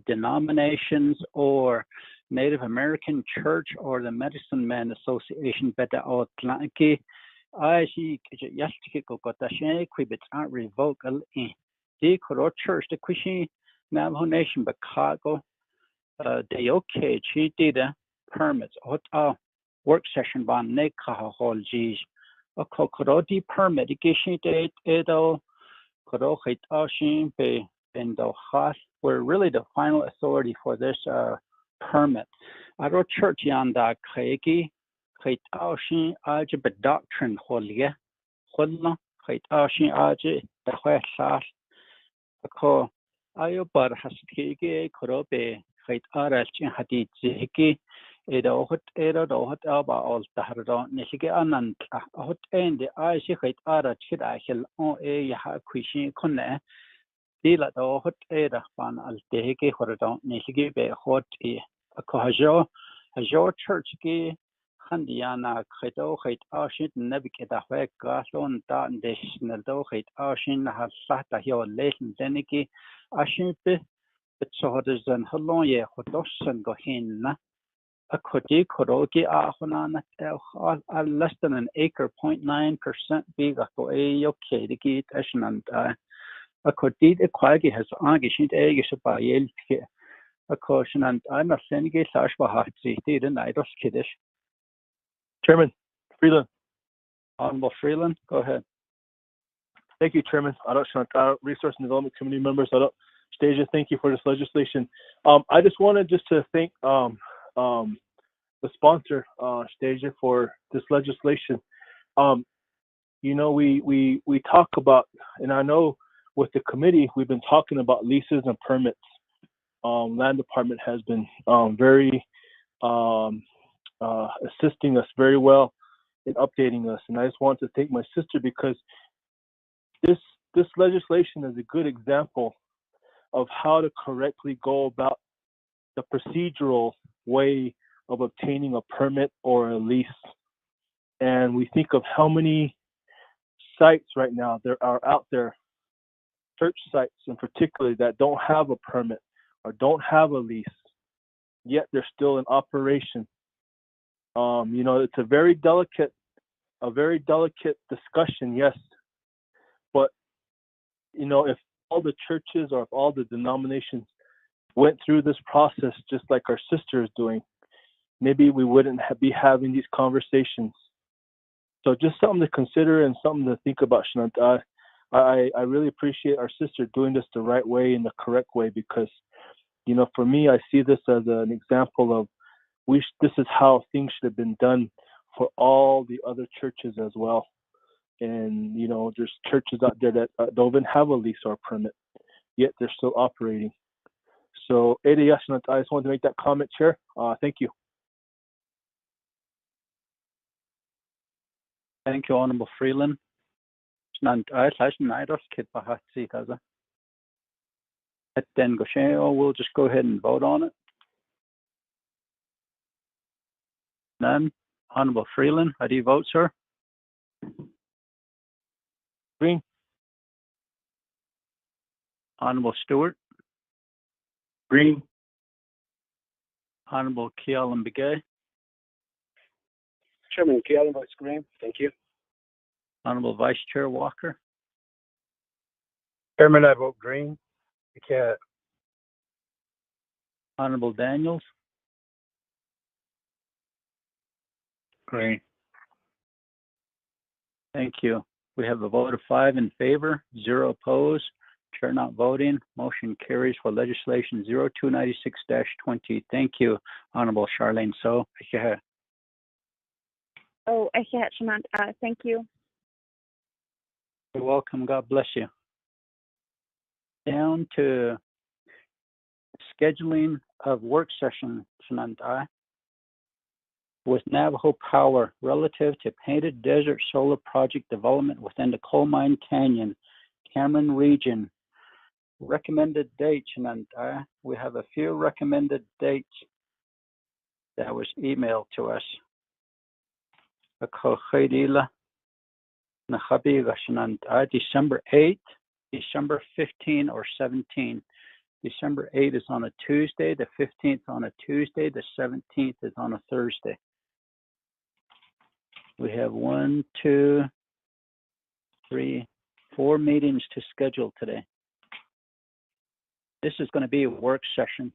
denominations or Native American Church or the Medicine Man Association, revoke the church, the Christian Navajo Nation, Chicago, the okay, she did permits, work session ban nekaha hall G's. A kokoroti permit, ignition date, edo, korohit ashin be endo has. We're really the final authority for this permit. Aro church yanda kegi, hit ashin aja be doctrine holia, holla, hit ashin aja, the hwesas. Ako ayo bar haskege, korobe, hit aras in hadid ziki. Dohut dohut aba all tahradon nishige anant hot end I shikait ara chidahil on yaha quishi kunne dila dohut fan al dehike horadon nishige be hot a cohajo church gi Handiana Credo Hate Ocean, Nebiketa Hwek Gaslon, Darn Dish, Nado Hate Ocean, Hasata Hill, Leighton Deniki, Ocean Bit, so there's an Holoye, Hodosan Gohin. A Kodi Korogi Ahonana less than an acre, 0.9% big. A go a okay, the gate and a Kodi the Quaggy has Agishit Eggish by Yelke. A caution and I'm a Senegate Ashbahatzi, didn't I just kiddish? Chairman Freeland. Honorable Freeland, go ahead. Thank you, Chairman. Resource and Development Committee members. Stasia, thank you for this legislation. I just wanted to thank the sponsor, Stasia, for this legislation. We talk about, and I know with the committee, we've been talking about leases and permits. Land Department has been very assisting us very well in updating us. And I just want to thank my sister because this legislation is a good example of how to correctly go about the procedural way of obtaining a permit or a lease. And we think of how many sites right now there are out there, church sites in particular, that don't have a permit or don't have a lease, yet they're still in operation. It's a very delicate discussion, yes. But if all the churches or if all the denominations went through this process just like our sister is doing, maybe we wouldn't be having these conversations. So just something to consider and something to think about, Shanant. I really appreciate our sister doing this the right way and the correct way because, for me, I see this as an example of this is how things should have been done for all the other churches as well. And, there's churches out there that don't even have a lease or a permit, yet they're still operating. So, I just wanted to make that comment, Chair. Thank you. Thank you, Honorable Freeland. We'll just go ahead and vote on it. None. Honorable Freeland, how do you vote, sir? Green. Honorable Stewart? Green. Honorable Kealan Begay? Chairman Kealan votes green. Thank you. Honorable Vice Chair Walker? Chairman, I vote green. Honorable Daniels? Green. Thank you. We have a vote of 5 in favor, 0 opposed, chair not voting. Motion carries for legislation 0296-20. Thank you, Honorable Charlene. So, Oh, thank you. You're welcome. God bless you. Down to scheduling of work session tonight with Navajo Power relative to Painted Desert Solar Project development within the Coal Mine Canyon, Cameron region. Recommended dates tonight. We have a few recommended dates that was emailed to us. December 8th, December 15 or 17. December 8th is on a Tuesday, the 15th on a Tuesday, the 17th is on a Thursday. We have 1, 2, 3, 4 meetings to schedule today. This is going to be a work session.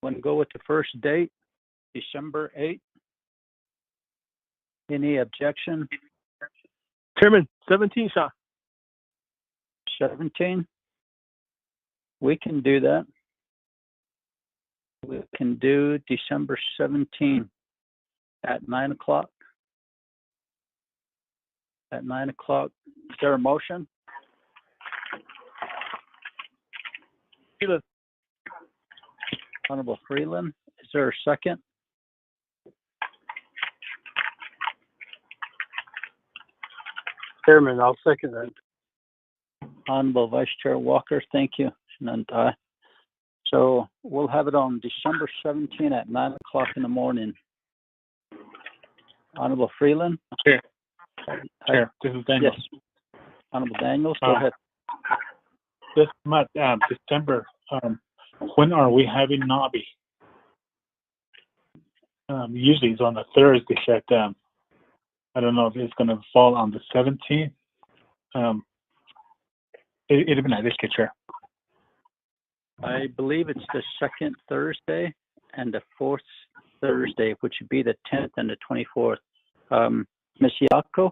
Want to go with the first date, December 8th? Any objection? Chairman, 17, Sean. 17? We can do that. We can do December 17 at 9 o'clock. At 9 o'clock. Is there a motion? Freeland. Honorable Freeland. Is there a second? Chairman, I'll second that. Honorable Vice Chair Walker, thank you. And So we'll have it on December 17 at 9 o'clock in the morning. Honorable Freeland? Chair, this is Daniel. Yes. Honorable Daniels, go ahead. This month, December, when are we having Nobby? Usually it's on a Thursday, but I don't know if it's going to fall on the 17th. It'll be nice, Chair. I believe it's the second Thursday and the fourth Thursday, which would be the 10th and the 24th. Ms. Yako?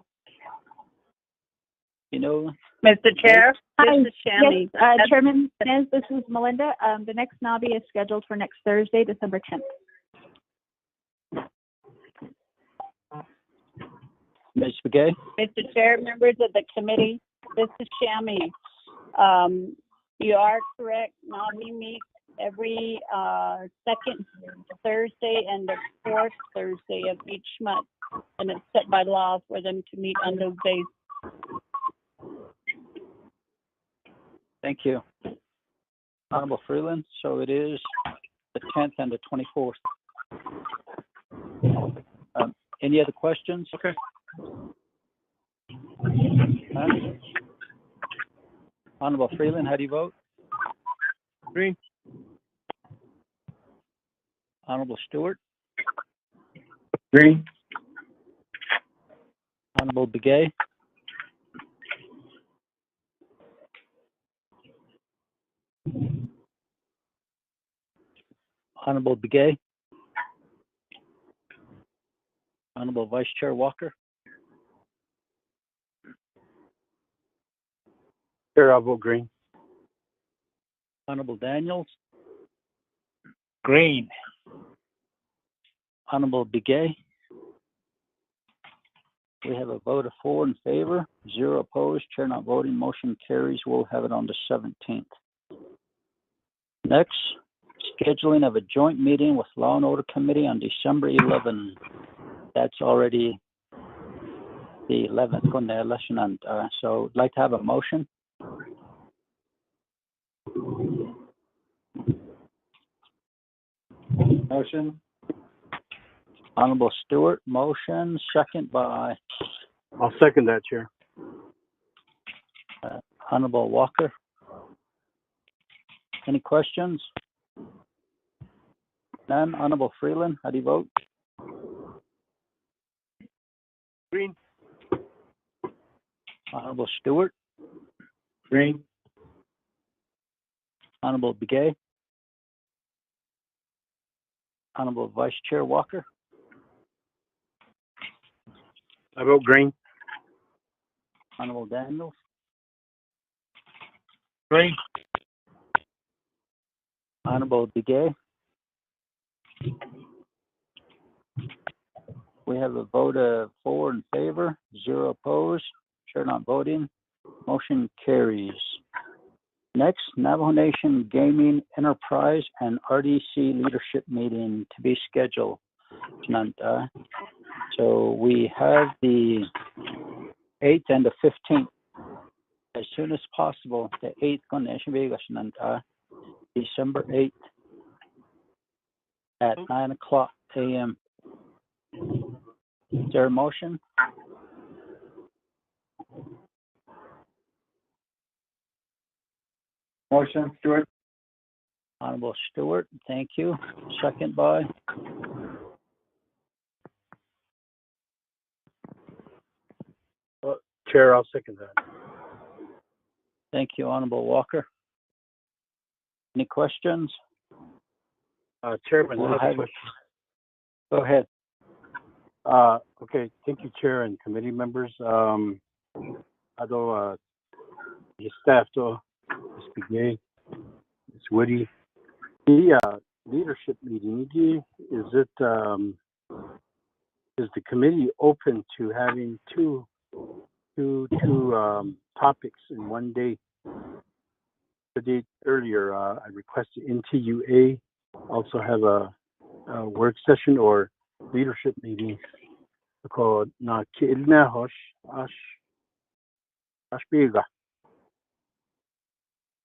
You know? Mr. Chair, Hi. this is Shammy. Yes, Chairman Nez, this is Melinda. The next NABI is scheduled for next Thursday, December 10th. Ms. Begay? Mr. Chair, members of the committee, this is Shammy. You are correct. NABI meets every second Thursday and the fourth Thursday of each month, and it's set by law for them to meet on those days. Thank you. Honorable Freeland, so it is the 10th and the 24th. Any other questions? Okay. Honorable Freeland, how do you vote? Green. Honorable Stewart? Green. Honorable Begay? Honorable Begay? Honorable Vice Chair Walker? Chair, I'll vote green. Honorable Daniels? Green. Honorable Begay? We have a vote of 4 in favor, 0 opposed, chair not voting, motion carries. We'll have it on the 17th. Next, scheduling of a joint meeting with Law and Order Committee on December 11. That's already the 11th on the election, and so I'd like to have a motion. Motion. Honorable Stewart, motion, second by I'll second that, Chair. Honorable Walker. Any questions? None. Honorable Freeland, how do you vote? Green. Honorable Stewart. Green. Honorable Begay. Honorable Vice Chair Walker. I vote green. Honorable Daniels. Green. Honorable Begay. We have a vote of 4 in favor, 0 opposed, chair not voting. Motion carries. Next, Navajo Nation Gaming Enterprise and RDC Leadership Meeting to be scheduled. So we have the 8th and the 15th. As soon as possible, the 8th, December 8th at 9 o'clock a.m. Is there a motion? Motion, Stewart. Honorable Stewart, thank you. Second by Chair, I'll second that. thank you, Honorable Walker. Any questions? Chairman, We'll I have a have- question. Go ahead. Okay, thank you, Chair and committee members. Although your staff, Ms. Begay, Ms. Woody, the leadership meeting, is the committee open to having two topics in one day? The date earlier, I requested NTUA also have a work session or leadership meeting called Na Kiilna Hosh Ashbiga.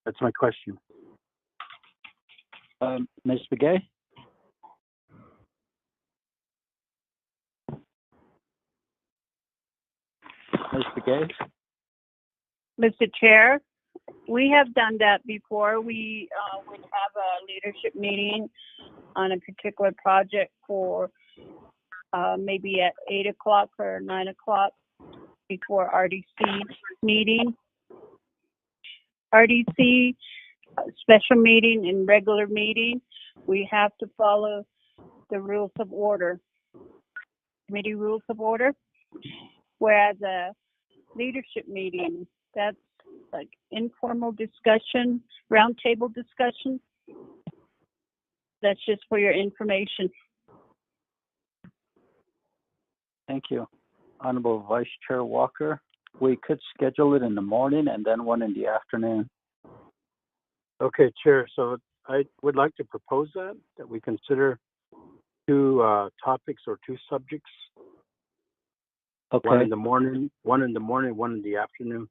That's my question. Ms. Begay? Ms. Begay? Mr. Chair, we have done that before. We would have a leadership meeting on a particular project for maybe at 8 o'clock or 9 o'clock before RDC meeting. RDC special meeting and regular meeting, we have to follow the rules of order, committee rules of order. Whereas a leadership meeting, that's like informal discussion, roundtable discussion. That's just for your information. Thank you. Honorable Vice Chair Walker, we could schedule it in the morning and then one in the afternoon. Okay, Chair. So I would like to propose that we consider two topics or two subjects. Okay. One in the morning, one in the afternoon.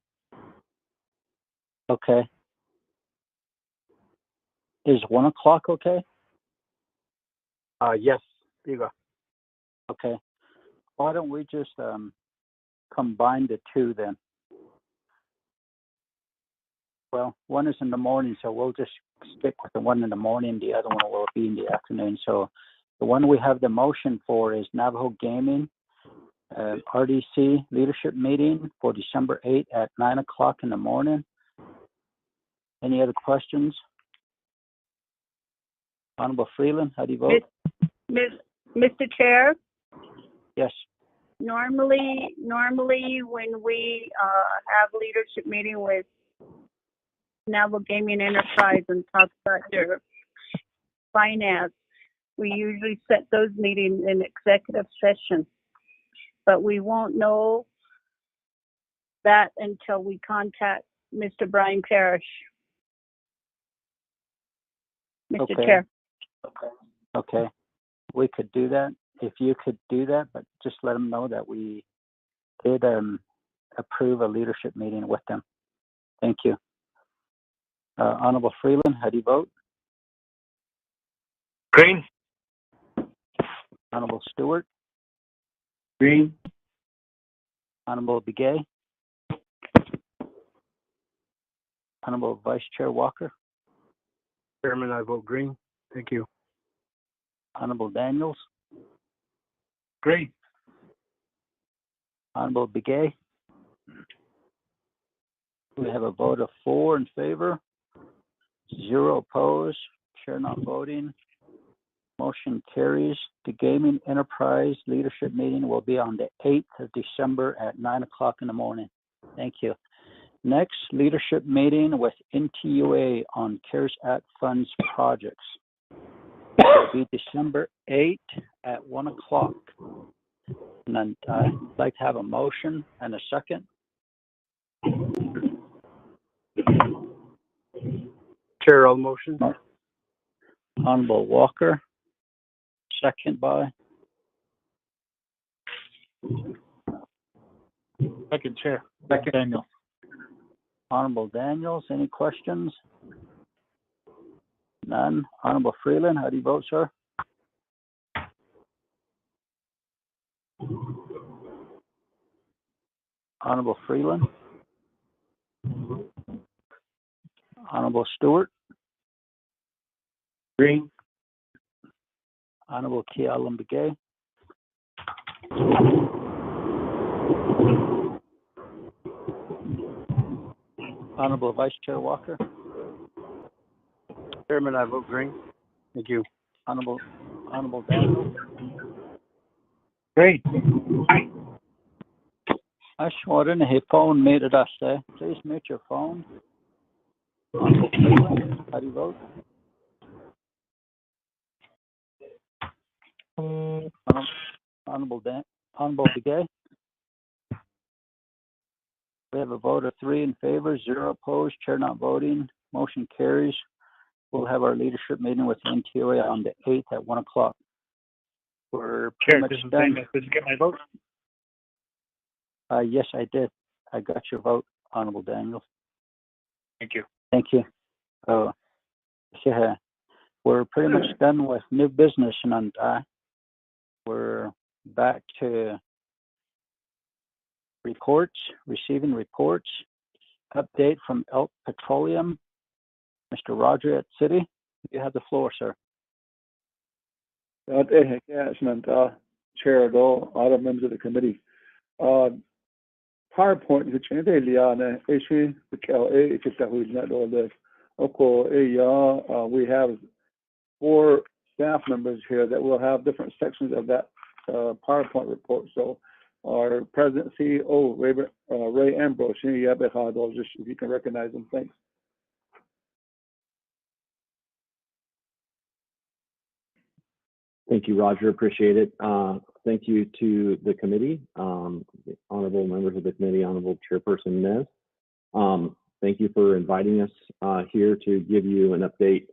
Okay. Is 1 o'clock okay? Yes, there you go. Okay. Why don't we just combine the two then? Well, one is in the morning, so we'll just stick with the one in the morning. The other one will be in the afternoon. So the one we have the motion for is Navajo Gaming, RDC leadership meeting for December 8th at 9 o'clock in the morning. Any other questions? Honorable Freeland, how do you vote? Mr. Chair? Yes. Normally when we have leadership meeting with Navajo Gaming Enterprise and talk about their finance, we usually set those meetings in executive session. But we won't know that until we contact Mr. Brian Parrish. Mr. Chair. Okay. We could do that. If you could do that, but just let them know that we did approve a leadership meeting with them. Thank you. Honorable Freeland, how do you vote? Green. Honorable Stewart? Green. Honorable Begay? Honorable Vice Chair Walker? Chairman, I vote green. Thank you. Honorable Daniels? Green. Honorable Begay? We have a vote of 4 in favor, 0 opposed, chair not voting. Motion carries. The Gaming Enterprise Leadership Meeting will be on the 8th of December at 9 o'clock in the morning. Thank you. Next, leadership meeting with NTUA on CARES Act funds projects. It will be December 8th at 1 o'clock. And then I'd like to have a motion and a second. Chair, all motion. Honorable Walker, second by. Second, Chair. Second, Daniel. Honorable Daniels, any questions? None. Honorable Freeland, how do you vote, sir? Honorable Freeland? Honorable Stewart? Green. Honorable Kialam Begay? Honorable Vice Chair Walker? Chairman, I vote green. Thank you. Honorable Daniel? Green. Ashwaran, his phone made it us there. Please mute your phone. Honorable Freeland, how do you vote? Honorable Begay? We have a vote of 3 in favor, 0 opposed, chair not voting. Motion carries. We'll have our leadership meeting with the NTOA on the 8th at 1 o'clock. We're pretty much done. Did you get my vote? Yes, I did. I got your vote, Honorable Daniels. Thank you. Thank you. Yeah. we're pretty much done with new business, and we're back to reports, receiving reports. Update from Elk Petroleum. Mr. Roger at City, you have the floor, sir. Chair, all other members of the committee. PowerPoint is we have 4 staff members here that will have different sections of that PowerPoint report. So our President CEO, Ray Ambrose, just if you can recognize him, thanks. Thank you, Roger. Appreciate it. Thank you to the committee, honorable members of the committee, honorable Chairperson Nez. Thank you for inviting us here to give you an update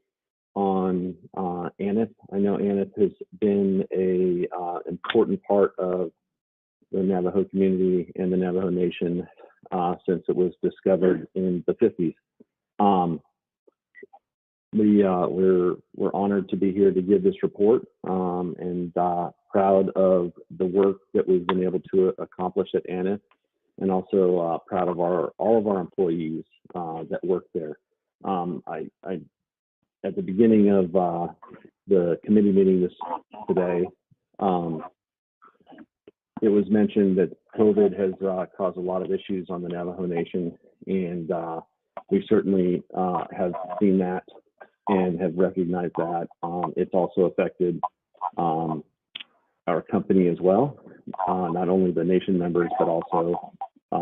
on ANIF. I know ANIF has been a important part of the Navajo community and the Navajo Nation since it was discovered in the 50s. We're honored to be here to give this report and proud of the work that we've been able to accomplish at ANIF, and also proud of all of our employees that work there. At the beginning of the committee meeting today, it was mentioned that COVID has caused a lot of issues on the Navajo Nation, and we certainly have seen that and have recognized that. It's also affected our company as well, not only the nation members, but also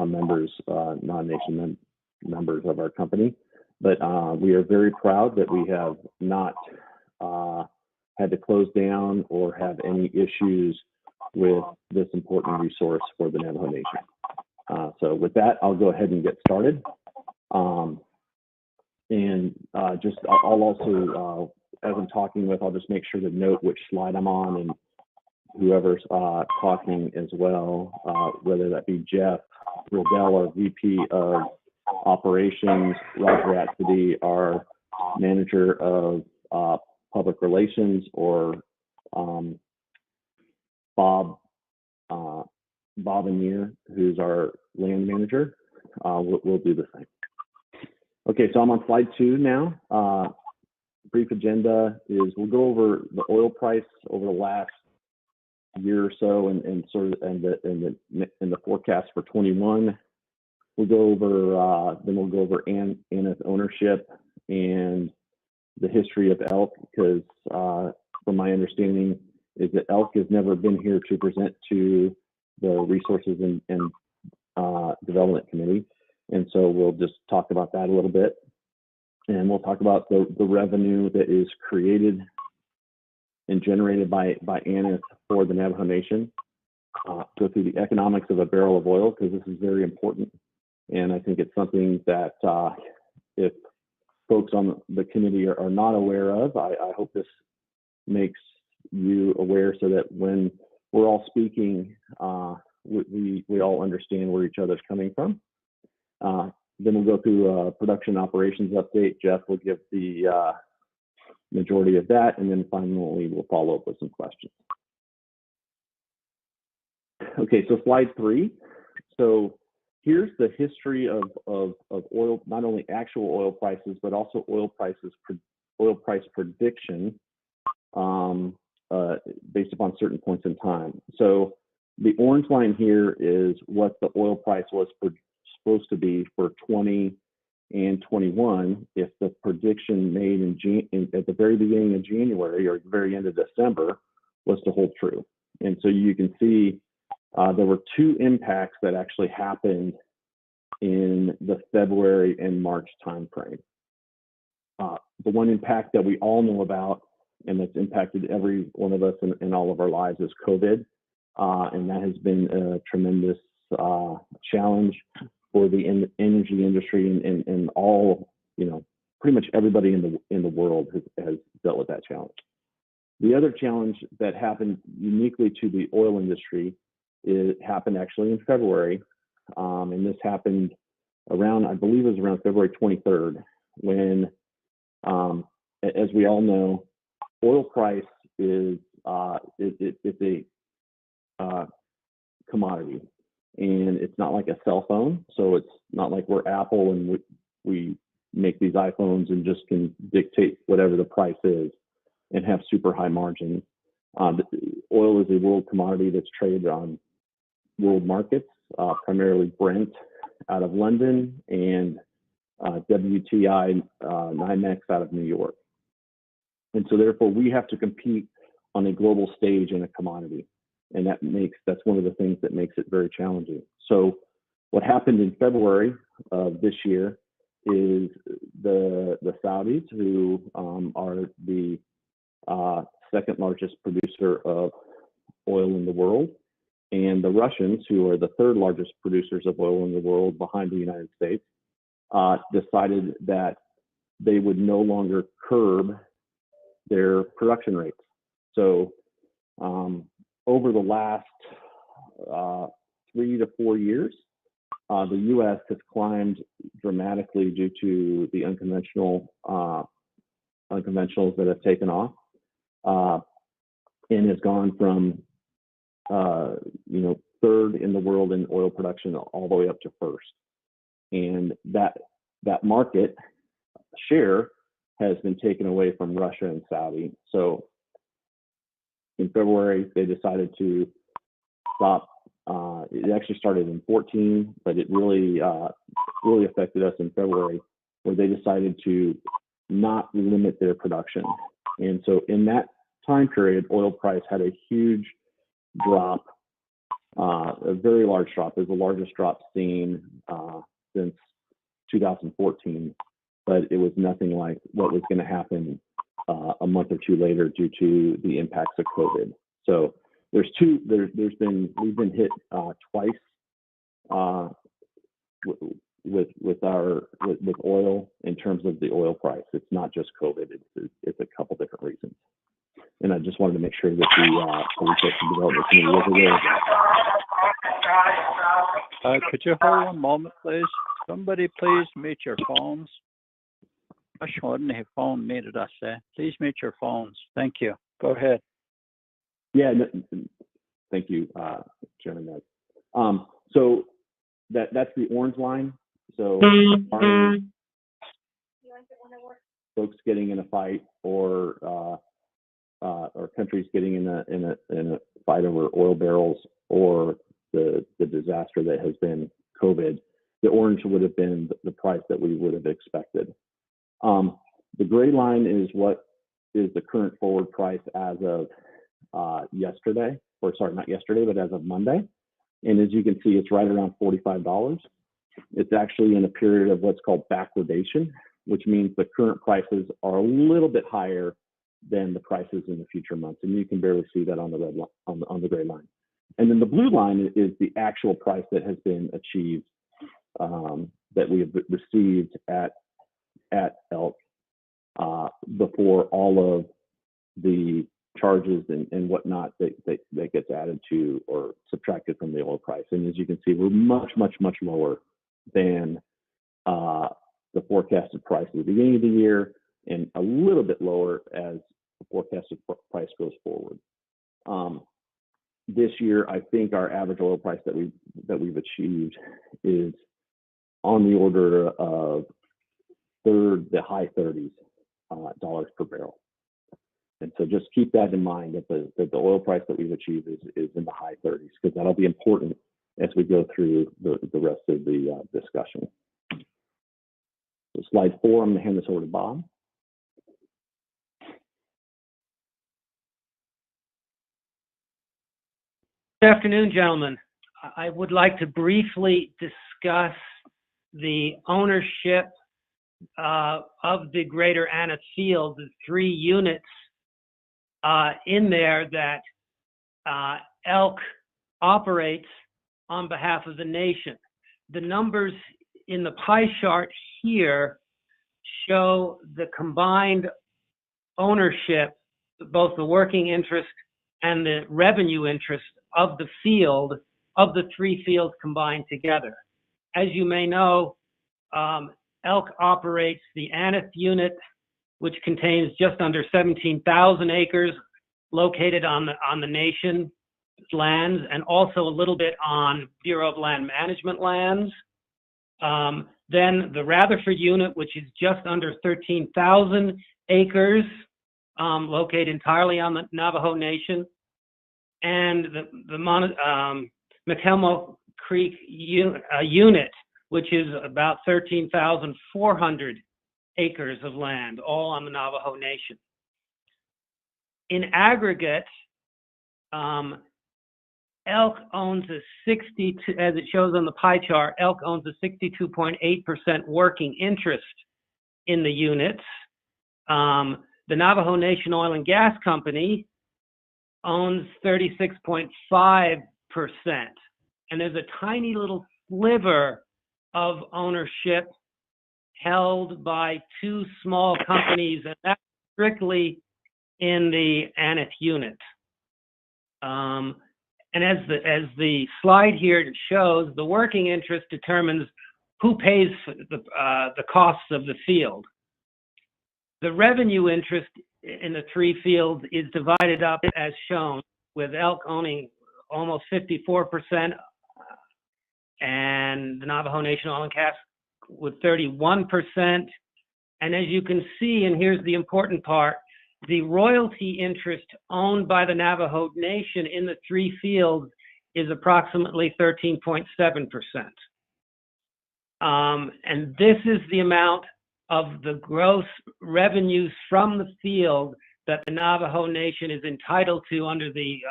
members, non-nation members of our company. But we are very proud that we have not had to close down or have any issues with this important resource for the Navajo Nation. So with that, I'll go ahead and get started. I'll also, as I'm talking with, I'll just make sure to note which slide I'm on, and whoever's talking as well, whether that be Jeff Riddell, our VP of Operations, Roger Atcity, our Manager of Public Relations, or Bob Anier, who's our Land Manager. We'll do the same. Okay, so I'm on slide 2 now. Brief agenda is we'll go over the oil price over the last year or so, and sort of and the forecast for 21. We'll go over then we'll go over ANIF ownership and the history of Elk, because from my understanding is that Elk has never been here to present to the Resources and Development Committee. And so we'll just talk about that a little bit. And we'll talk about the revenue that is created and generated by ANIF for the Navajo Nation. Go through the economics of a barrel of oil, because this is very important. And I think it's something that if folks on the committee are not aware of, I hope this makes you aware, so that when we're all speaking, we all understand where each other's coming from. Then we'll go through a production operations update. Jeff will give the majority of that, and then finally we'll follow up with some questions. Okay, so slide 3. So here's the history of oil, not only actual oil prices, but also oil price prediction based upon certain points in time. So the orange line here is what the oil price was supposed to be for 20 and 21 if the prediction made at the very beginning of January or the very end of December was to hold true. And so you can see there were 2 impacts that actually happened in the February and March timeframe. The one impact that we all know about, and that's impacted every one of us in all of our lives, is COVID. And that has been a tremendous challenge for the energy industry, and all, pretty much everybody in the world has dealt with that challenge. The other challenge that happened uniquely to the oil industry, it happened actually in February, and this happened around, I believe it was around February 23rd, when, as we all know, oil price is it's a commodity, and it's not like a cell phone. So it's not like we're Apple and we make these iPhones and just can dictate whatever the price is and have super high margins. Oil is a world commodity that's traded on world markets, primarily Brent out of London and WTI NYMEX out of New York. And so therefore we have to compete on a global stage in a commodity. And that's one of the things that makes it very challenging. So what happened in February of this year is the Saudis, who are the second largest producer of oil in the world, and the Russians, who are the third largest producers of oil in the world behind the United States, decided that they would no longer curb their production rates. So over the last 3 to 4 years, the U.S. has climbed dramatically due to the unconventionals that have taken off, and has gone from third in the world in oil production all the way up to first. And that market share has been taken away from Russia and Saudi. So in February, they decided to stop. It actually started in 2014, but it really affected us in February, where they decided to not limit their production. And so in that time period, oil price had a huge drop, a very large drop. It was the largest drop seen since 2014, but it was nothing like what was going to happen a month or two later due to the impacts of COVID. So we've been hit twice with oil in terms of the oil price. It's not just COVID. It's a couple different reasons. And I just wanted to make sure that the Research and Development Committee was aware of that. Could you hold one moment, please? Somebody please mute your phones. Please mute your phones. Thank you. Go ahead. Yeah, thank you, Chairman Ned. So that's the orange line. So folks getting in a fight or countries getting in a fight over oil barrels or the disaster that has been COVID, the orange would have been the price that we would have expected. The gray line is what is the current forward price as of yesterday, or sorry, not yesterday, but as of Monday. And as you can see, it's right around $45. It's actually in a period of what's called backwardation, which means the current prices are a little bit higher than the prices in the future months. And you can barely see that on the red line, on the gray line. And then the blue line is the actual price that has been achieved, that we have received at Elk before all of the charges and whatnot that gets added to or subtracted from the oil price. And as you can see, we're much, much, much lower than the forecasted price at the beginning of the year, and a little bit lower as the forecasted price goes forward. This year, I think our average oil price that we've achieved is on the order of the high 30s dollars per barrel. And so just keep that in mind, that the oil price that we've achieved is in the high 30s, because that'll be important as we go through the rest of the discussion. So slide 4, I'm going to hand this over to Bob. Good afternoon, gentlemen. I would like to briefly discuss the ownership of the Greater Anna Field, the 3 units in there that Elk operates on behalf of the nation. The numbers in the pie chart here show the combined ownership, both the working interest and the revenue interest of the field, of the 3 fields combined together. As you may know, Elk operates the Aneth unit, which contains just under 17,000 acres located on the nation lands, and also a little bit on Bureau of Land Management lands. Then the Rutherford unit, which is just under 13,000 acres, located entirely on the Navajo Nation, and the McElmo Creek unit, which is about 13,400 acres of land, all on the Navajo Nation. In aggregate, Elk owns a 62, as it shows on the pie chart, Elk owns a 62.8% working interest in the units. The Navajo Nation Oil and Gas Company owns 36.5%. And there's a tiny little sliver of ownership held by two small companies, and that's strictly in the Aneth unit. And as the slide here shows, the working interest determines who pays for the costs of the field. The revenue interest in the three fields is divided up as shown, with Elk owning almost 54%, and the Navajo Nation Oil and Gas with 31%. And as you can see, and here's the important part, the royalty interest owned by the Navajo Nation in the three fields is approximately 13.7%. And this is the amount of the gross revenues from the field that the Navajo Nation is entitled to under the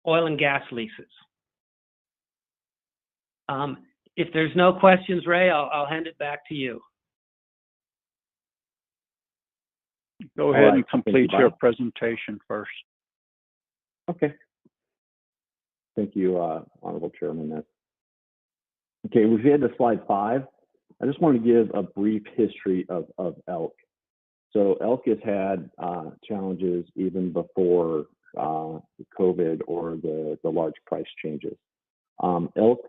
oil and gas leases. If there's no questions, Ray, I'll hand it back to you. Go ahead and complete your presentation first. Okay. Thank you, Honorable Chairman. Okay, we've headed to slide 5. I just want to give a brief history of Elk. So Elk has had challenges even before COVID or the large price changes. Elk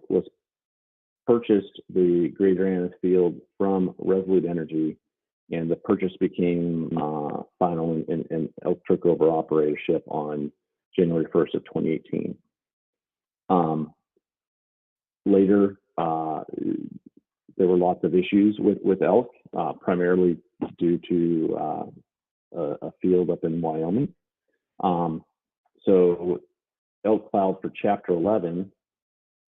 purchased the Greater Aneth Field from Resolute Energy, and the purchase became final, and Elk took over operatorship on January 1st of 2018. Later, there were lots of issues with Elk, primarily due to a field up in Wyoming. So Elk filed for Chapter 11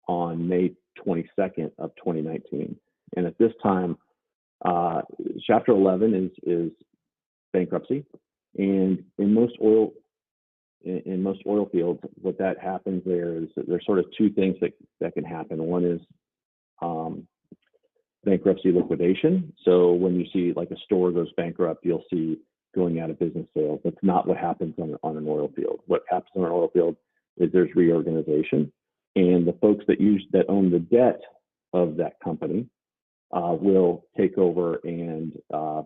on May 22nd of 2019. And at this time, Chapter 11 is bankruptcy, and in most oil fields, what that happens there is that there's sort of two things that can happen. One is bankruptcy liquidation. So when you see like a store goes bankrupt, you'll see going out of business sales. That's not what happens on an oil field. What happens on an oil field is there's reorganization, and the folks that own the debt of that company will take over and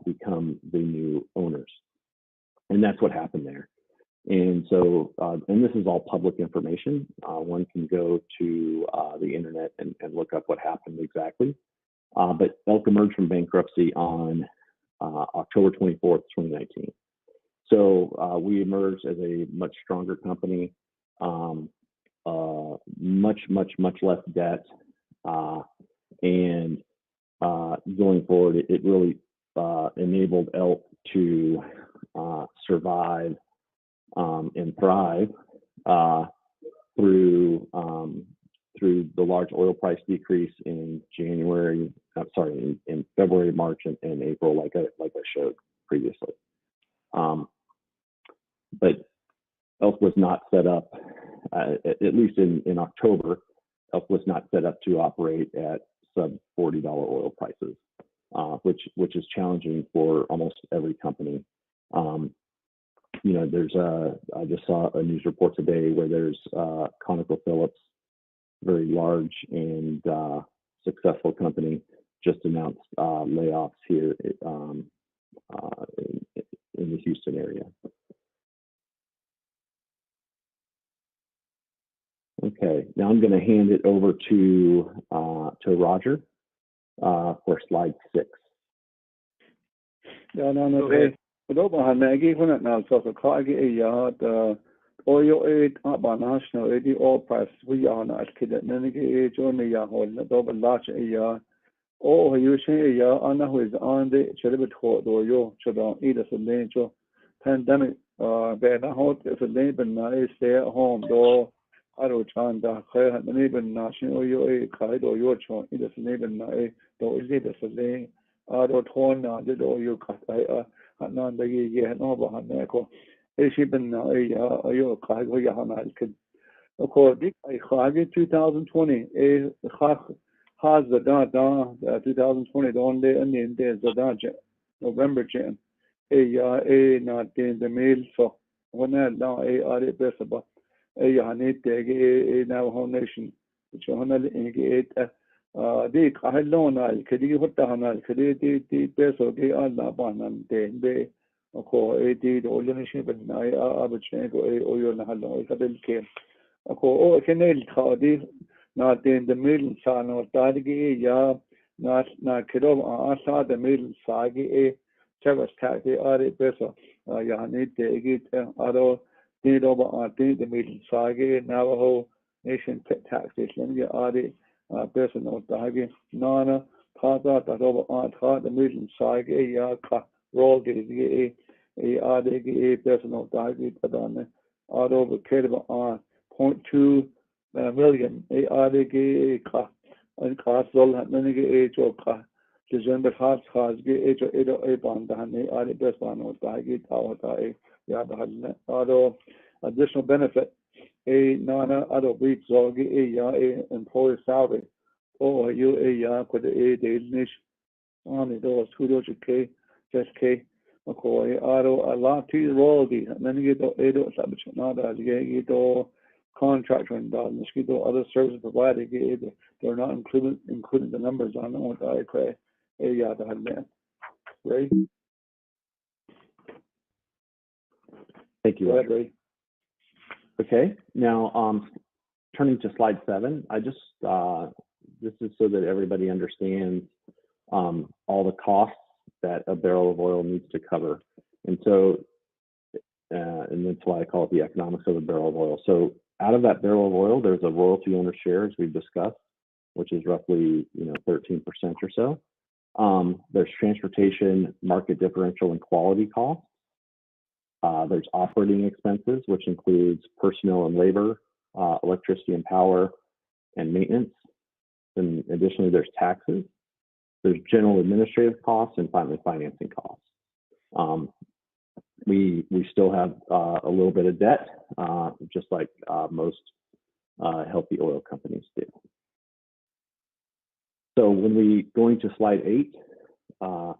become the new owners. And that's what happened there. And so, and this is all public information. One can go to the internet and look up what happened exactly. But Elk emerged from bankruptcy on October 24th, 2019. So we emerged as a much stronger company, much less debt, and going forward, it really enabled Elk to survive and thrive through the large oil price decrease in February, March, and April, like I showed previously. But Elk was not set up, at least in October, Elk was not set up to operate at sub $40 oil prices, which is challenging for almost every company. You know, I just saw a news report today where there's ConocoPhillips, very large and successful company, just announced layoffs here in the Houston area. Okay, now I'm going to hand it over to Roger for slide 6. Yeah, no, But Hanagi, when it now, so the Kagi, the oil aid, national aid, oil price, we are not kidding. Nenegi age only holding the double large a oh, you say Anna who is on the Chelibit Hot or yo, Chadon, either the nature pandemic, Ben hot if a neighbor stay at home, though. I don't chanda, Claire had the neighbor national yo a kite or your chon, either the neighbor though is it a lane. I don't torn now, did all you cut. At none the year, no, but Hanako. Is she been a yo kite or Yahan could. Of course, I 2020, has the 2020 on the Indian days the November Jan. Not in the mail so when I now a best about a need a Navajo nation, which on the Dick I loan I could you put down I could the best of the Allah ban and then they of course a did all the nation but I would change or you know I didn't care. Of course, can they not in the middle son or Tadigi, not Kidom Asa, the middle Sagi, Chevas Tati, Ari Beso, Yanit, Egit, Ado, did over the middle Sagi, Navajo, Nation Taxation, Ari, Beso, no Dagi, Nana, Pata, that over Art, the middle Sagi, Yaka, Roll, Gigi, Adi, Beso, no Dagi, Padane, Ado, Kedaba, 0.2 million ARDG and Castle had many age of December has age of 8 band and ARD best one of Dagi Tower Yad Ado additional benefit a Nana Ado week Zogi a employee salary or you a with the daily niche on the doors 2K just K. Okay, Ado a lot to royalty and then you get 8 subject not as you get contractor and mosquito other services provided they're not including the numbers on what I pray Ray. Thank you. Ray. Okay, now turning to slide 7, I just this is so that everybody understands all the costs that a barrel of oil needs to cover, and so and that's why I call it the economics of a barrel of oil. So out of that barrel of oil, there's a royalty owner share, as we've discussed, which is roughly 13% or so. There's transportation, market differential, and quality costs. There's operating expenses, which includes personnel and labor, electricity and power, and maintenance. And additionally, there's taxes. There's general administrative costs, and finally, financing costs. We still have a little bit of debt, just like most healthy oil companies do. So when we go into slide 8, Bob,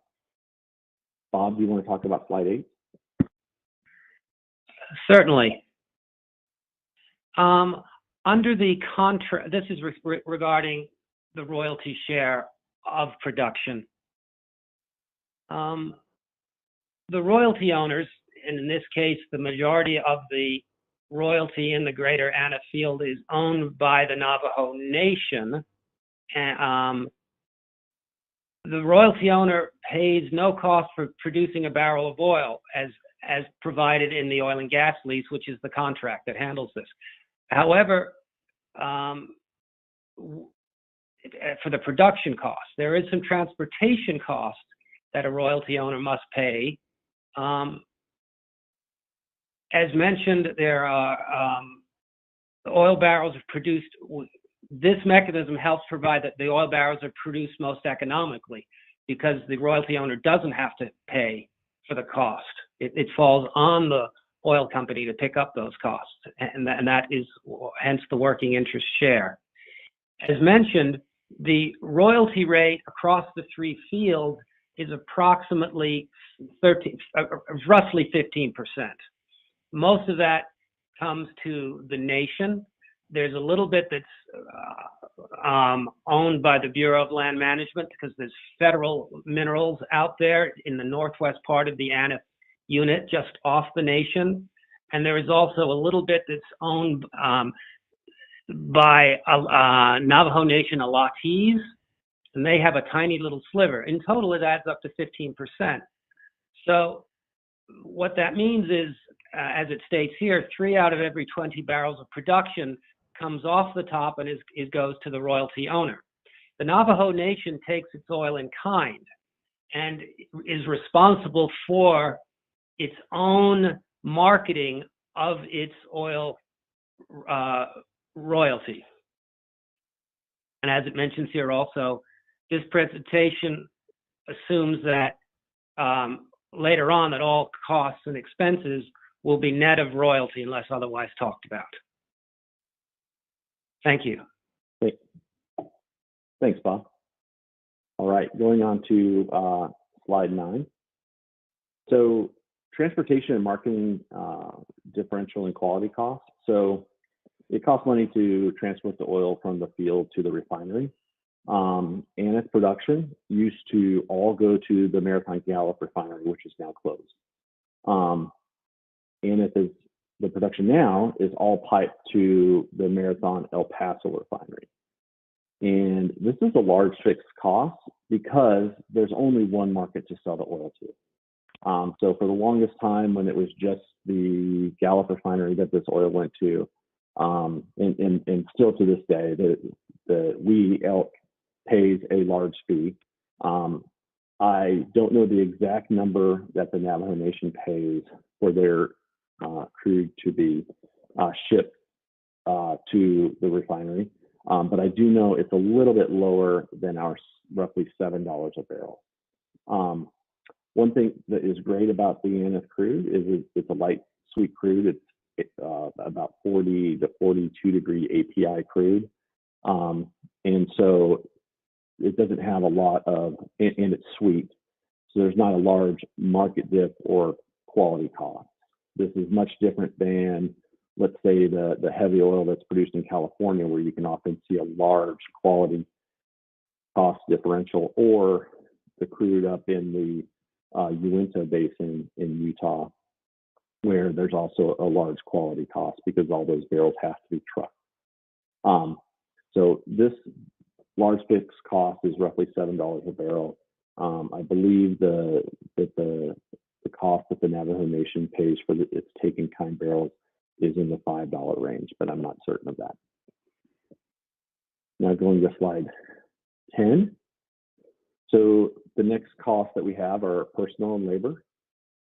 do you want to talk about slide 8? Certainly. Under the contract, this is regarding the royalty share of production. The royalty owners, and in this case, the majority of the royalty in the greater Anna field is owned by the Navajo Nation. And, the royalty owner pays no cost for producing a barrel of oil as provided in the oil and gas lease, which is the contract that handles this. However, for the production cost, there is some transportation cost that a royalty owner must pay. As mentioned, there are oil barrels are produced. This mechanism helps provide that the oil barrels are produced most economically because the royalty owner doesn't have to pay for the cost. It falls on the oil company to pick up those costs, and that is hence the working interest share. As mentioned, the royalty rate across the 3 fields is approximately roughly 15%. Most of that comes to the nation. There's a little bit that's owned by the Bureau of Land Management because there's federal minerals out there in the northwest part of the Anna unit, just off the nation. And there is also a little bit that's owned by Navajo Nation allottees, and they have a tiny little sliver. In total, it adds up to 15%. So what that means is, as it states here, 3 out of every 20 barrels of production comes off the top and it goes to the royalty owner. The Navajo Nation takes its oil in kind and is responsible for its own marketing of its oil royalty. And as it mentions here also, this presentation assumes that later on that all costs and expenses will be net of royalty unless otherwise talked about. Thank you. Great. Thanks, Bob. All right, going on to slide 9. So transportation and marketing differential and quality costs. So it costs money to transport the oil from the field to the refinery. And its production used to all go to the Marathon Gallup refinery, which is now closed. And the production now is all piped to the Marathon El Paso refinery. And this is a large fixed cost because there's only one market to sell the oil to. So for the longest time, when it was just the Gallup refinery that this oil went to, and still to this day, we Elk pays a large fee. I don't know the exact number that the Navajo Nation pays for their crude to be shipped to the refinery, but I do know it's a little bit lower than our roughly $7 a barrel. One thing that is great about the Aneth crude is it's a light sweet crude. It's about 40 to 42 degree API crude, and so it doesn't have a lot of, and it's sweet, so there's not a large market dip or quality cost. This is much different than, let's say, the heavy oil that's produced in California, where you can often see a large quality cost differential, or the crude up in the Uinta Basin in Utah, where there's also a large quality cost because all those barrels have to be trucked. So this large fixed cost is roughly $7 a barrel. I believe that the cost that the Navajo Nation pays for its take-in-kind barrels is in the $5 range, but I'm not certain of that. Now going to slide 10. So the next cost that we have are personnel and labor.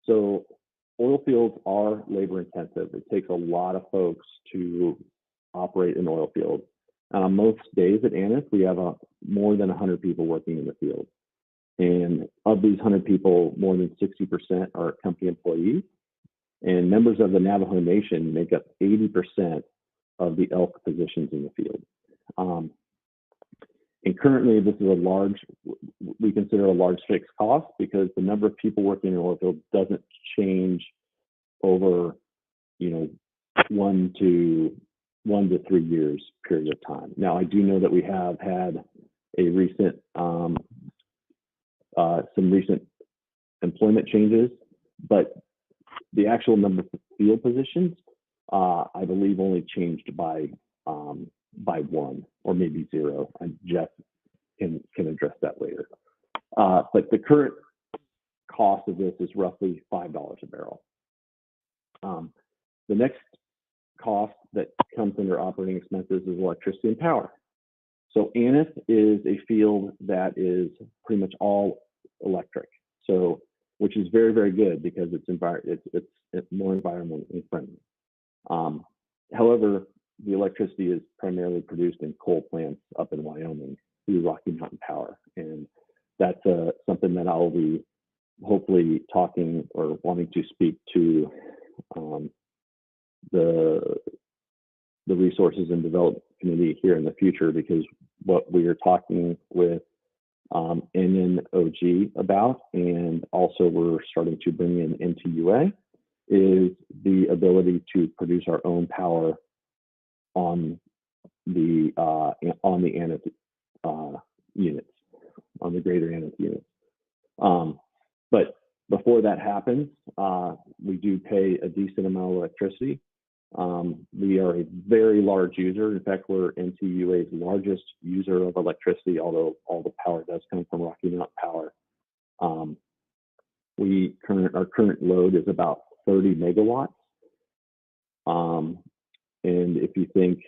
So oil fields are labor intensive. It takes a lot of folks to operate an oil field. Most days at Aneth, we have more than 100 people working in the field. And of these 100 people, more than 60% are company employees. And members of the Navajo Nation make up 80% of the elk positions in the field. And currently, this is we consider a large fixed cost because the number of people working in an oil field doesn't change over, 1 to 3 years period of time. Now, I do know that we have had some recent employment changes, but the actual number of field positions, I believe, only changed by 1 or maybe 0. And Jeff can address that later. But the current cost of this is roughly $5 a barrel. The next cost that comes under operating expenses is electricity and power. So Aneth is a field that is pretty much all electric, so which is very, very good because it's more environmentally friendly. However, the electricity is primarily produced in coal plants up in Wyoming through Rocky Mountain Power, and that's something that I'll be hopefully talking or wanting to speak to the Resources and Development Committee here in the future, because what we are talking with NNOG about, and also we're starting to bring in NTUA, is the ability to produce our own power on the Aneth units, on the greater Aneth units. But before that happens, we do pay a decent amount of electricity. We are a very large user. In fact, we're NTUA's largest user of electricity, although all the power does come from Rocky Mountain Power. Our current load is about 30 megawatts. And if you think,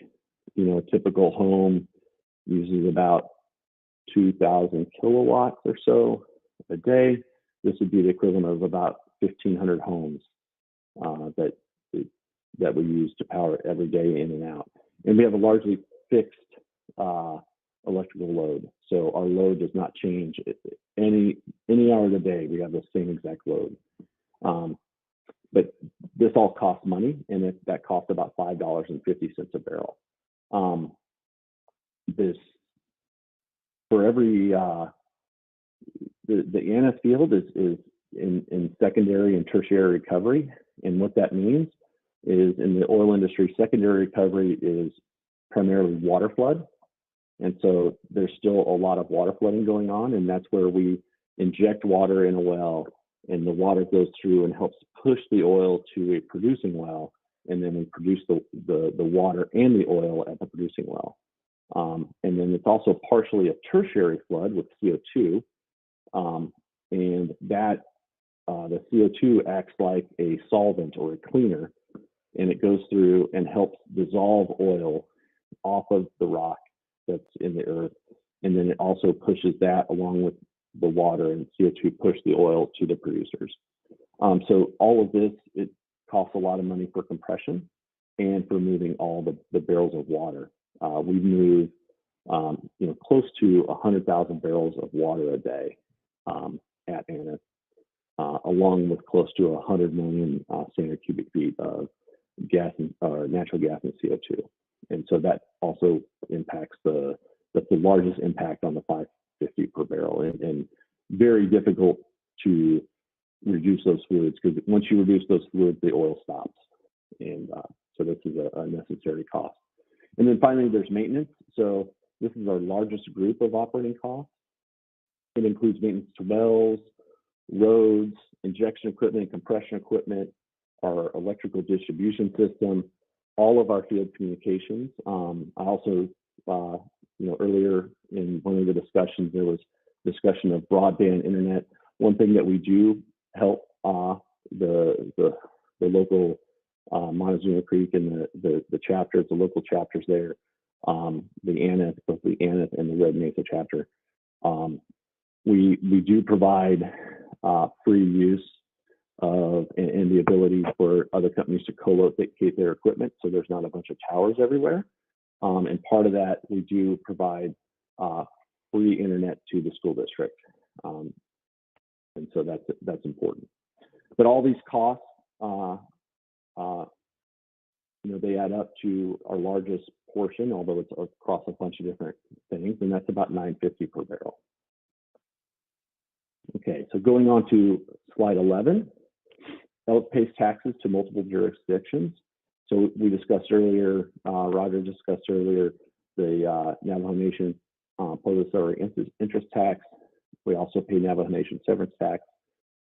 a typical home uses about 2,000 kilowatts or so a day, this would be the equivalent of about 1,500 homes that we use to power every day in and out. And we have a largely fixed electrical load. So our load does not change any hour of the day. We have the same exact load. But this all costs money, and that costs about $5.50 a barrel. For every the Aneth field is in secondary and tertiary recovery, and what that means is in the oil industry, secondary recovery is primarily water flood, and so there's still a lot of water flooding going on, and that's where we inject water in a well, and the water goes through and helps push the oil to a producing well, and then we produce the water and the oil at the producing well. And then it's also partially a tertiary flood with CO2, and that the CO2 acts like a solvent or a cleaner, and it goes through and helps dissolve oil off of the rock that's in the earth, and then it also pushes that along with the water and CO2 push the oil to the producers. So all of this, it costs a lot of money for compression and for moving all the barrels of water. We move close to 100,000 barrels of water a day at Aneth, along with close to 100 million standard cubic feet of natural gas and CO2. And so that also impacts that's the largest impact on the 550 per barrel, and very difficult to reduce those fluids, because once you reduce those fluids, the oil stops. And so this is a necessary cost. And then finally, there's maintenance. So this is our largest group of operating costs. It includes maintenance to wells, roads, injection equipment, and compression equipment, our electrical distribution system, all of our field communications. I also, earlier in one of the discussions, there was discussion of broadband internet. One thing that we do help the local Montezuma Creek and the chapters, the local chapters there, both the Aneth and the Red Mesa chapter. We do provide free use of and the ability for other companies to co-locate their equipment, so there's not a bunch of towers everywhere. And part of that, we do provide free internet to the school district, and so that's important. But all these costs, they add up to our largest portion, although it's across a bunch of different things, and that's about $9.50 per barrel. Okay, so going on to slide 11, Elk pays taxes to multiple jurisdictions. So we discussed earlier, Roger discussed earlier, the Navajo Nation possessory interest tax. We also pay Navajo Nation severance tax.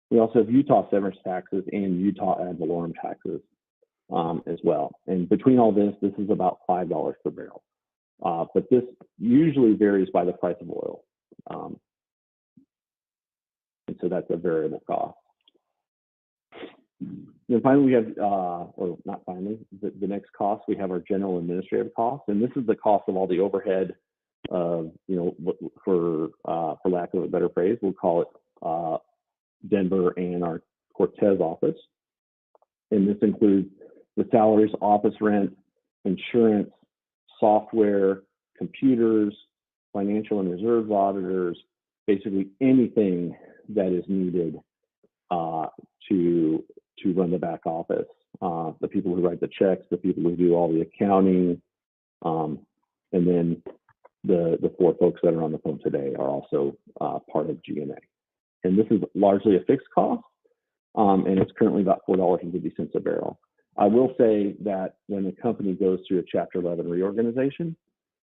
We also have Utah severance taxes and Utah ad valorem taxes as well. And between all this is about $5 per barrel. But this usually varies by the price of oil. And so that's a variable cost. Then finally, we have, or not finally, the next cost, we have our general administrative costs. And this is the cost of all the overhead of, for lack of a better phrase, we'll call it Denver and our Cortez office. And this includes the salaries, office rent, insurance, software, computers, financial and reserve auditors, basically anything that is needed to run the back office. The people who write the checks, the people who do all the accounting, and then the four folks that are on the phone today are also part of G&A. And this is largely a fixed cost, and it's currently about $4.50 a barrel. I will say that when a company goes through a Chapter 11 reorganization,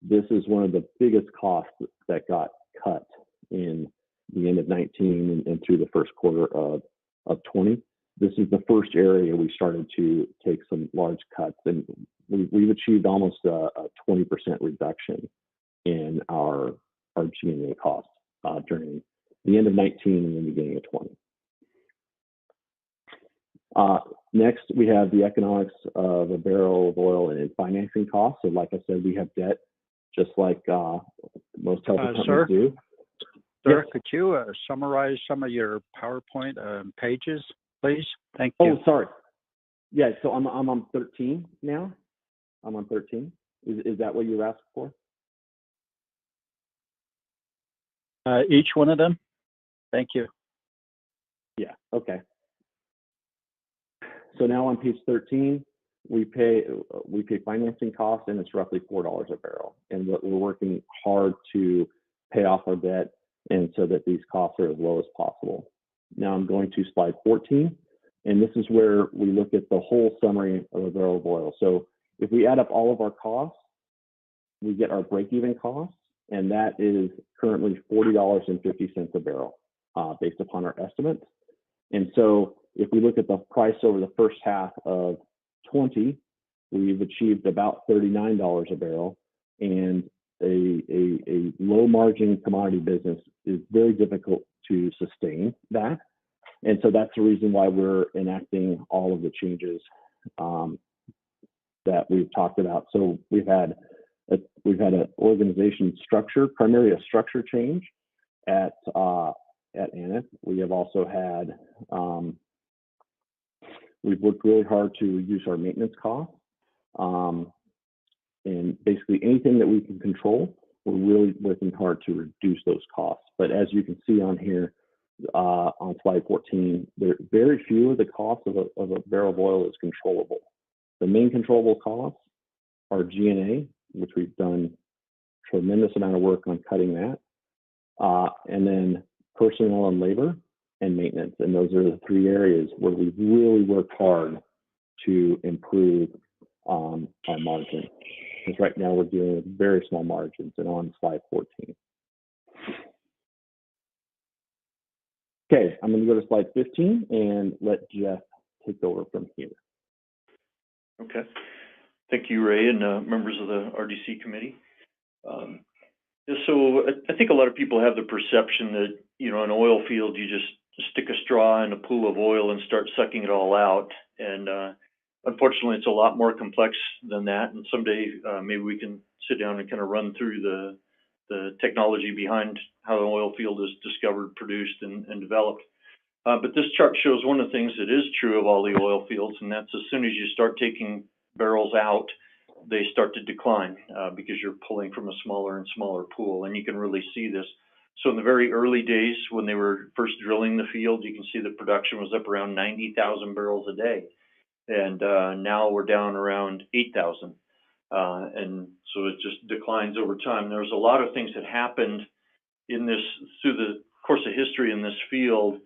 this is one of the biggest costs that got cut in the end of 19 and through the first quarter of 20. This is the first area we started to take some large cuts, and we've achieved almost a 20% reduction in our G&A costs during the end of 19 and the beginning of 20. Next, we have the economics of a barrel of oil and financing costs. So like I said, we have debt, just like most telecom companies do. Sir, Yes. could you summarize some of your PowerPoint pages, please? Thank you. Oh, sorry. Yeah, so I'm on 13 now. I'm on 13. Is that what you were asking for? Each one of them? Thank you. Yeah, okay. So now on page 13, we pay financing costs, and it's roughly $4 a barrel. And we're working hard to pay off our debt, and so that these costs are as low as possible. Now I'm going to slide 14, and this is where we look at the whole summary of a barrel of oil. So if we add up all of our costs, we get our break-even costs, and that is currently $40.50 a barrel, based upon our estimates. And so if we look at the price over the first half of 20, we've achieved about $39 a barrel, and a low margin commodity business is very difficult to sustain that. And so that's the reason why we're enacting all of the changes that we've talked about. So we've had an organization structure, primarily a structure change at ANF. We have also had, we've worked really hard to reduce our maintenance costs. And basically anything that we can control, we're really working hard to reduce those costs. But as you can see on here, on slide 14, very few of the costs of a barrel of oil is controllable. The main controllable costs are G&A, which we've done a tremendous amount of work on cutting that, and then personnel and labor and maintenance. And those are the three areas where we've really worked hard to improve our margin. Because right now we're dealing with very small margins, and on slide 14. Okay, I'm going to go to slide 15 and let Jeff take over from here. Okay. Thank you, Ray, and members of the RDC committee. So I think a lot of people have the perception that, you know, an oil field, you just stick a straw in a pool of oil and start sucking it all out. And unfortunately, it's a lot more complex than that. And someday maybe we can sit down and kind of run through the technology behind how an oil field is discovered, produced, and developed. But this chart shows one of the things that is true of all the oil fields, and that's as soon as you start taking barrels out, they start to decline because you're pulling from a smaller and smaller pool, and you can really see this. So in the very early days when they were first drilling the field, you can see the production was up around 90,000 barrels a day, and now we're down around 8,000. And so it just declines over time. There's a lot of things that happened in this through the course of history in this field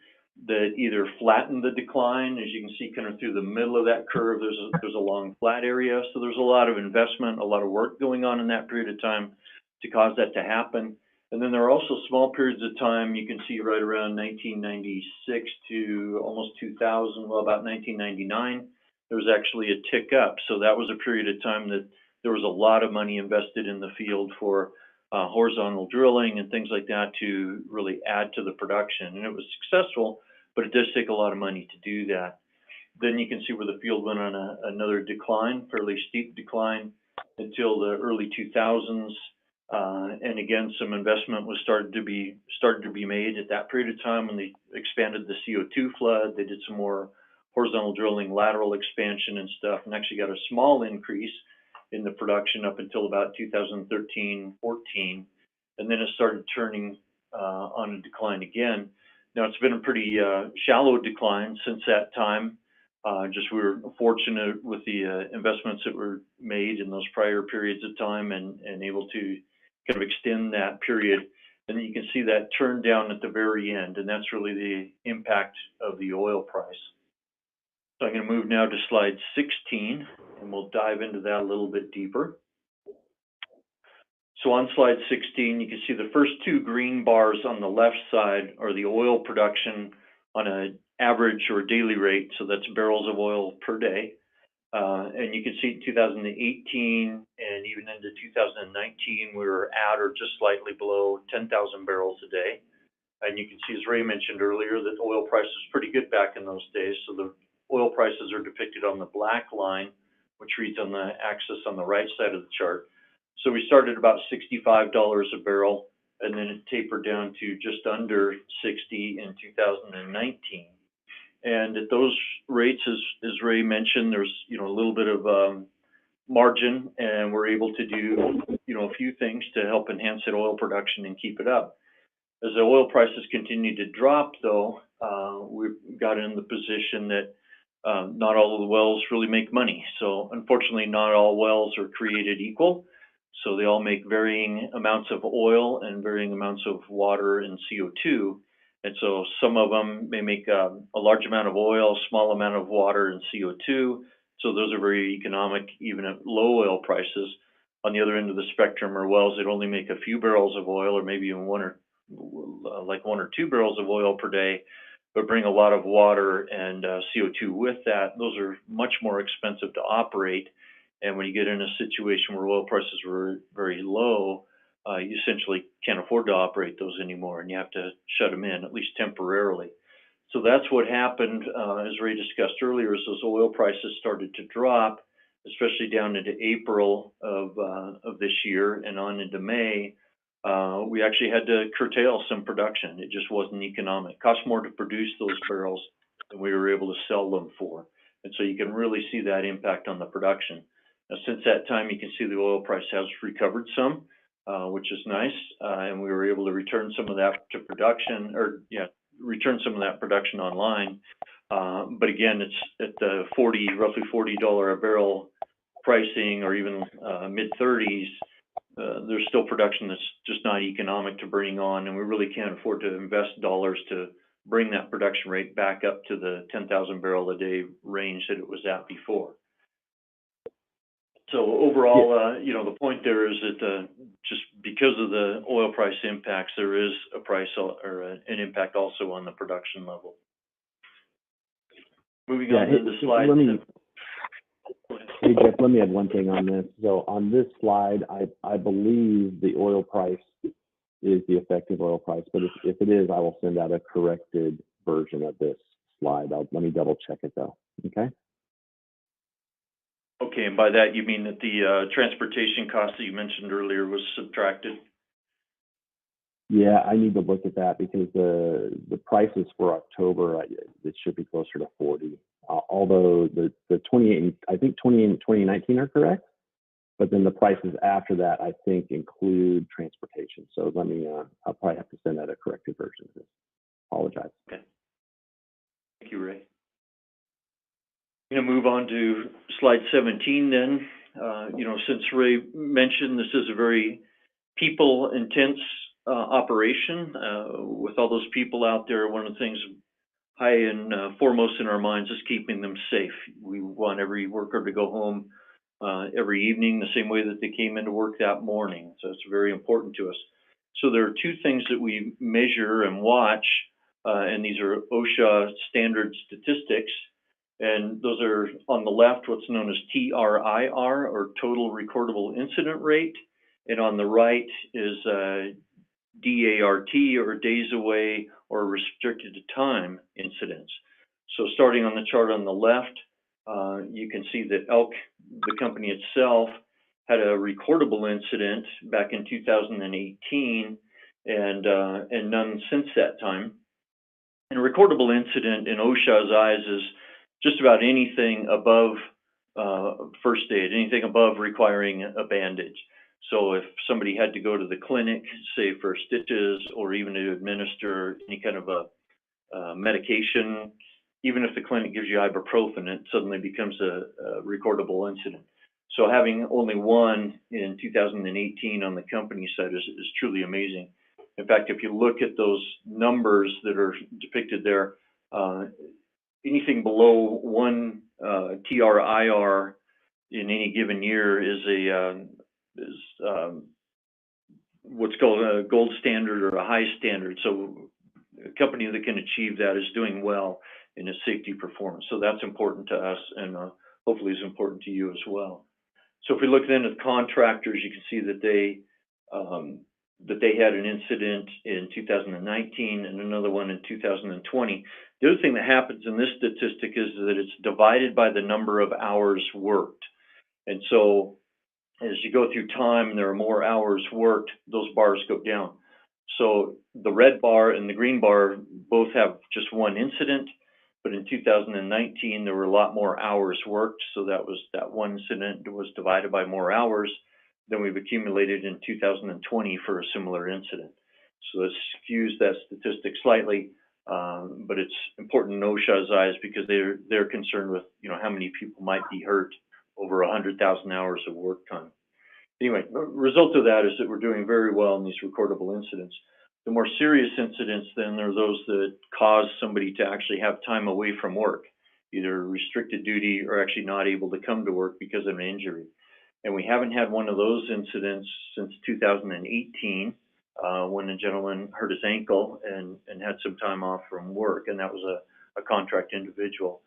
that either flattened the decline, as you can see kind of through the middle of that curve, there's a long flat area. So there's a lot of investment, a lot of work going on in that period of time to cause that to happen. And then there are also small periods of time, you can see right around 1996 to almost 2000, well, about 1999, there was actually a tick up. So that was a period of time that there was a lot of money invested in the field for horizontal drilling and things like that to really add to the production. And it was successful, but it does take a lot of money to do that. Then you can see where the field went on another decline, fairly steep decline until the early 2000s. And again, some investment was started to be made at that period of time when they expanded the CO2 flood. They did some more horizontal drilling, lateral expansion and stuff, and actually got a small increase in the production up until about 2013, 14. And then it started turning on a decline again. Now it's been a pretty shallow decline since that time. Just we were fortunate with the investments that were made in those prior periods of time and able to kind of extend that period. And then you can see that turn down at the very end, and that's really the impact of the oil price. So I'm going to move now to slide 16, and we'll dive into that a little bit deeper. So on slide 16, you can see the first two green bars on the left side are the oil production on an average or daily rate. So that's barrels of oil per day. And you can see in 2018 and even into 2019, we were at or just slightly below 10,000 barrels a day. And you can see, as Ray mentioned earlier, that the oil price was pretty good back in those days. So the oil prices are depicted on the black line, which reads on the axis on the right side of the chart. So we started about $65 a barrel, and then it tapered down to just under 60 in 2019. And at those rates, as Ray mentioned, there's a little bit of margin, and we're able to do a few things to help enhance that oil production and keep it up. As the oil prices continue to drop, though, we've got in the position that not all of the wells really make money. So unfortunately, not all wells are created equal. So they all make varying amounts of oil and varying amounts of water and CO2. And so some of them may make a large amount of oil, small amount of water and CO2. So those are very economic, even at low oil prices. On the other end of the spectrum are wells that only make a few barrels of oil, or maybe even one or two barrels of oil per day, but bring a lot of water and CO2 with that. Those are much more expensive to operate. And when you get in a situation where oil prices were very low, you essentially can't afford to operate those anymore, and you have to shut them in, at least temporarily. So that's what happened, as Ray discussed earlier, as those oil prices started to drop, especially down into April of this year and on into May. We actually had to curtail some production. It just wasn't economic. It cost more to produce those barrels than we were able to sell them for. And so you can really see that impact on the production. Now, since that time, you can see the oil price has recovered some, which is nice. And we were able to return some of that to production, return some of that production online. But again, it's at the roughly $40 a barrel pricing, or even mid-30s. There's still production that's just not economic to bring on, and we really can't afford to invest dollars to bring that production rate back up to the 10,000 barrel a day range that it was at before. So overall, the point there is that just because of the oil price impacts, there is a price or an impact also on the production level. Moving on to the slide. Hey, Jeff, let me add one thing on this. So on this slide, I believe the oil price is the effective oil price, but if it is, I will send out a corrected version of this slide. Let me double check it though, okay? Okay, and by that you mean that the transportation cost that you mentioned earlier was subtracted? Yeah, I need to look at that because the prices for October, it should be closer to 40. Although the 28, I think 20 and 2019 are correct, but then the prices after that, I think, include transportation. So let me, I'll probably have to send out a corrected version of this. Apologize. Okay. Thank you, Ray. I'm going to move on to slide 17 then. Since Ray mentioned this is a very people-intense operation, with all those people out there, one of the things high and foremost in our minds is keeping them safe. We want every worker to go home every evening the same way that they came into work that morning. So it's very important to us. So there are two things that we measure and watch, and these are OSHA standard statistics. And those are on the left, what's known as TRIR, or total recordable incident rate. And on the right is DART, or days away or restricted time incidents. So starting on the chart on the left, you can see that Elk, the company itself, had a recordable incident back in 2018 and none since that time. And a recordable incident in OSHA's eyes is just about anything above first aid, anything above requiring a bandage. So if somebody had to go to the clinic, say for stitches, or even to administer any kind of a medication, even if the clinic gives you ibuprofen, it suddenly becomes a recordable incident. So having only one in 2018 on the company side is truly amazing. In fact, if you look at those numbers that are depicted there, anything below one TRIR in any given year is what's called a gold standard or a high standard. So a company that can achieve that is doing well in its safety performance. So that's important to us, and hopefully is important to you as well. So if we look then at contractors, you can see that they had an incident in 2019 and another one in 2020. The other thing that happens in this statistic is that it's divided by the number of hours worked. And so as you go through time, there are more hours worked, those bars go down. So the red bar and the green bar both have just one incident, but in 2019, there were a lot more hours worked. So that one incident was divided by more hours than we've accumulated in 2020 for a similar incident. So it skews that statistic slightly, but it's important in OSHA's eyes because they're concerned with, you know, how many people might be hurt over 100,000 hours of work time. Anyway, the result of that is that we're doing very well in these recordable incidents. The more serious incidents then are those that cause somebody to actually have time away from work, either restricted duty or actually not able to come to work because of an injury. And we haven't had one of those incidents since 2018, when a gentleman hurt his ankle and had some time off from work, and that was a contract individual.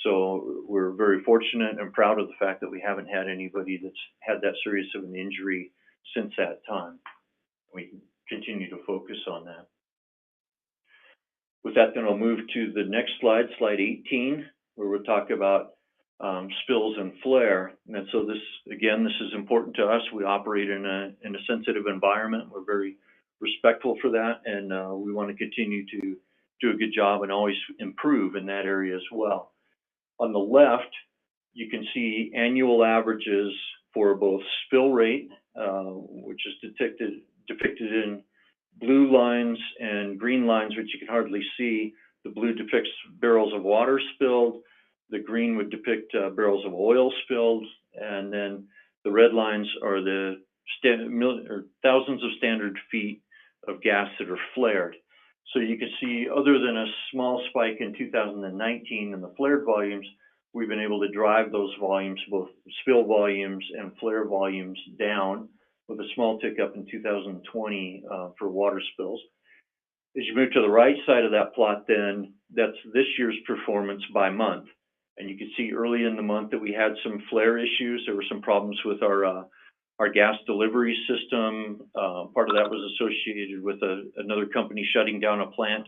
So we're very fortunate and proud of the fact that we haven't had anybody that's had that serious of an injury since that time. We continue to focus on that. With that, then I'll move to the next slide, slide 18, where we'll talk about spills and flare. And so this, again, this is important to us. We operate in a sensitive environment. We're very respectful for that, and we want to continue to do a good job and always improve in that area as well. On the left, you can see annual averages for both spill rate, which is depicted in blue lines and green lines, which you can hardly see. The blue depicts barrels of water spilled. The green would depict barrels of oil spilled. And then the red lines are the thousands of standard feet of gas that are flared. So you can see, other than a small spike in 2019 in the flared volumes, we've been able to drive those volumes, both spill volumes and flare volumes, down, with a small tick up in 2020 for water spills. As you move to the right side of that plot, then that's this year's performance by month. And you can see early in the month that we had some flare issues. There were some problems with our gas delivery system. Part of that was associated with another company shutting down a plant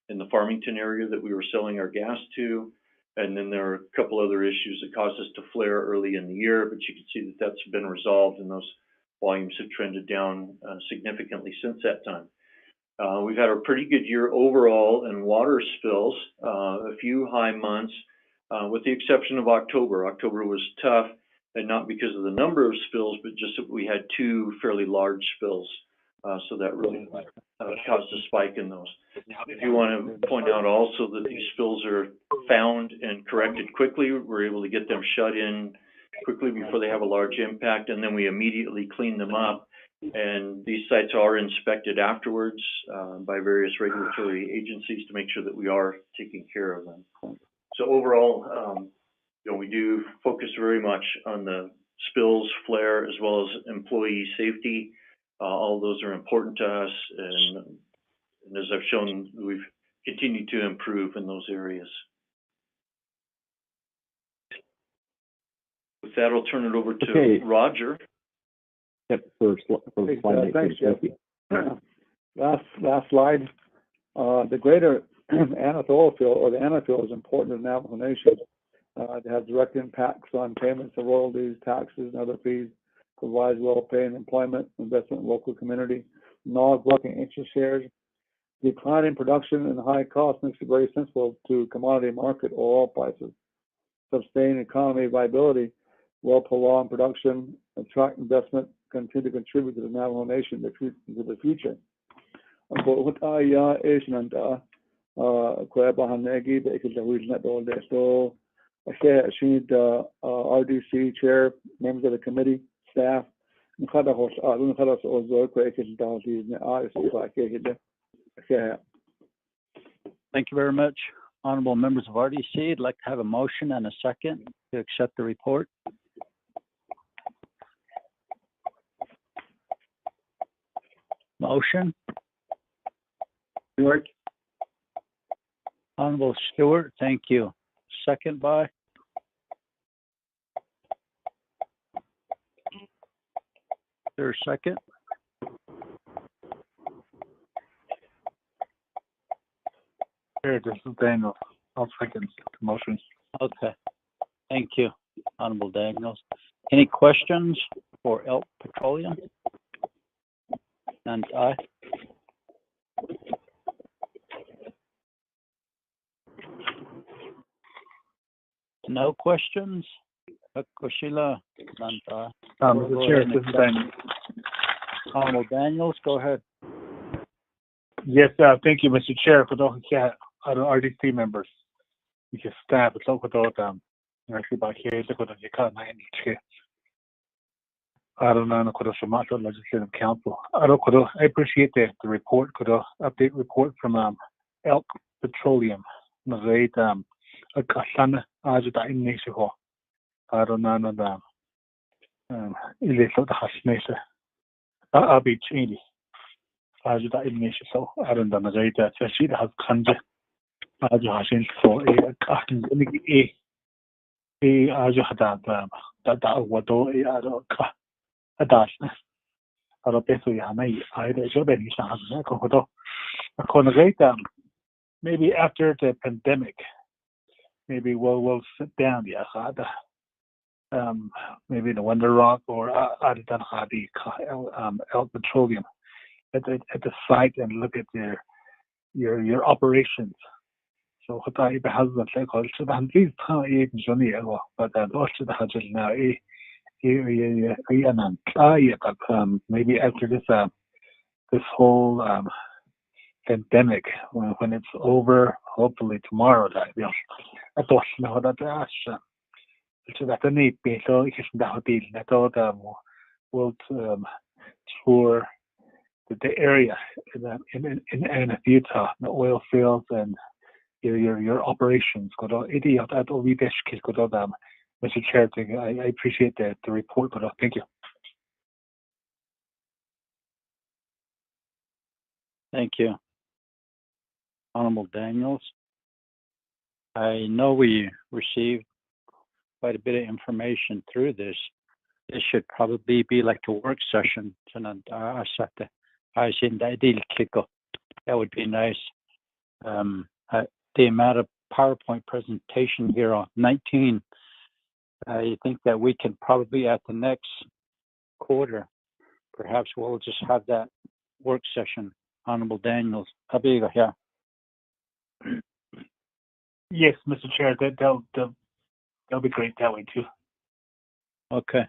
in the Farmington area that we were selling our gas to. And then there are a couple other issues that caused us to flare early in the year, but you can see that that's been resolved and those volumes have trended down significantly since that time. We've had a pretty good year overall in water spills, a few high months, with the exception of October. October was tough, and not because of the number of spills, but just that we had two fairly large spills. So that really caused a spike in those. If you want to point out also that these spills are found and corrected quickly, we're able to get them shut in quickly before they have a large impact, and then we immediately clean them up. And these sites are inspected afterwards by various regulatory agencies to make sure that we are taking care of them. So overall, you know, we do focus very much on the spills, flare, as well as employee safety. All of those are important to us, and as I've shown, we've continued to improve in those areas. With that, I'll turn it over to Roger. Yep, for slide 19. Thanks, Jeff. Last slide. The greater Aneth oil field, or the Aneth field, is important to the Navajo Nation. It has direct impacts on payments of royalties, taxes, and other fees, provides well-paying employment, investment in local community, knowledge working interest shares. Declining production and high cost makes it very sensitive to commodity market or oil prices. Sustained economy viability, well-prolonged production, attract investment, continue to contribute to the Navajo Nation into the future. RDC chair, members of the committee, staff. Thank you very much, honorable members of RDC. I'd like to have a motion and a second to accept the report. Motion. Stewart. Honorable Stewart, thank you. Second by? Is there a second? Chair, this is Daniel. I'll second the motion. Okay, thank you, Honorable Daniels. Any questions for Elk Petroleum? And aye. No questions? Kushila, Nanta. Mr. Chair, this is Daniel. Honorable Daniels, go ahead. Yes, thank you, Mr. Chair. For those RDC members, because staff, it's all about actually back here. Look what you can't manage. I don't know. Could have Legislative Council. I appreciate the report. Could update report from Elk Petroleum. Right, a kasana ajuda in Mexico. I don't know the illegal hashnesa. I'll be changing. Ajuda in Mexico. I don't know the right. She has kanja. Aju hashin for a cotton. Aju had that wado a dash. I don't think we have either. So many times. Maybe after the pandemic, maybe we'll sit down. Maybe the Wonder Rock or Adidan Hadi Elk Petroleum at the site and look at your operations. So what I have the cycle to the these but also the Hajj now maybe after this whole pandemic when it's over, hopefully tomorrow that I don't know that so that the need be so it's that we'll tour the area in Utah, the oil fields and your operations. Mr. Chair, I appreciate the report, but thank you. Thank you, Honorable Daniels. I know we received quite a bit of information through this. This should probably be like a work session. That would be nice. The amount of PowerPoint presentation here on 19, I think that we can probably at the next quarter, perhaps we'll just have that work session. Honorable Daniels. Yeah. Yes, Mr. Chair, that'll be great that way too. Okay,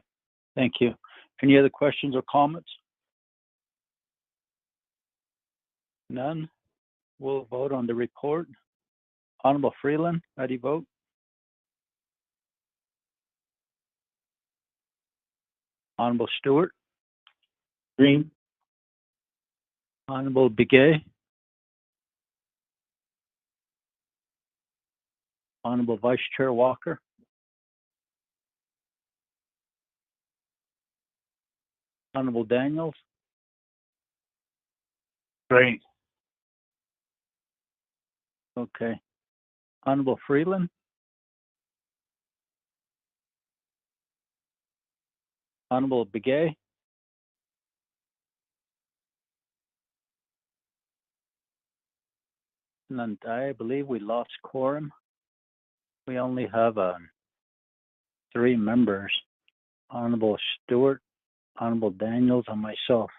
thank you. Any other questions or comments? None. We'll vote on the report. Honorable Freeland, how do you vote? Honorable Stewart? Green. Honorable Begay? Honorable Vice Chair Walker? Honorable Daniels? Green. Okay. Honorable Freeland? Honorable Begay? And I believe we lost quorum. We only have 3 members, Honorable Stewart, Honorable Daniels, and myself.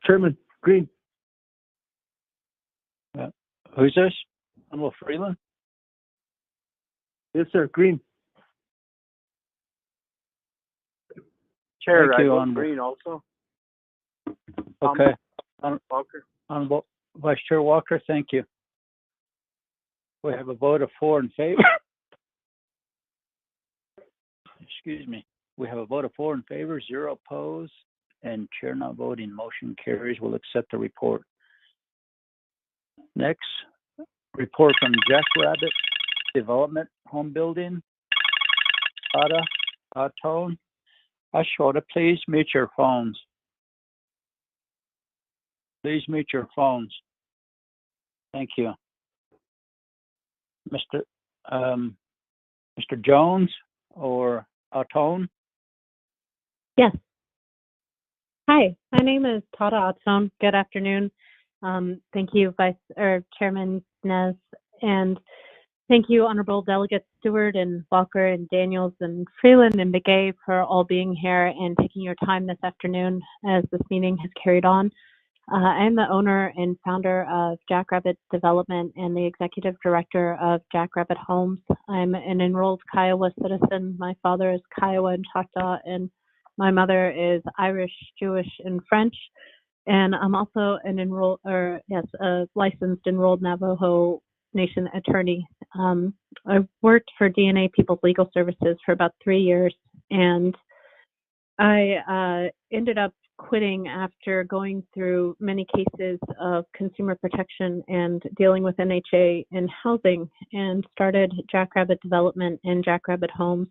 Chairman, Green. Who's this? Honorable Freeland? Yes, sir, Green. Chair, Thank you, I vote Honorable. green also. Okay. Walker. Honorable Vice Chair Walker, thank you. We have a vote of 4 in favor. Excuse me. We have a vote of 4 in favor, 0 opposed, and chair not voting. Motion carries. We'll accept the report. Next, report from Jackrabbit Development Home Building. Tone. Ashota, please mute your phones. Please mute your phones. Thank you. Mr. Jones or Atone? Yes. Hi, my name is Tada Atson. Good afternoon. Thank you, Chairman Nez, and thank you, Honorable Delegates Stewart and Walker and Daniels and Freeland and McGay for all being here and taking your time this afternoon as this meeting has carried on. I am the owner and founder of Jackrabbit Development and the executive director of Jackrabbit Homes. I'm an enrolled Kiowa citizen. My father is Kiowa and Choctaw, and my mother is Irish, Jewish, and French. And I'm also a licensed enrolled Navajo Nation attorney. I worked for DNA People's Legal Services for about 3 years, and I ended up quitting after going through many cases of consumer protection and dealing with NHA in housing, and started Jackrabbit Development and Jackrabbit Homes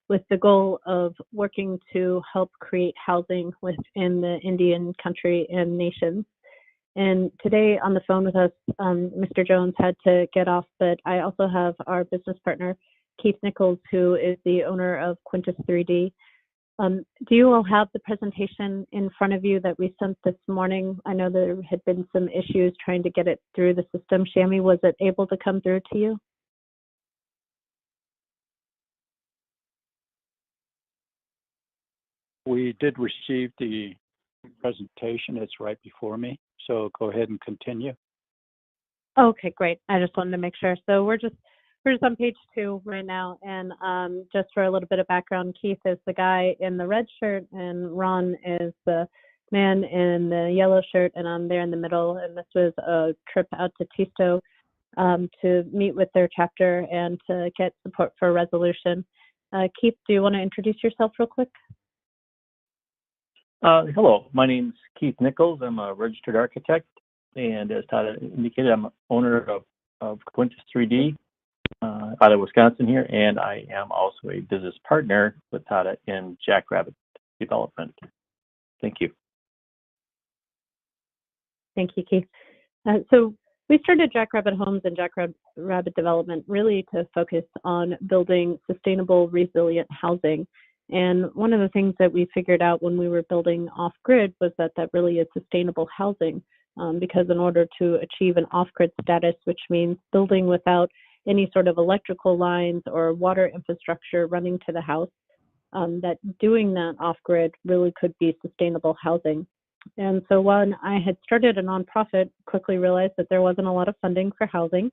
with the goal of working to help create housing within the Indian country and nations. And today on the phone with us, Mr. Jones had to get off, but I also have our business partner, Keith Nichols, who is the owner of Quintus 3D. Do you all have the presentation in front of you that we sent this morning? I know there had been some issues trying to get it through the system. Shami, was it able to come through to you? We did receive the presentation. It's right before me. So go ahead and continue. Okay, great. I just wanted to make sure. So we're just on page 2 right now. And just for a little bit of background, Keith is the guy in the red shirt and Ron is the man in the yellow shirt, and I'm there in the middle. And this was a trip out to Tisto to meet with their chapter and to get support for a resolution. Keith, do you want to introduce yourself real quick? Hello, my name's Keith Nichols. I'm a registered architect, and as Todd indicated, I'm owner of Quintus 3D out of Wisconsin here, and I am also a business partner with Todd in Jackrabbit Development. Thank you. Thank you, Keith. So we started Jackrabbit Homes and Jackrabbit Development really to focus on building sustainable, resilient housing. And one of the things that we figured out when we were building off-grid was that really is sustainable housing, because in order to achieve an off-grid status, which means building without any sort of electrical lines or water infrastructure running to the house, that doing that off-grid really could be sustainable housing. And so when I had started a nonprofit, quickly realized that there wasn't a lot of funding for housing.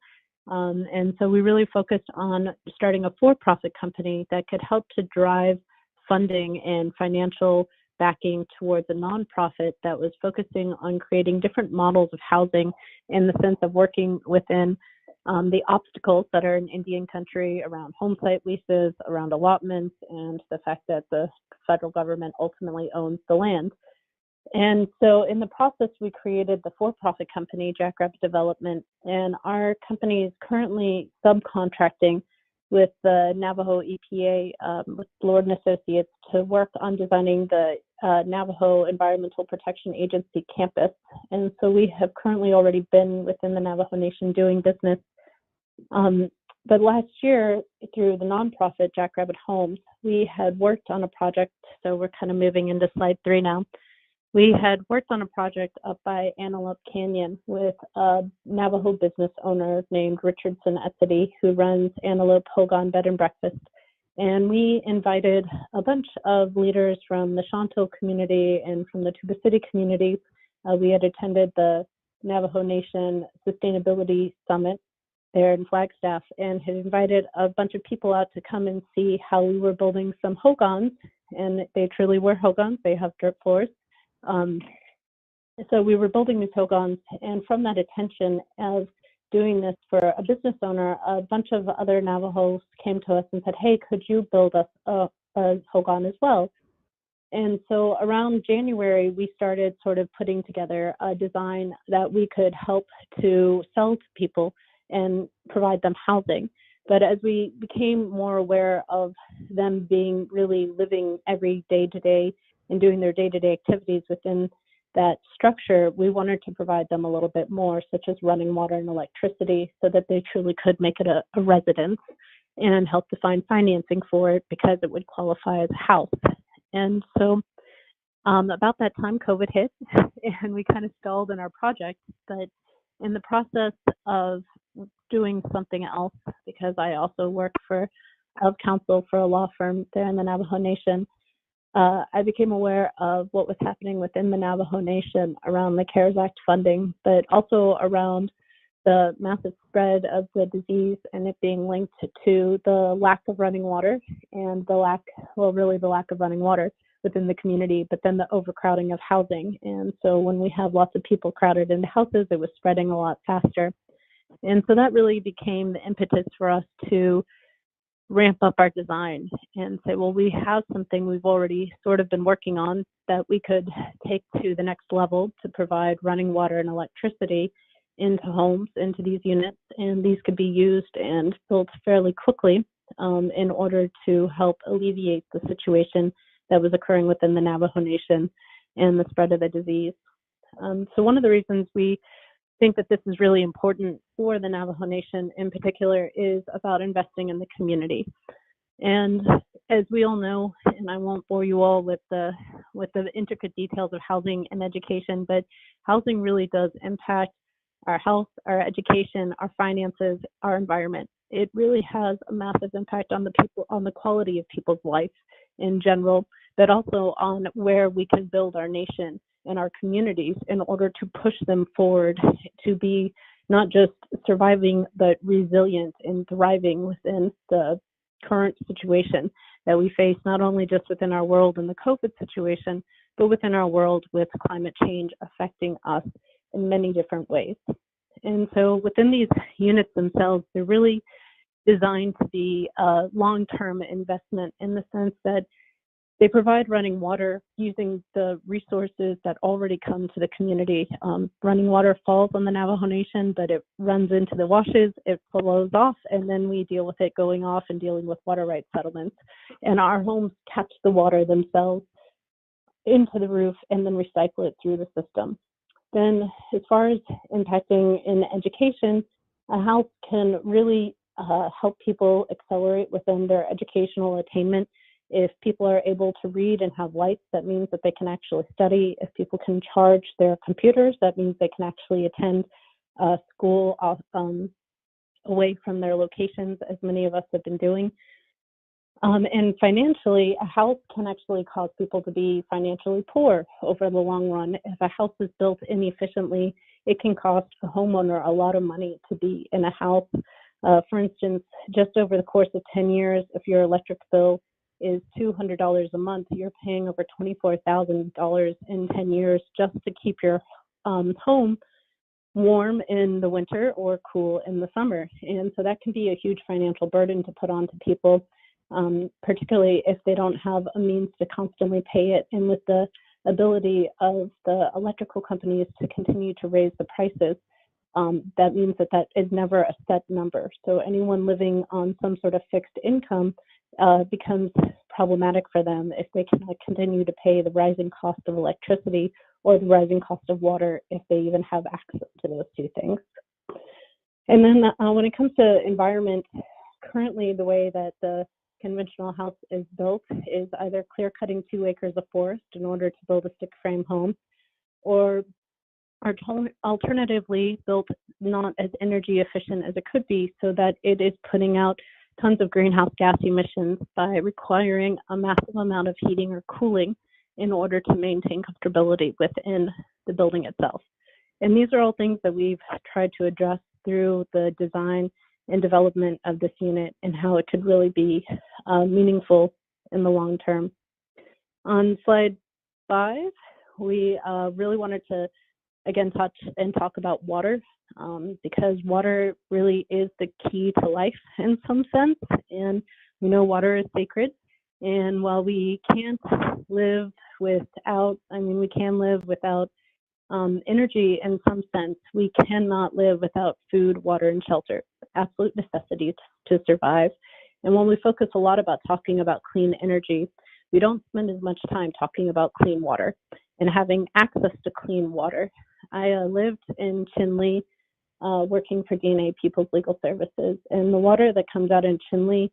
And so we really focused on starting a for-profit company that could help to drive funding and financial backing towards a nonprofit that was focusing on creating different models of housing in the sense of working within the obstacles that are in Indian country around home site leases, around allotments, and the fact that the federal government ultimately owns the land. And so in the process, we created the for-profit company, Jackrabbit Development, and our company is currently subcontracting with the Navajo EPA, with Lord and Associates, to work on designing the Navajo Environmental Protection Agency campus. And so we have currently already been within the Navajo Nation doing business. But last year, through the nonprofit Jackrabbit Homes, we had worked on a project, so we're kind of moving into slide 3 now. We had worked on a project up by Antelope Canyon with a Navajo business owner named Richardson Etsedy, who runs Antelope Hogan Bed and Breakfast. And we invited a bunch of leaders from the Shanto community and from the Tuba City community. We had attended the Navajo Nation Sustainability Summit there in Flagstaff and had invited a bunch of people out to come and see how we were building some hogans. And they truly were hogans. They have dirt floors. So we were building these hogans, and from that attention of doing this for a business owner, a bunch of other Navajos came to us and said, hey, could you build us a hogan as well? And so around January, we started sort of putting together a design that we could help to sell to people and provide them housing. But as we became more aware of them being really living every day to day and doing their day-to-day activities within that structure, we wanted to provide them a little bit more, such as running water and electricity, so that they truly could make it a residence and help to find financing for it because it would qualify as a house. And so About that time, COVID hit, and we kind of stalled in our project. But in the process of doing something else, because I also work of counsel for a law firm there in the Navajo Nation, I became aware of what was happening within the Navajo Nation around the CARES Act funding, but also around the massive spread of the disease and it being linked to the lack of running water and the lack of running water within the community, but then the overcrowding of housing. And so when we have lots of people crowded into houses, it was spreading a lot faster. And so that really became the impetus for us to ramp up our design and say, well, we have something we've already sort of been working on that we could take to the next level to provide running water and electricity into homes, into these units, and these could be used and built fairly quickly in order to help alleviate the situation that was occurring within the Navajo Nation and the spread of the disease. So one of the reasons we think that this is really important for the Navajo Nation in particular is about investing in the community. And as we all know, and I won't bore you all with the intricate details of housing and education, but housing really does impact our health, our education, our finances, our environment. It really has a massive impact on the people, on the quality of people's life in general, but also on where we can build our nation and our communities in order to push them forward to be not just surviving, but resilient and thriving within the current situation that we face, not only just within our world and the COVID situation, but within our world with climate change affecting us in many different ways. And so within these units themselves, they're really designed to be a long-term investment in the sense that they provide running water using the resources that already come to the community. Running water falls on the Navajo Nation, but it runs into the washes, it flows off, and then we deal with it going off and dealing with water rights settlements. And our homes catch the water themselves into the roof and then recycle it through the system. Then as far as impacting in education, a house can really help people accelerate within their educational attainment. If people are able to read and have lights, that means that they can actually study. If people can charge their computers, that means they can actually attend school away from their locations, as many of us have been doing. And financially, a house can actually cause people to be financially poor over the long run. If a house is built inefficiently, it can cost a homeowner a lot of money to be in a house. For instance, just over the course of 10 years, if your electric bill is $200 a month, you're paying over $24,000 in 10 years just to keep your home warm in the winter or cool in the summer. And so that can be a huge financial burden to put on to people, particularly if they don't have a means to constantly pay it. And with the ability of the electrical companies to continue to raise the prices, that means that that is never a set number. So anyone living on some sort of fixed income becomes problematic for them if they cannot continue to pay the rising cost of electricity or the rising cost of water if they even have access to those two things. And then when it comes to environment, currently the way that the conventional house is built is either clear cutting 2 acres of forest in order to build a stick frame home, or alternatively built not as energy efficient as it could be, so that it is putting out tons of greenhouse gas emissions by requiring a massive amount of heating or cooling in order to maintain comfortability within the building itself. And these are all things that we've tried to address through the design and development of this unit and how it could really be meaningful in the long term. On slide 5, we really wanted to again touch and talk about water, because water really is the key to life in some sense, and we know water is sacred. And while we can't live without, we can live without energy in some sense, we cannot live without food, water, and shelter, absolute necessities to survive. And when we focus a lot about talking about clean energy, we don't spend as much time talking about clean water and having access to clean water. I lived in Chinle, working for DNA People's Legal Services, and the water that comes out in Chinle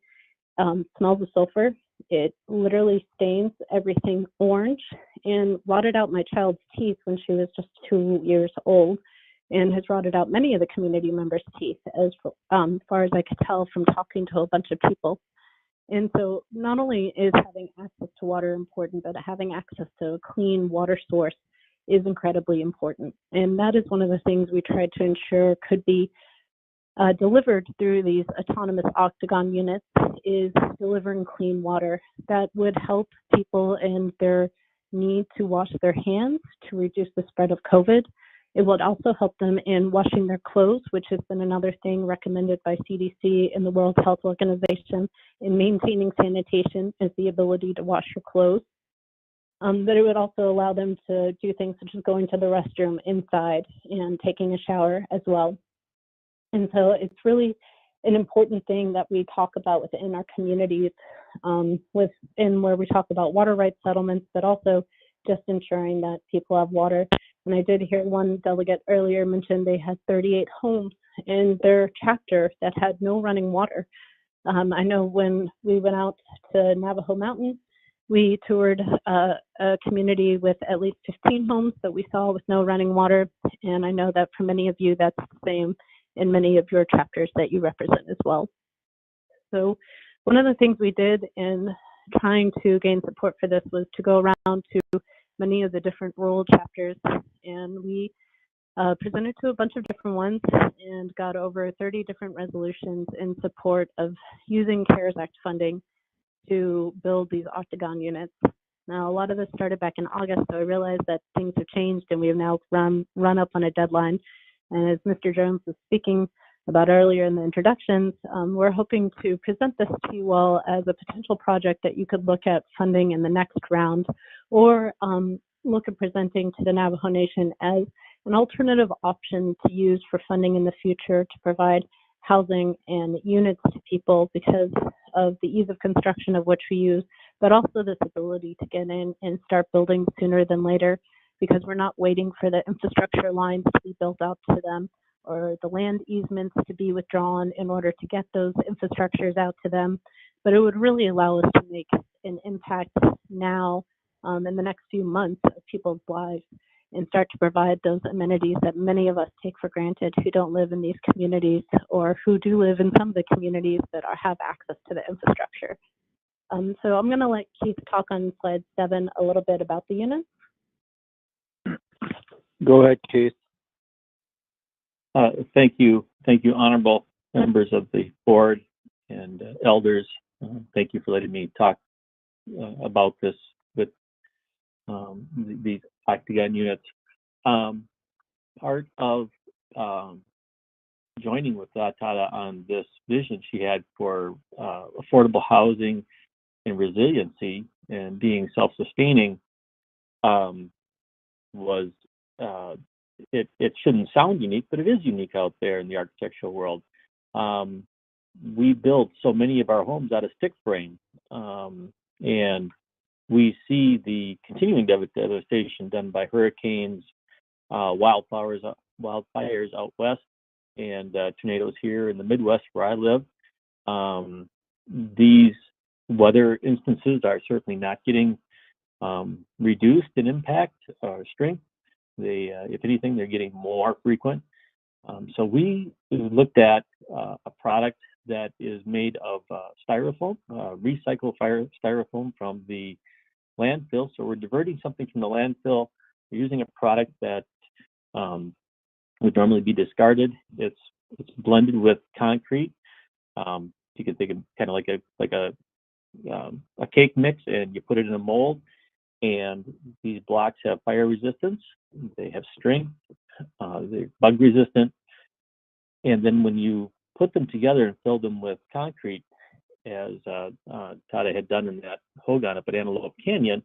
smells of sulfur It literally stains everything orange and rotted out my child's teeth when she was just 2 years old, and has rotted out many of the community members' teeth, as far as I could tell from talking to a bunch of people. And so not only is having access to water important, but having access to a clean water source is incredibly important. And that is one of the things we tried to ensure could be delivered through these autonomous octagon units, is delivering clean water that would help people in their need to wash their hands to reduce the spread of COVID. It would also help them in washing their clothes, which has been another thing recommended by CDC and the World Health Organization in maintaining sanitation, is the ability to wash your clothes. But it would also allow them to do things such as going to the restroom inside and taking a shower as well. And so it's really an important thing that we talk about within our communities, within where we talk about water rights settlements, but also just ensuring that people have water. And I did hear one delegate earlier mention they had 38 homes in their chapter that had no running water. I know when we went out to Navajo Mountain, we toured a community with at least 15 homes that we saw with no running water. And I know that for many of you, that's the same in many of your chapters that you represent as well. So one of the things we did in trying to gain support for this was to go around to many of the different rural chapters, and we presented to a bunch of different ones and got over 30 different resolutions in support of using CARES Act funding to build these octagon units. Now, a lot of this started back in August, so I realized that things have changed and we have now run up on a deadline. And as Mr. Jones was speaking about earlier in the introductions, we're hoping to present this to you all as a potential project that you could look at funding in the next round, or look at presenting to the Navajo Nation as an alternative option to use for funding in the future to provide housing and units to people because of the ease of construction of which we use, but also this ability to get in and start building sooner than later, because we're not waiting for the infrastructure lines to be built out to them or the land easements to be withdrawn in order to get those infrastructures out to them. But it would really allow us to make an impact now in the next few months of people's lives and start to provide those amenities that many of us take for granted who don't live in these communities, or who do live in some of the communities that have access to the infrastructure. So I'm going to let Keith talk on slide 7 a little bit about the units. Go ahead, Keith. Thank you, honorable members of the board and elders. Thank you for letting me talk about this with these octagon units. Part of joining with Tata on this vision she had for affordable housing and resiliency and being self-sustaining was it shouldn't sound unique, but it is unique out there in the architectural world. We build so many of our homes out of stick frame, and we see the continuing devastation done by hurricanes, wildfires out west, and tornadoes here in the Midwest where I live. These weather instances are certainly not getting reduced in impact or strength. They, if anything, they're getting more frequent. So we looked at a product that is made of styrofoam, recycled styrofoam from the landfill. So we're diverting something from the landfill. We're using a product that would normally be discarded. It's blended with concrete. You can think of kind of like a cake mix, and you put it in a mold. And these blocks have fire resistance. They have strength. They're bug resistant. And then when you put them together and fill them with concrete, as Tata had done in that Hogan up at Antelope Canyon,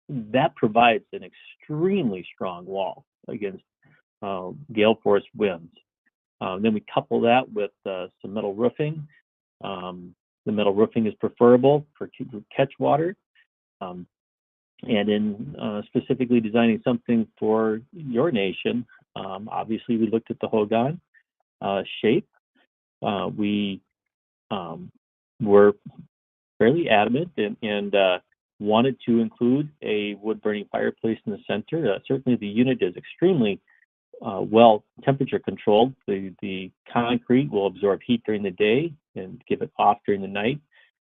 that provides an extremely strong wall against gale force winds. Then we couple that with some metal roofing. The metal roofing is preferable for catch water. And in specifically designing something for your nation, obviously we looked at the Hogan shape. We were fairly adamant and wanted to include a wood-burning fireplace in the center. Certainly the unit is extremely well temperature controlled. The concrete will absorb heat during the day and give it off during the night.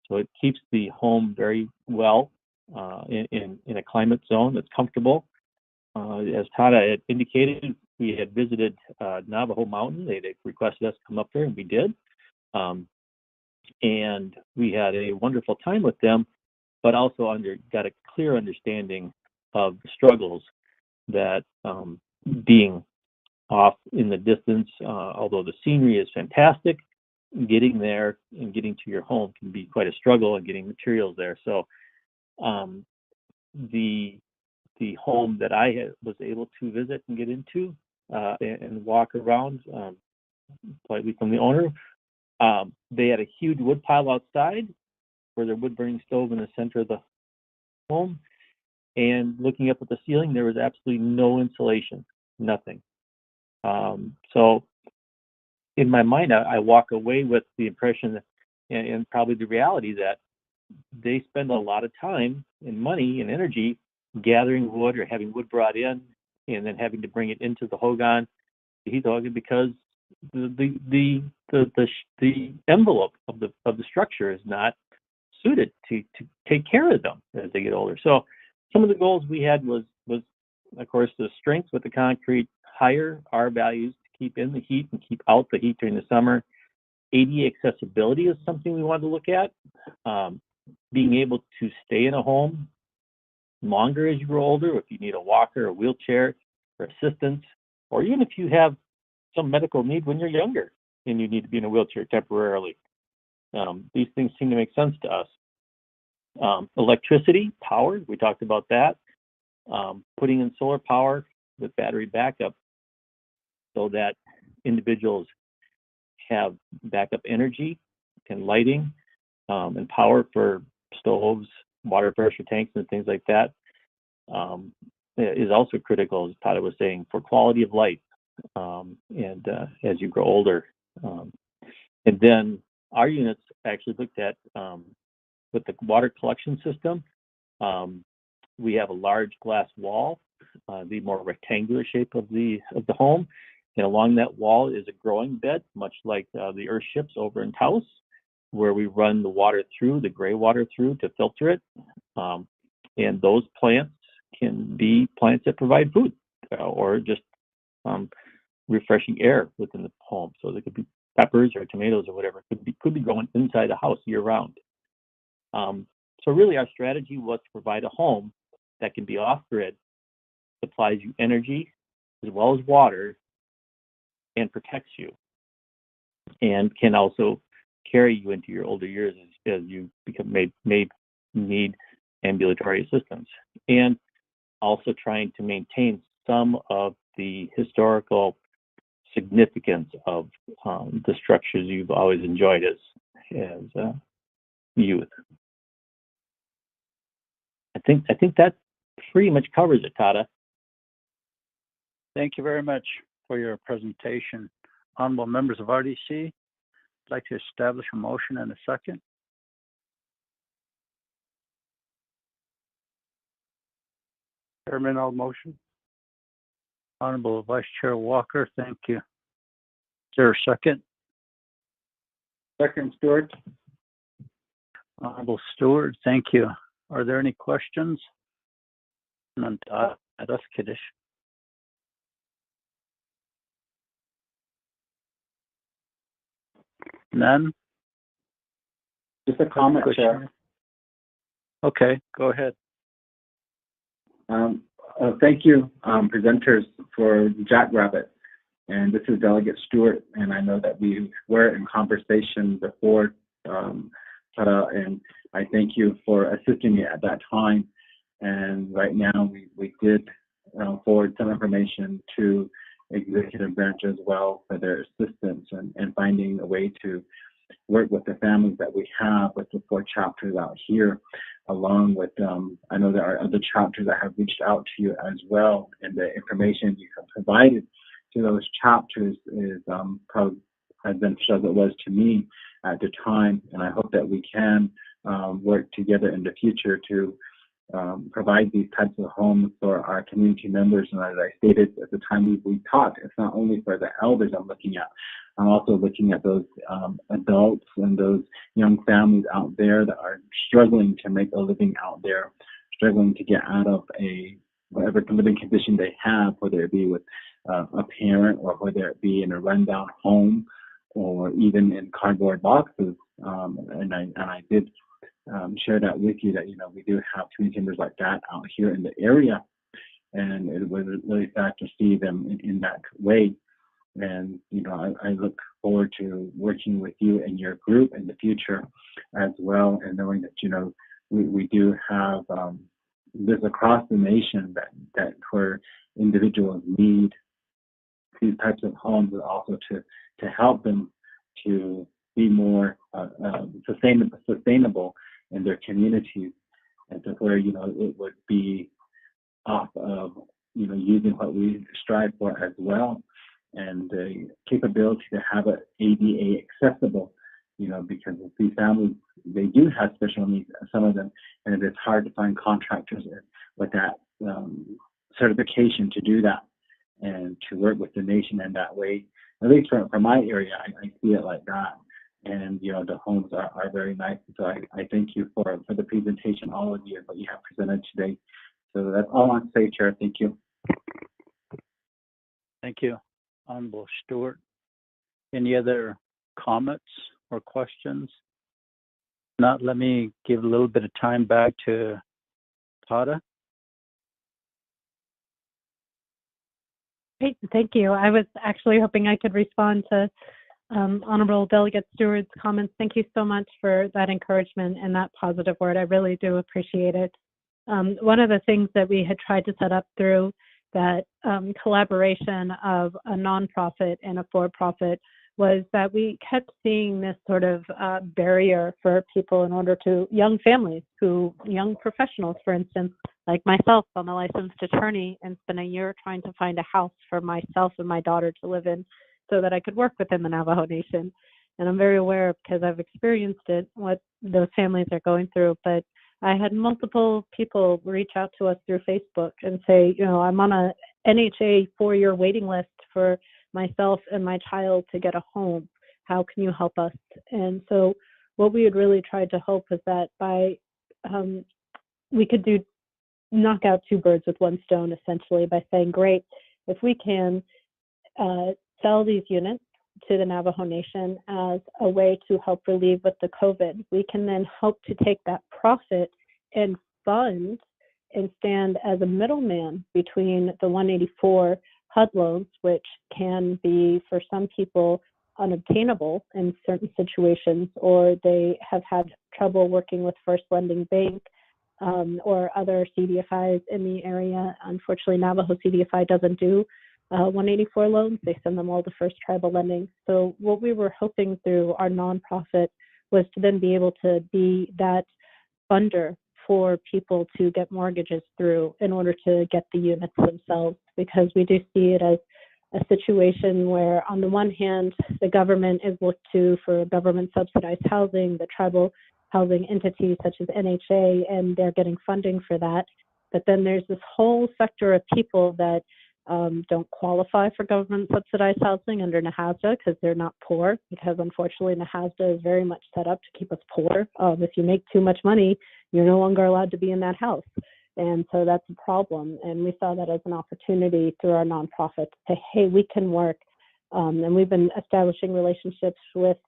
So it keeps the home very well in a climate zone that's comfortable. As Tada had indicated, we had visited Navajo Mountain. They requested us to come up there, and we did. And we had a wonderful time with them, but also got a clear understanding of the struggles that being off in the distance, although the scenery is fantastic, getting there and getting to your home can be quite a struggle, and getting materials there. So the home that I was able to visit and get into and walk around, slightly from the owner, they had a huge wood pile outside for their wood burning stove in the center of the home. And looking up at the ceiling, there was absolutely no insulation, nothing. So in my mind, I walk away with the impression that, and probably the reality that they spend a lot of time and money and energy gathering wood or having wood brought in and then having to bring it into the hogan, because the envelope of the structure is not suited to take care of them as they get older. So some of the goals we had was of course the strength with the concrete, higher R values to keep in the heat and keep out the heat during the summer. ADA accessibility is something we wanted to look at. Being able to stay in a home longer as you grow older, if you need a walker, a wheelchair, or assistance, or even if you have some medical need when you're younger and you need to be in a wheelchair temporarily. These things seem to make sense to us. Electricity, power, we talked about that. Putting in solar power with battery backup so that individuals have backup energy and lighting and power for stoves, water pressure tanks, and things like that is also critical, as Tada was saying, for quality of life and as you grow older. And then our units actually looked at with the water collection system. We have a large glass wall, the more rectangular shape of the home, and along that wall is a growing bed, much like the earthships over in Taos, where we run the water through, the gray water through to filter it. And those plants can be plants that provide food or just refreshing air within the home. So they could be peppers or tomatoes or whatever, could be growing inside the house year round. So really our strategy was to provide a home that can be off-grid, supplies you energy as well as water, and protects you, and can also carry you into your older years as you may need ambulatory assistance. And also trying to maintain some of the historical significance of the structures you've always enjoyed as youth. I think that pretty much covers it, Tada. Thank you very much for your presentation. Honorable members of RDC, I'd like to establish a motion and a second. Chairman, I'll motion. Honorable Vice Chair Walker, thank you. Is there a second? Second, Stewart. Honorable Stewart, thank you. Are there any questions? None. That's Kiddush. None? Just a comment, Chair. Okay, go ahead. Thank you, presenters, for Jackrabbit. And this is Delegate Stewart, and I know that we were in conversation before, and I thank you for assisting me at that time. And right now, we did forward some information to executive branch as well for their assistance and finding a way to work with the families that we have with the 4 chapters out here, along with, I know there are other chapters that have reached out to you as well, and the information you have provided to those chapters is probably has been as it was to me at the time, and I hope that we can work together in the future to provide these types of homes for our community members. And as I stated at the time we talked, it's not only for the elders I'm looking at. I'm also looking at those adults and those young families out there that are struggling to make a living out there, struggling to get out of whatever living condition they have, whether it be with a parent or whether it be in a rundown home or even in cardboard boxes. And I did share that with you that, we do have community members like that out here in the area. And it was really sad to see them in that way. And, I look forward to working with you and your group in the future as well, and knowing that, we do have this across the nation that where individuals need these types of homes, and also to help them to be more sustainable in their communities, and to where, it would be off of, using what we strive for as well, and the capability to have it ADA accessible, because these families, they do have special needs, some of them, and it is hard to find contractors with that certification to do that and to work with the nation in that way. At least from my area, I see it like that. And, the homes are very nice. So I thank you for the presentation, all of you, what you have presented today. So that's all I want to say, Chair. Thank you. Thank you, Honorable Stewart. Any other comments or questions? Not, let me give a little bit of time back to Tata. Great, thank you. I was actually hoping I could respond to Honorable Delegate Stewart's comments. Thank you so much for that encouragement and that positive word. I really do appreciate it. One of the things that we had tried to set up through that collaboration of a nonprofit and a for-profit was that we kept seeing this sort of barrier for people in order to, young families, young professionals, for instance, like myself. I'm a licensed attorney and spent a year trying to find a house for myself and my daughter to live in so that I could work within the Navajo Nation. And I'm very aware, because I've experienced it, what those families are going through. But I had multiple people reach out to us through Facebook and say, I'm on a NHA 4-year waiting list for myself and my child to get a home. How can you help us? And so what we had really tried to hope was that by we could knock out 2 birds with 1 stone, essentially, by saying, great, if we can sell these units to the Navajo Nation as a way to help relieve with the COVID, we can then hope to take that profit and fund and stand as a middleman between the 184 HUD loans, which can be for some people unobtainable in certain situations, or they have had trouble working with First Lending Bank or other CDFIs in the area. Unfortunately, Navajo CDFI doesn't do 184 loans. They send them all to First Tribal Lending. So what we were hoping through our nonprofit was to then be able to be that funder for people to get mortgages through in order to get the units themselves, because we do see it as a situation where, on the one hand, the government is looked to for government subsidized housing, the tribal housing entities such as NHA, and they're getting funding for that. But then there's this whole sector of people that don't qualify for government subsidized housing under NAHASDA because they're not poor, because unfortunately NAHASDA is very much set up to keep us poor. If you make too much money, you're no longer allowed to be in that house. And so that's a problem. And we saw that as an opportunity through our nonprofit to say, hey, we can work. And we've been establishing relationships with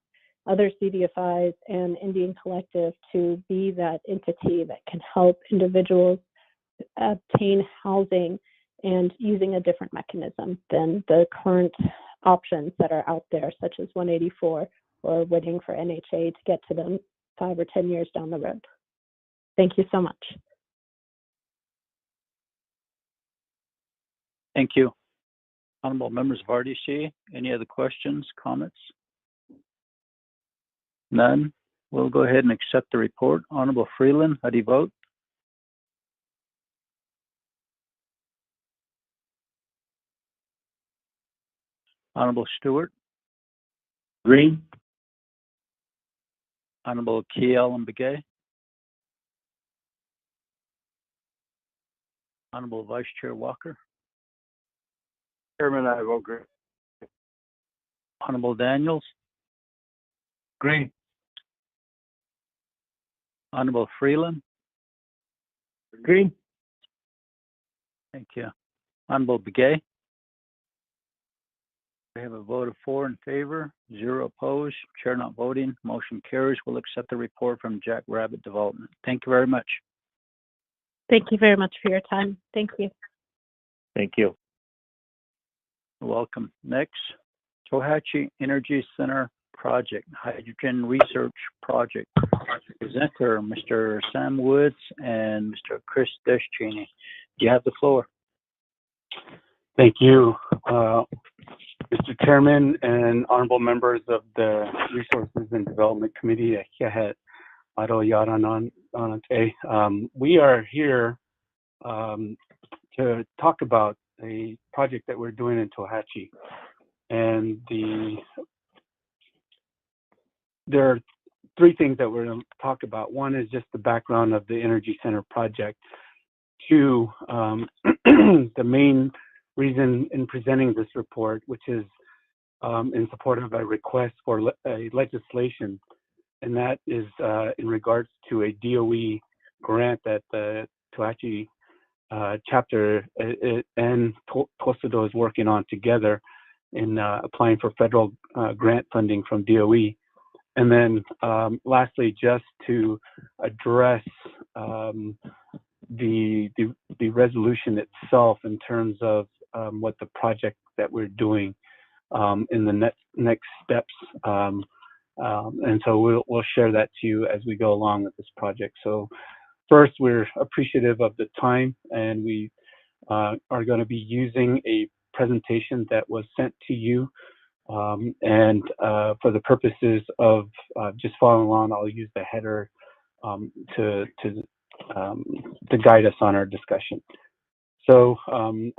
other CDFIs and Indian Collective to be that entity that can help individuals obtain housing and using a different mechanism than the current options that are out there, such as 184 or waiting for NHA to get to them 5 or 10 years down the road. Thank you so much. Thank you. Honorable members of RDC, any other questions, comments? None. We'll go ahead and accept the report. Honorable Freeland, how do you vote? Honorable Stewart? Green. Honorable Kiel and Begay? Honorable Vice Chair Walker. Chairman, I vote green. Honorable Daniels. Green. Honorable Freeland. Green. Thank you. Honorable Begay. We have a vote of 4 in favor, 0 opposed, chair not voting. Motion carries. We'll accept the report from Jackrabbit Development. Thank you very much. Thank you very much for your time. Thank you. Thank you. You're welcome. Next, Toachi Energy Center Project, Hydrogen Research Project. Presenter, Mr. Sam Woods and Mr. Chris Deschini. You have the floor. Thank you, Mr. Chairman and honorable members of the Resources and Development Committee. We are here to talk about a project that we're doing in Toachi. And there are 3 things that we're going to talk about. One is just the background of the Energy Center project. 2, the main reason in presenting this report, which is in support of a request for a legislation, and that is in regards to a DOE grant that the Toachi chapter and Tosudo is working on together in applying for federal grant funding from DOE. And then lastly, just to address the resolution itself in terms of what the project that we're doing in the next steps. And so we'll share that to you as we go along with this project. So first, we're appreciative of the time, and we are going to be using a presentation that was sent to you. And for the purposes of just following along, I'll use the header to guide us on our discussion. So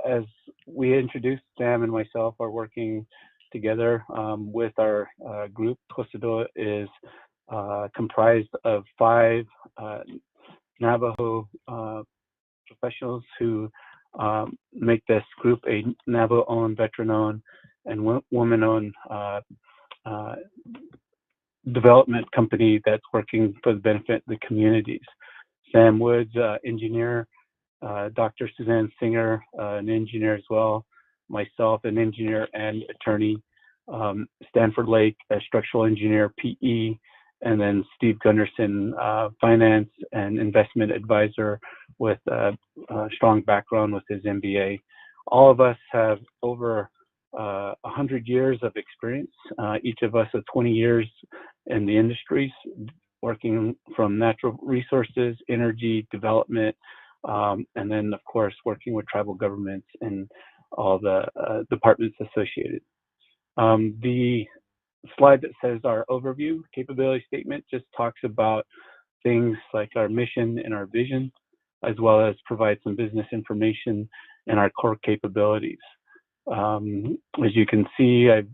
as we introduced, Sam and myself are working together with our group. Tosudo is comprised of 5 Navajo professionals who make this group a Navajo-owned, veteran-owned, and woman-owned development company that's working for the benefit of the communities. Sam Woods, engineer, Dr. Suzanne Singer, an engineer as well, myself, an engineer and attorney, Stanford Lake, a structural engineer, PE, and then Steve Gunderson, finance and investment advisor with a strong background with his MBA. All of us have over 100 years of experience, each of us with 20 years in the industries, working from natural resources, energy, development, and then, of course, working with tribal governments and all the departments associated. The slide that says our overview capability statement just talks about things like our mission and our vision, as well as provide some business information and our core capabilities. As you can see, I've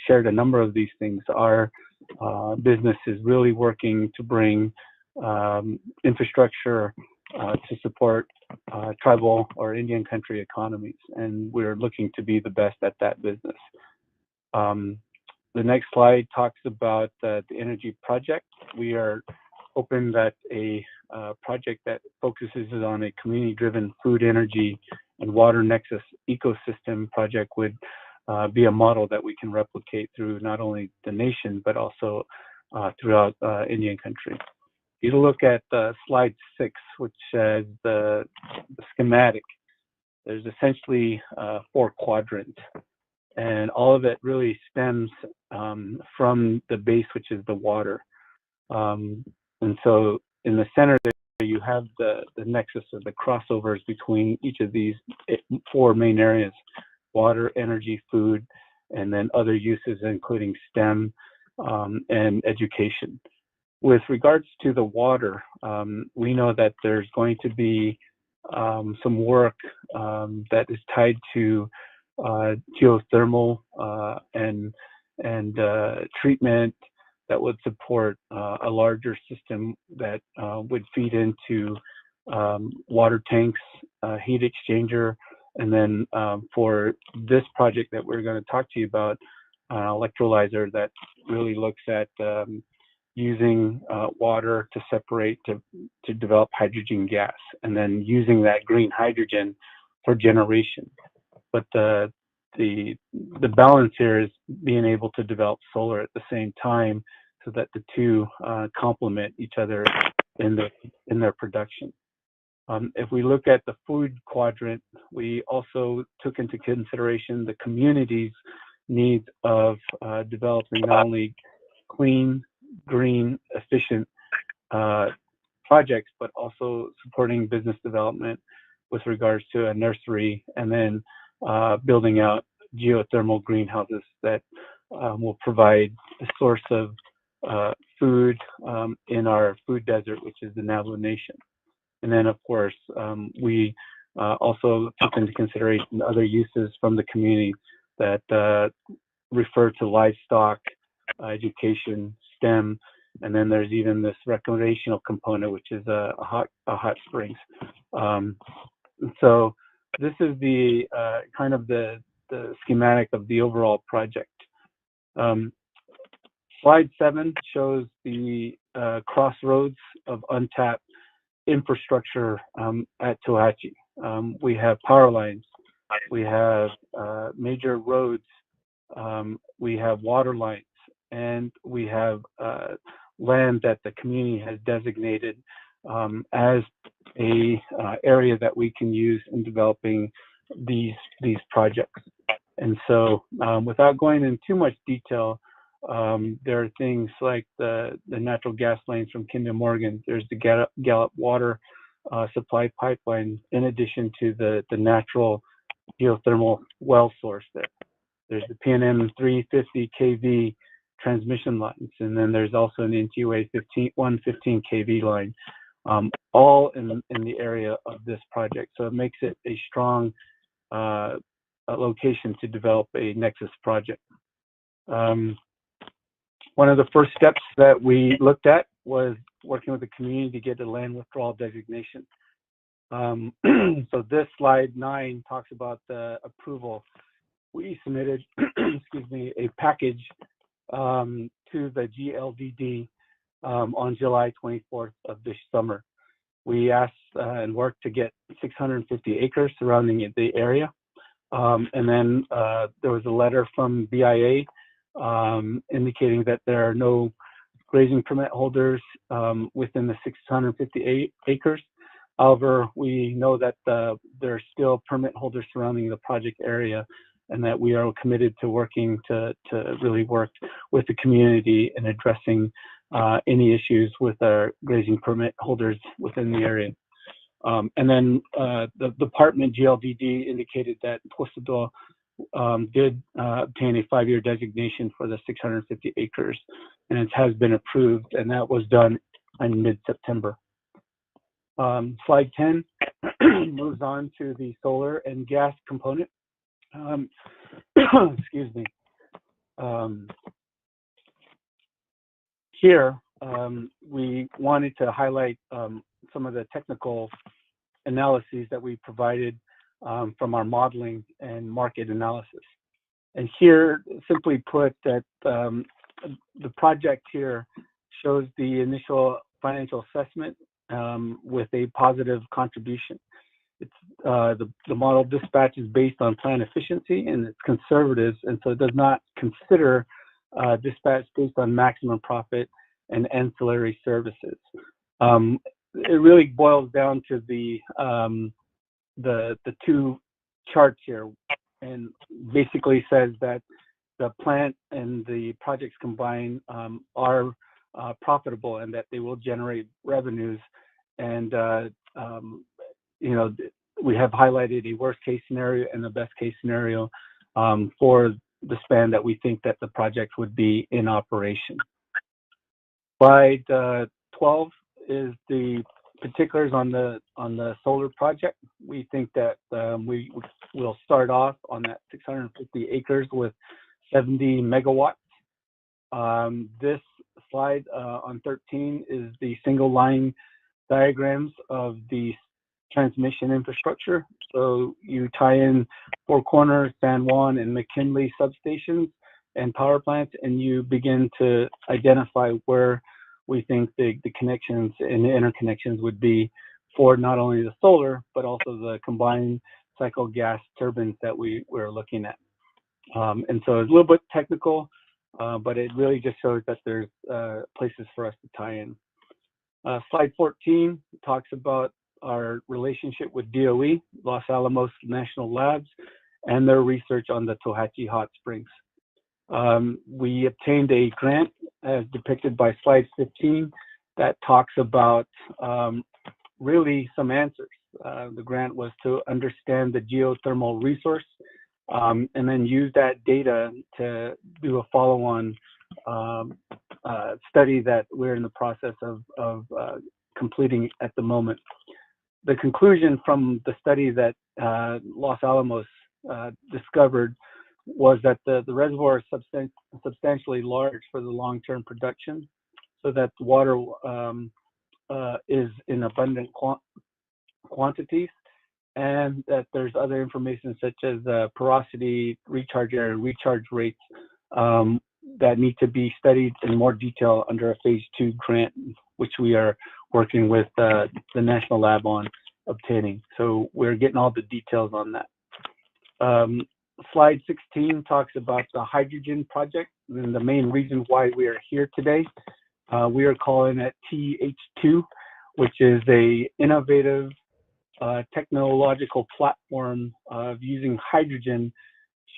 shared a number of these things. Our business is really working to bring infrastructure to support tribal or Indian country economies, and we're looking to be the best at that business. The next slide talks about the energy project. We are hoping that a project that focuses on a community-driven food, energy, and water nexus ecosystem project would be a model that we can replicate through not only the nation, but also throughout Indian country. If you look at slide 6, which says the schematic, there's essentially 4 quadrants, and all of it really stems from the base, which is the water. And so in the center there, you have the nexus or the crossovers between each of these 4 main areas: water, energy, food, and then other uses, including STEM and education. With regards to the water, we know that there's going to be some work that is tied to geothermal and treatment that would support a larger system that would feed into water tanks, heat exchanger, and then for this project that we're going to talk to you about, electrolyzer that really looks at using water to separate to develop hydrogen gas, and then using that green hydrogen for generation. But the balance here is being able to develop solar at the same time, so that the two complement each other in their production. If we look at the food quadrant, we also took into consideration the community's needs of developing not only clean, green, efficient projects, but also supporting business development with regards to a nursery, and then building out geothermal greenhouses that will provide a source of food in our food desert, which is the Navajo Nation. And then, of course, we also took into consideration other uses from the community that refer to livestock, education, STEM, and then there's even this recreational component, which is a hot springs. So this is the kind of the schematic of the overall project. Slide 7 shows the crossroads of untapped infrastructure at Toachi. We have power lines, we have major roads, we have water lines, and we have land that the community has designated as a area that we can use in developing these projects. And so, without going into too much detail, there are things like the natural gas lines from Kinder Morgan. There's the Gallup water supply pipeline, in addition to the natural geothermal well source there. There's the PNM 350 kV transmission lines, and then there's also an NTUA 115 kV line, all in the area of this project. So it makes it a strong location to develop a Nexus project. One of the first steps that we looked at was working with the community to get a land withdrawal designation. So this slide 9 talks about the approval. We submitted, excuse me, a package to the GLDD on July 24th of this summer. We asked and worked to get 650 acres surrounding the area. And then there was a letter from BIA indicating that there are no grazing permit holders within the 650 acres. However, we know that there are still permit holders surrounding the project area, and that we are committed to working to really work with the community in addressing any issues with our grazing permit holders within the area. And then the department GLDD indicated that Posador did obtain a 5-year designation for the 650 acres, and it has been approved, and that was done in mid-September. Slide 10 moves on to the solar and gas component. Excuse me. Here, we wanted to highlight some of the technical analyses that we provided from our modeling and market analysis. And here, simply put, that the project here shows the initial financial assessment with a positive contribution. It's the model dispatch is based on plan efficiency, and it's conservative, and so it does not consider dispatch based on maximum profit and ancillary services. It really boils down to the two charts here, and basically says that the plant and the projects combined are profitable, and that they will generate revenues. And you know, we have highlighted a worst case scenario and a best case scenario for the span that we think that the project would be in operation. Slide 12 is the particulars on the solar project. We think that we will start off on that 650 acres with 70 megawatts. This slide on 13 is the single line diagrams of the transmission infrastructure. So you tie in Four Corners, San Juan, and McKinley substations and power plants, and you begin to identify where we think the connections and the interconnections would be for not only the solar, but also the combined cycle gas turbines that we're looking at. And so it's a little bit technical, but it really just shows that there's places for us to tie in. Slide 14 talks about our relationship with DOE, Los Alamos National Labs, and their research on the Toachi hot springs. We obtained a grant as depicted by slide 15 that talks about really some answers. The grant was to understand the geothermal resource and then use that data to do a follow-on study that we're in the process of completing at the moment. The conclusion from the study that Los Alamos discovered was that the reservoir is substantially large for the long-term production, so that water is in abundant quantities, and that there's other information such as porosity, recharge area, and recharge rates that need to be studied in more detail under a phase 2 grant, which we are working with the National Lab on obtaining. So we're getting all the details on that. Slide 16 talks about the hydrogen project and the main reason why we are here today. We are calling it TH2, which is a innovative technological platform of using hydrogen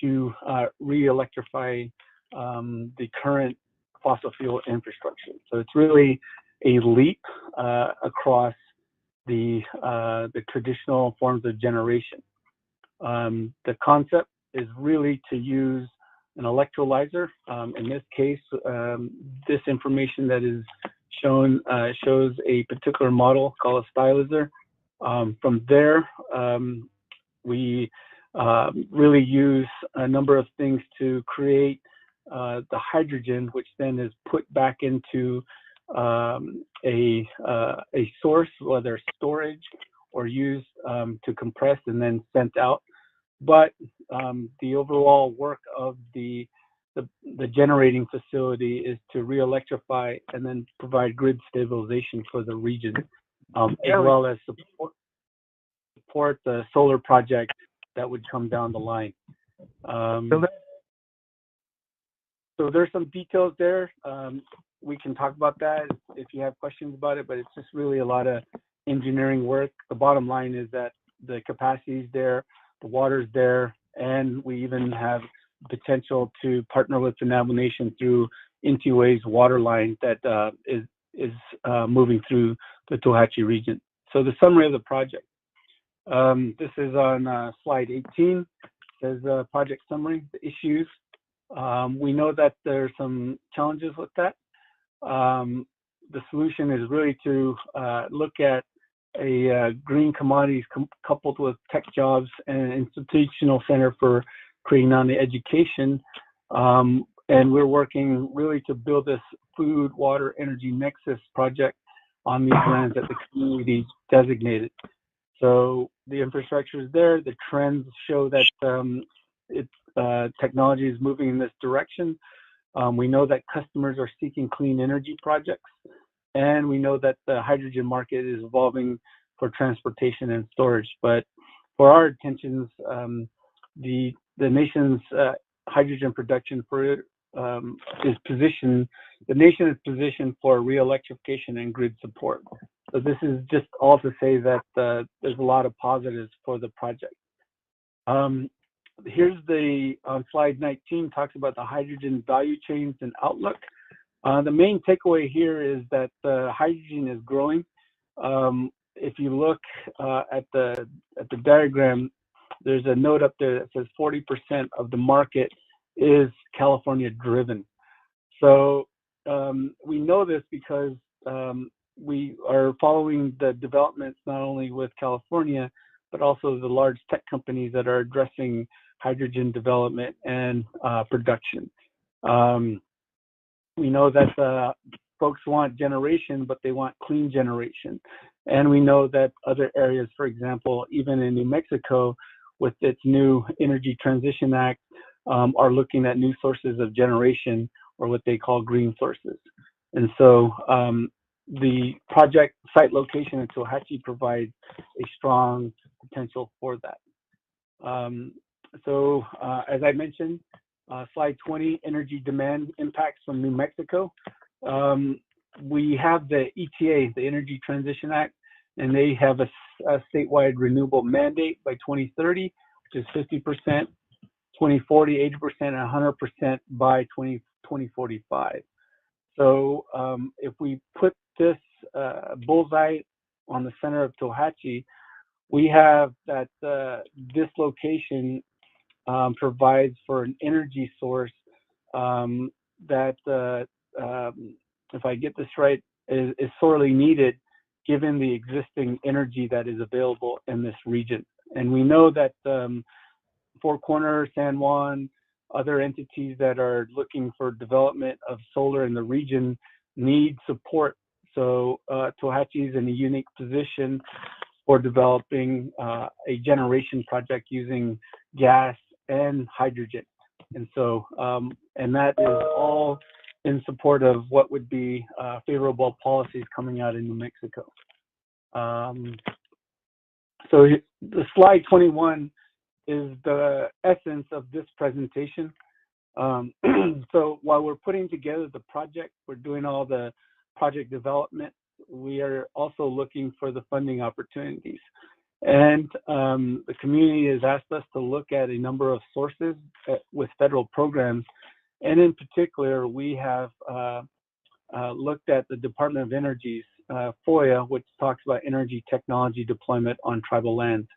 to re-electrify the current fossil fuel infrastructure. So it's really a leap across the traditional forms of generation. The concept is really to use an electrolyzer. In this case, this information that is shown shows a particular model called a stylizer. From there, we really use a number of things to create the hydrogen, which then is put back into a source, whether storage or used to compress and then sent out. But the overall work of the generating facility is to re-electrify and then provide grid stabilization for the region, as well as support the solar project that would come down the line. So there's some details there. We can talk about that if you have questions about it, but it's just really a lot of engineering work. The bottom line is that the capacity is there, the water's there, and we even have potential to partner with the Navajo Nation through Intiway's water line that is moving through the Toachi region. So the summary of the project. This is on slide 18. There's a project summary, the issues. We know that there's some challenges with that. The solution is really to look at a green commodities coupled with tech jobs and an institutional center for creating on the education. And we're working really to build this food, water, energy nexus project on these lands that the community designated. So the infrastructure is there. The trends show that technology is moving in this direction. We know that customers are seeking clean energy projects, and we know that the hydrogen market is evolving for transportation and storage. But for our intentions, the nation's hydrogen production is positioned. The nation is positioned for re-electrification and grid support. So this is just all to say that there's a lot of positives for the project. Here's on slide 19 talks about the hydrogen value chains and outlook. The main takeaway here is that hydrogen is growing. If you look at the diagram, there's a note up there that says 40% of the market is California driven. So we know this because we are following the developments not only with California, but also the large tech companies that are addressing hydrogen development and production. We know that folks want generation, but they want clean generation. And we know that other areas, for example, even in New Mexico, with its new Energy Transition Act, are looking at new sources of generation, or what they call green sources. And so the project site location in Toachi provides a strong potential for that. As I mentioned, slide 20, energy demand impacts from New Mexico. We have the ETA, the Energy Transition Act, and they have a statewide renewable mandate by 2030, which is 50%, 2040, 80%, and 100% by 2045. So if we put this bullseye on the center of Toachi, we have that this location provides for an energy source that, if I get this right, is sorely needed given the existing energy that is available in this region. And we know that Four Corners, San Juan, other entities that are looking for development of solar in the region need support. So Toachi is in a unique position for developing a generation project using gas and hydrogen. And so, and that is all in support of what would be favorable policies coming out in New Mexico. So the slide 21 is the essence of this presentation. So while we're putting together the project, we're doing all the project development, we are also looking for the funding opportunities. And the community has asked us to look at a number of sources with federal programs. And in particular, we have looked at the Department of Energy's FOIA, which talks about energy technology deployment on tribal lands.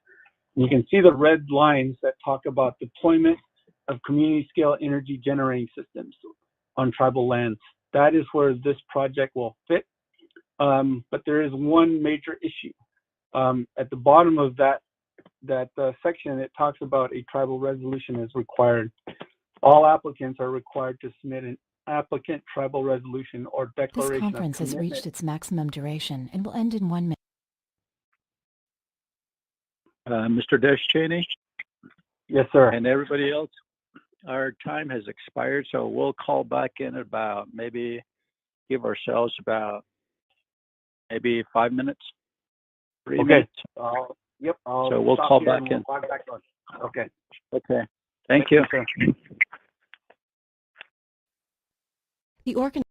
And you can see the red lines that talk about deployment of community scale energy generating systems on tribal lands. That is where this project will fit. But there is one major issue. At the bottom of that section, it talks about a tribal resolution is required. All applicants are required to submit an applicant tribal resolution or declaration. This conference has reached its maximum duration and will end in 1 minute. Mr. Deschaney? Yes, sir. And everybody else, our time has expired, so we'll call back in about maybe give ourselves about maybe 5 minutes, 3 minutes. Yep. So we'll call back in. Okay. Okay. Thank you. The organ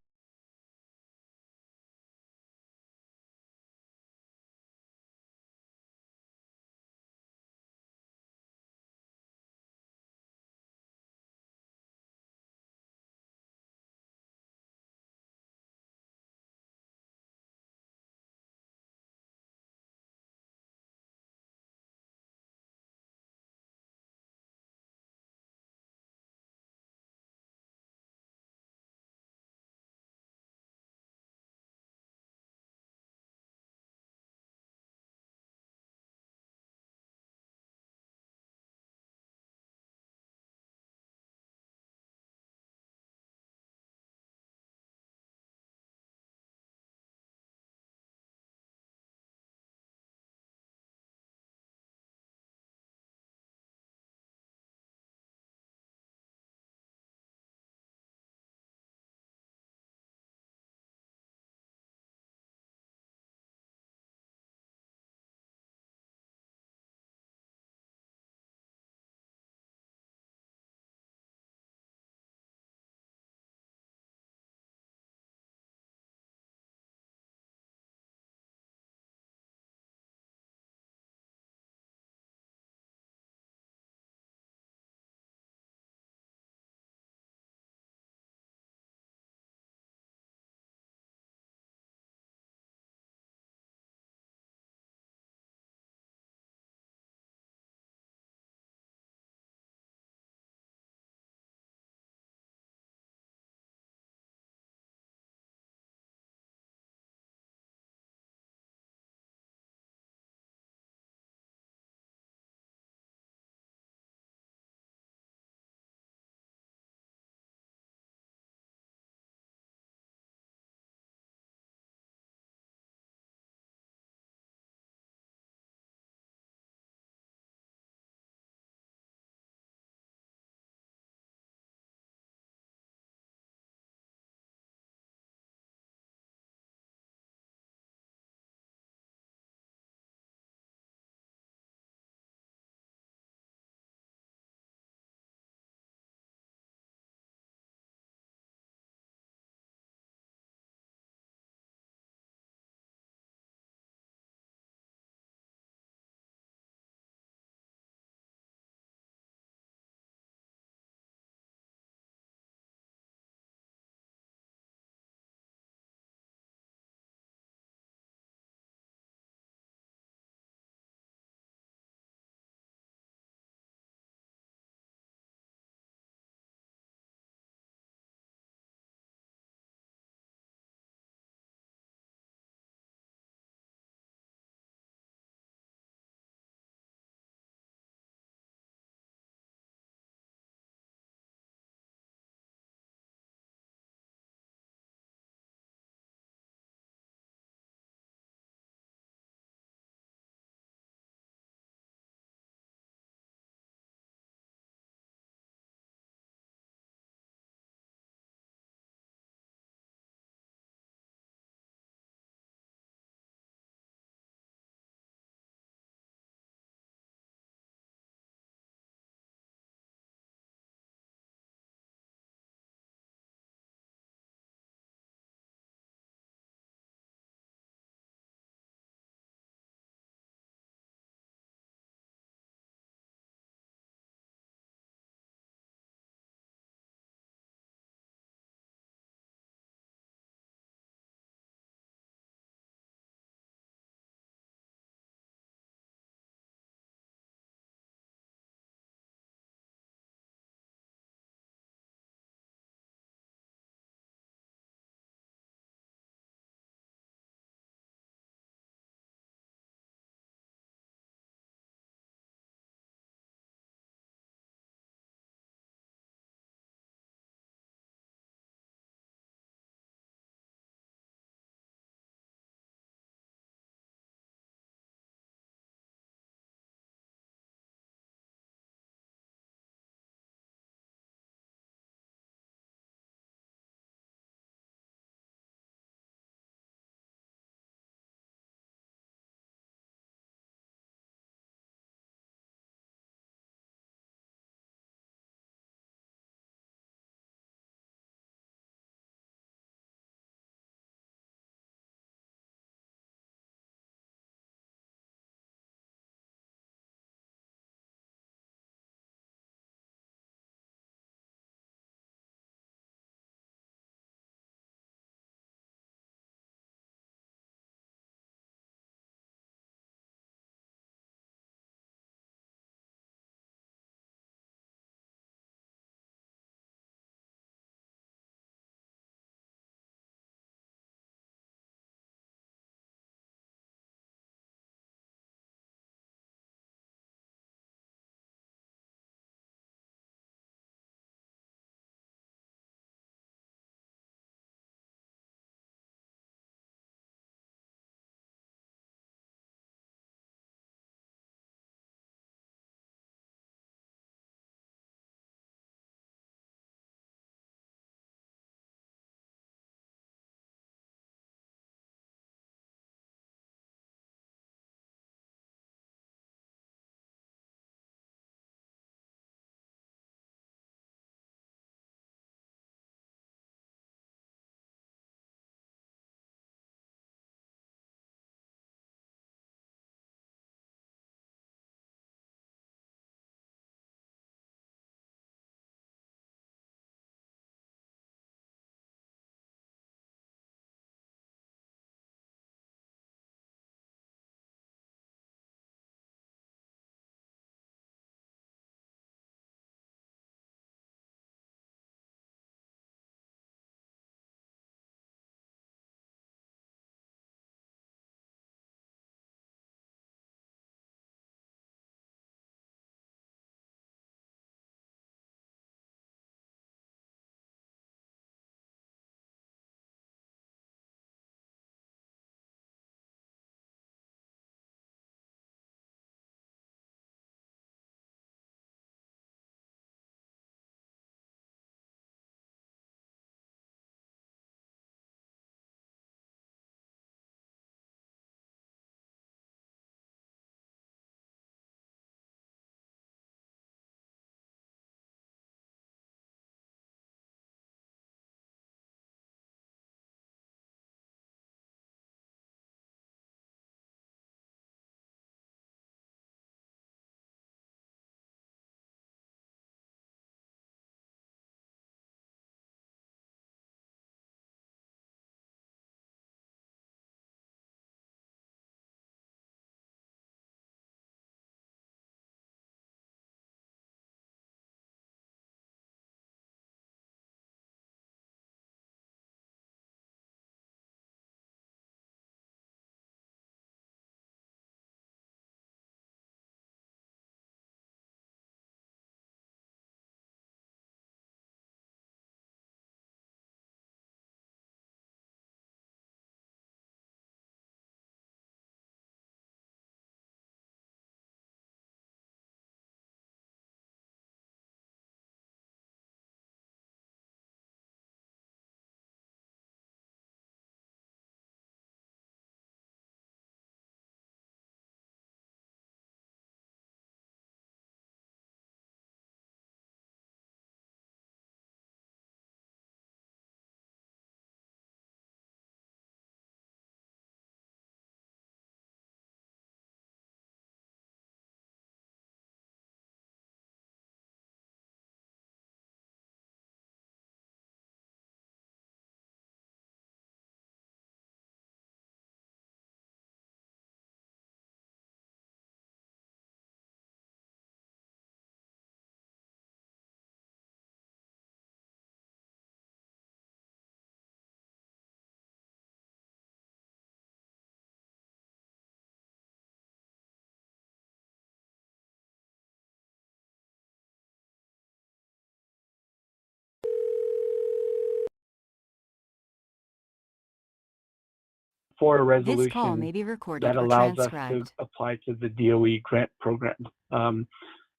for a This call resolution may be recorded that or allows us to transcribed. apply to the DOE grant program.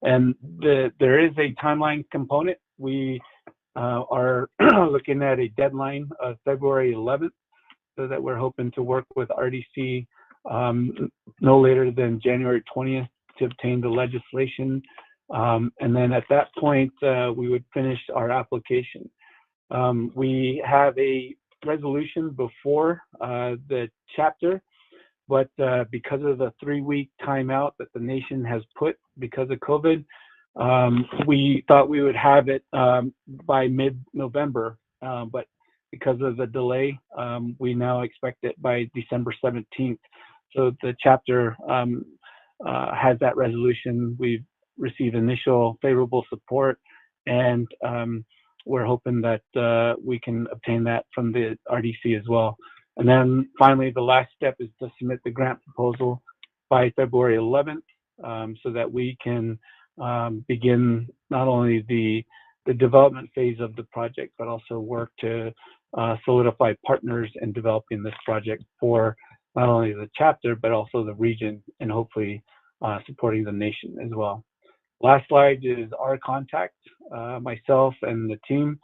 And there is a timeline component. We are looking at a deadline of February 11th, so that we're hoping to work with RDC no later than January 20th to obtain the legislation. And then at that point, we would finish our application. We have a resolution before the chapter, but because of the 3-week timeout that the nation has put because of COVID, we thought we would have it by mid-November, but because of the delay, we now expect it by December 17th. So the chapter has that resolution. We've received initial favorable support, and we're hoping that we can obtain that from the RDC as well. And then finally, the last step is to submit the grant proposal by February 11th, so that we can begin not only the development phase of the project, but also work to solidify partners in developing this project for not only the chapter, but also the region, and hopefully supporting the nation as well. Last slide is our contact, myself and the team,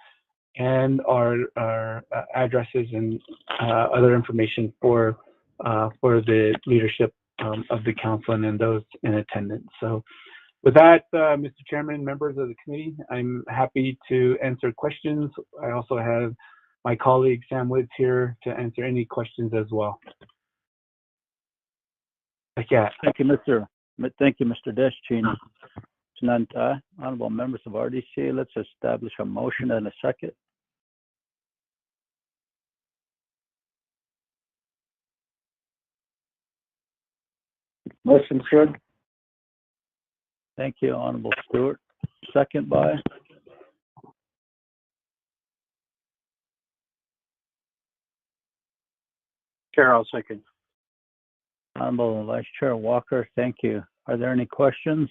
and our addresses and other information for the leadership of the council and those in attendance. So with that, Mr. Chairman, members of the committee, I'm happy to answer questions. I also have my colleague Sam Woods here to answer any questions as well. Yeah, thank you, Mr. Deschini. Tonight, honorable members of RDC, let's establish a motion and a second. Motion, Shug. Thank you, Honorable Stewart. Second by? Chair, I'll second. Honorable Vice Chair Walker, thank you. Are there any questions?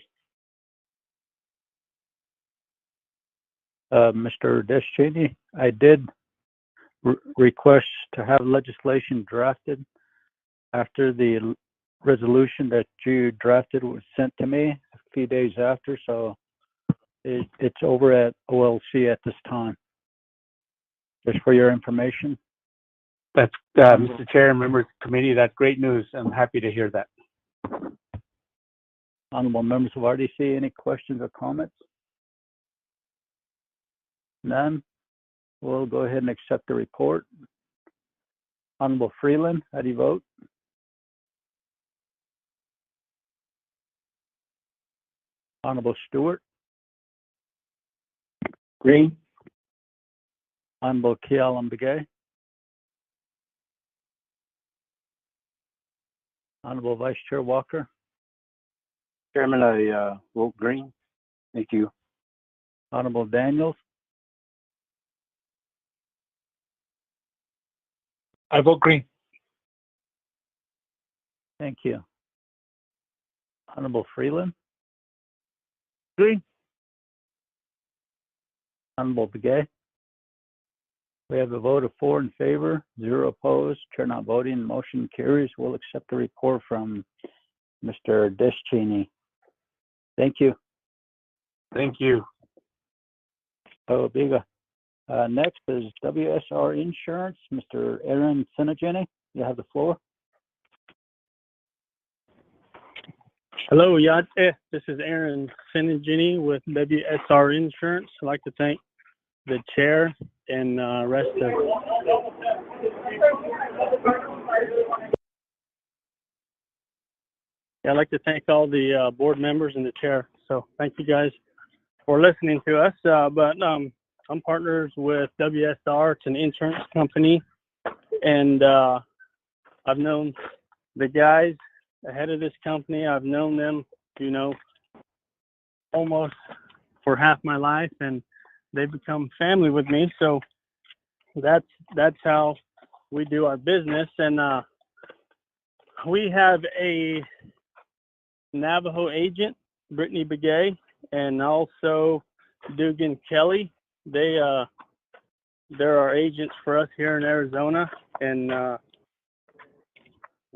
Mr. Deschini, I did request to have legislation drafted after the resolution that you drafted was sent to me a few days after, so it's over at OLC at this time. Just for your information. That's Mr. Chair and members of the committee, that's great news. I'm happy to hear that. Honorable members of RDC, any questions or comments? None? We'll go ahead and accept the report. Honorable Freeland, how do you vote? Honorable Stewart? Green. Honorable Kialam Begay? Honorable Vice Chair Walker? Chairman, I vote green. Thank you. Honorable Daniels? I vote green. Thank you. Honorable Freeland? Green. Honorable Begay? We have a vote of 4 in favor, 0 opposed, chair not voting, motion carries. We'll accept the report from Mr. Deschini. Thank you. Thank you. Oh, Biga. Next is WSR Insurance, Mr. Aaron Senegini. You have the floor. Hello, Yate. This is Aaron Senegini with WSR Insurance. I'd like to thank the chair and rest of I'd like to thank all the board members and the chair. So thank you guys for listening to us. I'm partners with WSR. It's an insurance company, and I've known the guys ahead of this company. I've known them, almost for half my life, and they've become family with me. So that's how we do our business. And we have a Navajo agent, Brittany Begay, and also Dugan Kelly. They're our agents for us here in Arizona, and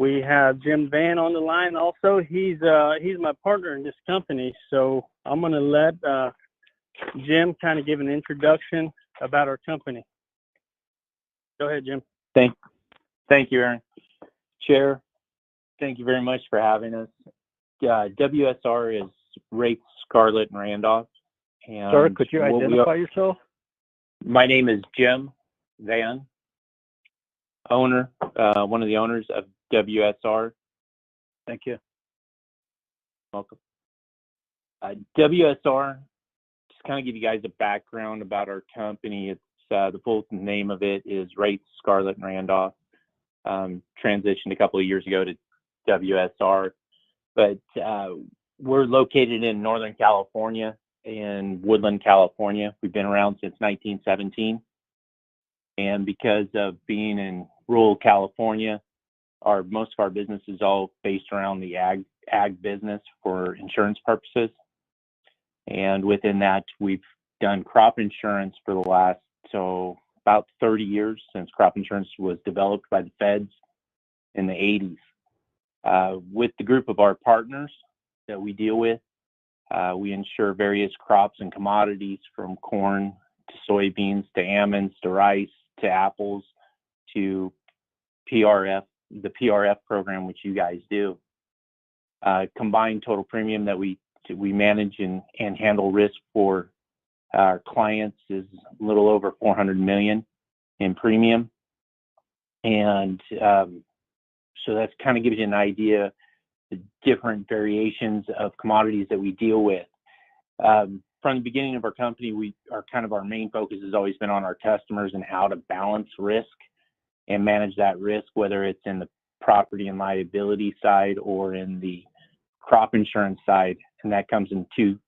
we have Jim Van on the line also. He's my partner in this company, so I'm going to let Jim kind of give an introduction about our company. Go ahead, Jim. Thank you, Aaron. Chair, thank you very much for having us. WSR is Rafe, Scarlett, and Randolph. And Sir, could you identify yourself? My name is Jim Van, owner, one of the owners of WSR. Thank you. Welcome. WSR, just kind of give you guys a background about our company. It's the full name of it is Rafe, Scarlett, and Randolph. Transitioned a couple of years ago to WSR, but we're located in Northern California, in Woodland, California. We've been around since 1917, and because of being in rural California, most of our business is all based around the ag business for insurance purposes. And within that, we've done crop insurance for the last about 30 years, since crop insurance was developed by the feds in the 80s. With the group of our partners that we deal with, we insure various crops and commodities from corn to soybeans to almonds to rice to apples to PRF, the PRF program, which you guys do. Combined total premium that we manage and handle risk for our clients is a little over $400 million in premium. And so that kind of gives you an idea the different variations of commodities that we deal with. From the beginning of our company, our main focus has always been on our customers and how to balance risk and manage that risk, whether it's in the property and liability side or in the crop insurance side. And that comes in two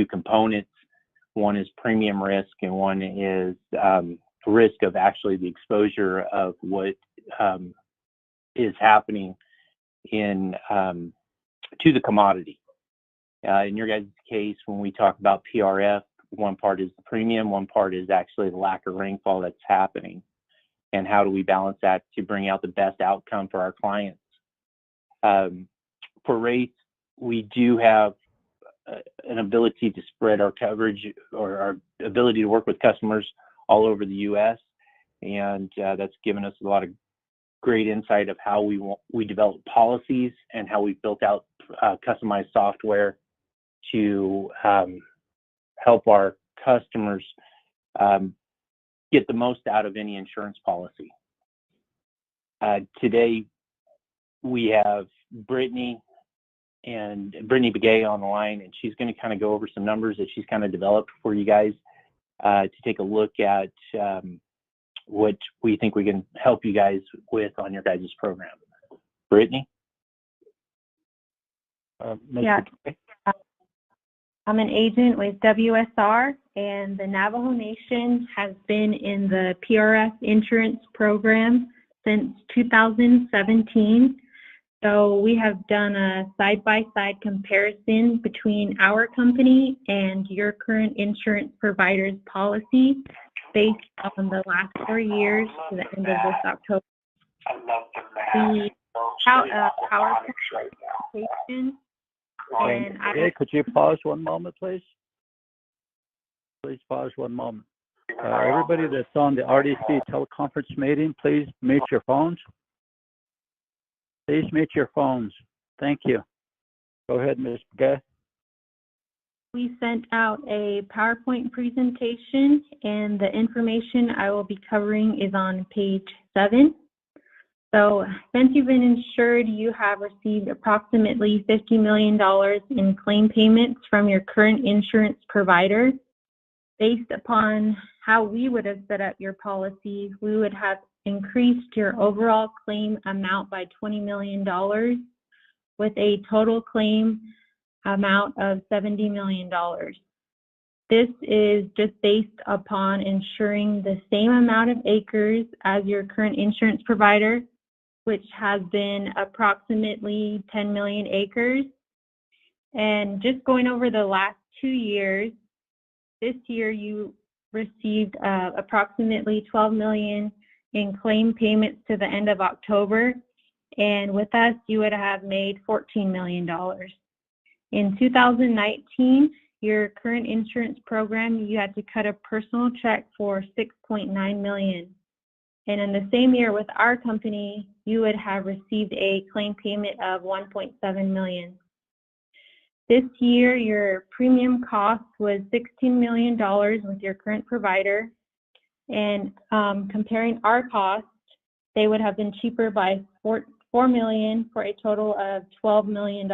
components. One is premium risk, and one is risk of actually the exposure of what is happening in to the commodity. In your guys' case, when we talk about PRF, one part is the premium, one part is actually the lack of rainfall that's happening, and how do we balance that to bring out the best outcome for our clients. For rates, we do have an ability to spread our coverage, or our ability to work with customers all over the U.S., and that's given us a lot of great insight of how we develop policies and how we've built out customized software to help our customers get the most out of any insurance policy. Today, we have Brittany Begay on the line, and she's going to kind of go over some numbers that she's kind of developed for you guys to take a look at what we think we can help you guys with on your guys' program. Brittany? Yeah. I'm an agent with WSR, and the Navajo Nation has been in the PRF insurance program since 2017. So we have done a side-by-side comparison between our company and your current insurance provider's policy based on the last 4 years to the end of this October. The PowerPoint presentation, and okay, could you pause one moment, please? Please pause one moment. Everybody that's on the RDC teleconference meeting, please mute your phones. Please mute your phones. Thank you. Go ahead, Ms. Begay. We sent out a PowerPoint presentation, and the information I will be covering is on page 7. So since you've been insured, you have received approximately $50 million in claim payments from your current insurance provider. Based upon how we would have set up your policy, we would have increased your overall claim amount by $20 million with a total claim amount of $70 million. This is just based upon insuring the same amount of acres as your current insurance provider, which has been approximately 10 million acres. And just going over the last 2 years, this year you received approximately $12 million in claim payments to the end of October. And with us, you would have made $14 million. In 2019, your current insurance program, you had to cut a personal check for $6.9 million. And in the same year with our company, you would have received a claim payment of $1.7 million. This year, your premium cost was $16 million with your current provider. And comparing our costs, they would have been cheaper by $4 million for a total of $12 million.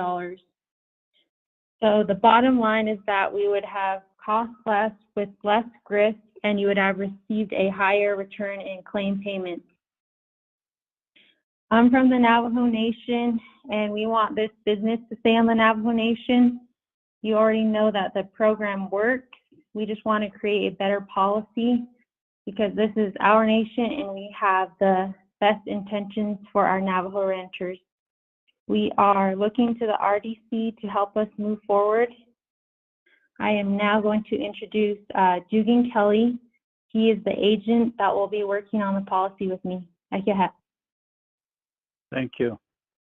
So the bottom line is that we would have cost less with less risk, and you would have received a higher return in claim payments. I'm from the Navajo Nation, and we want this business to stay on the Navajo Nation. You already know that the program works. We just want to create a better policy because this is our nation and we have the best intentions for our Navajo ranchers. We are looking to the RDC to help us move forward. I am now going to introduce Dugan Kelly. He is the agent that will be working on the policy with me. Thank you.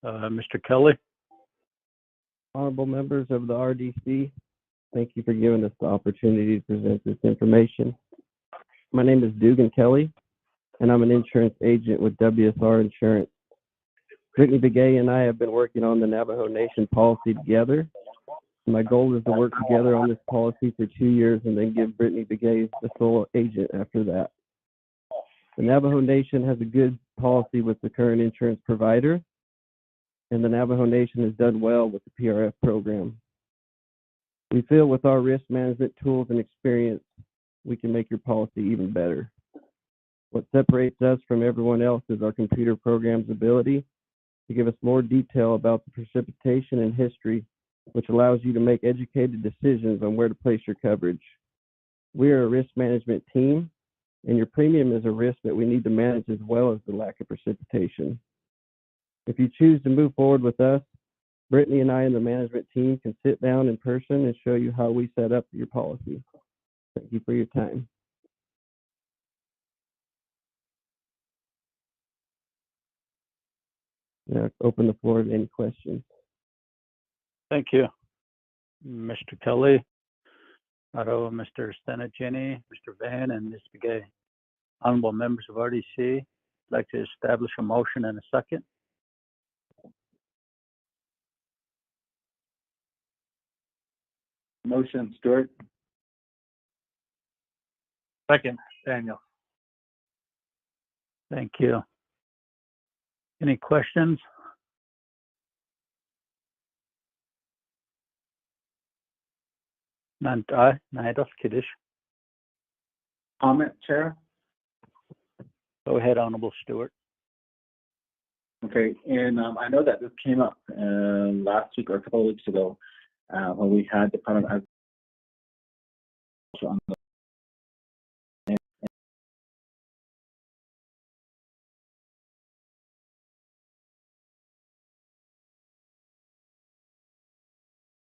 Mr. Kelly? Honorable members of the RDC, thank you for giving us the opportunity to present this information. My name is Dugan Kelly, and I'm an insurance agent with WSR Insurance. Brittany Begay and I have been working on the Navajo Nation policy together. My goal is to work together on this policy for 2 years and then give Brittany Begay the sole agent after that. The Navajo Nation has a good policy with the current insurance provider, and the Navajo Nation has done well with the PRF program. We feel with our risk management tools and experience, we can make your policy even better. What separates us from everyone else is our computer program's ability to give us more detail about the precipitation and history, which allows you to make educated decisions on where to place your coverage. We are a risk management team, and your premium is a risk that we need to manage as well as the lack of precipitation. If you choose to move forward with us, Brittany and I and the management team can sit down in person and show you how we set up your policy. Thank you for your time. Now, open the floor to any questions. Thank you, Mr. Kelly, Mr. Stanagini, Mr. Van, and Ms. Begay. Honorable members of RDC, I'd like to establish a motion and a second. Motion, Stewart. Second, Daniel. Thank you. Any questions? Comment, Chair? Go ahead, Honorable Stewart. Okay, and I know that this came up last week or a couple of weeks ago when we had Department of Agriculture on the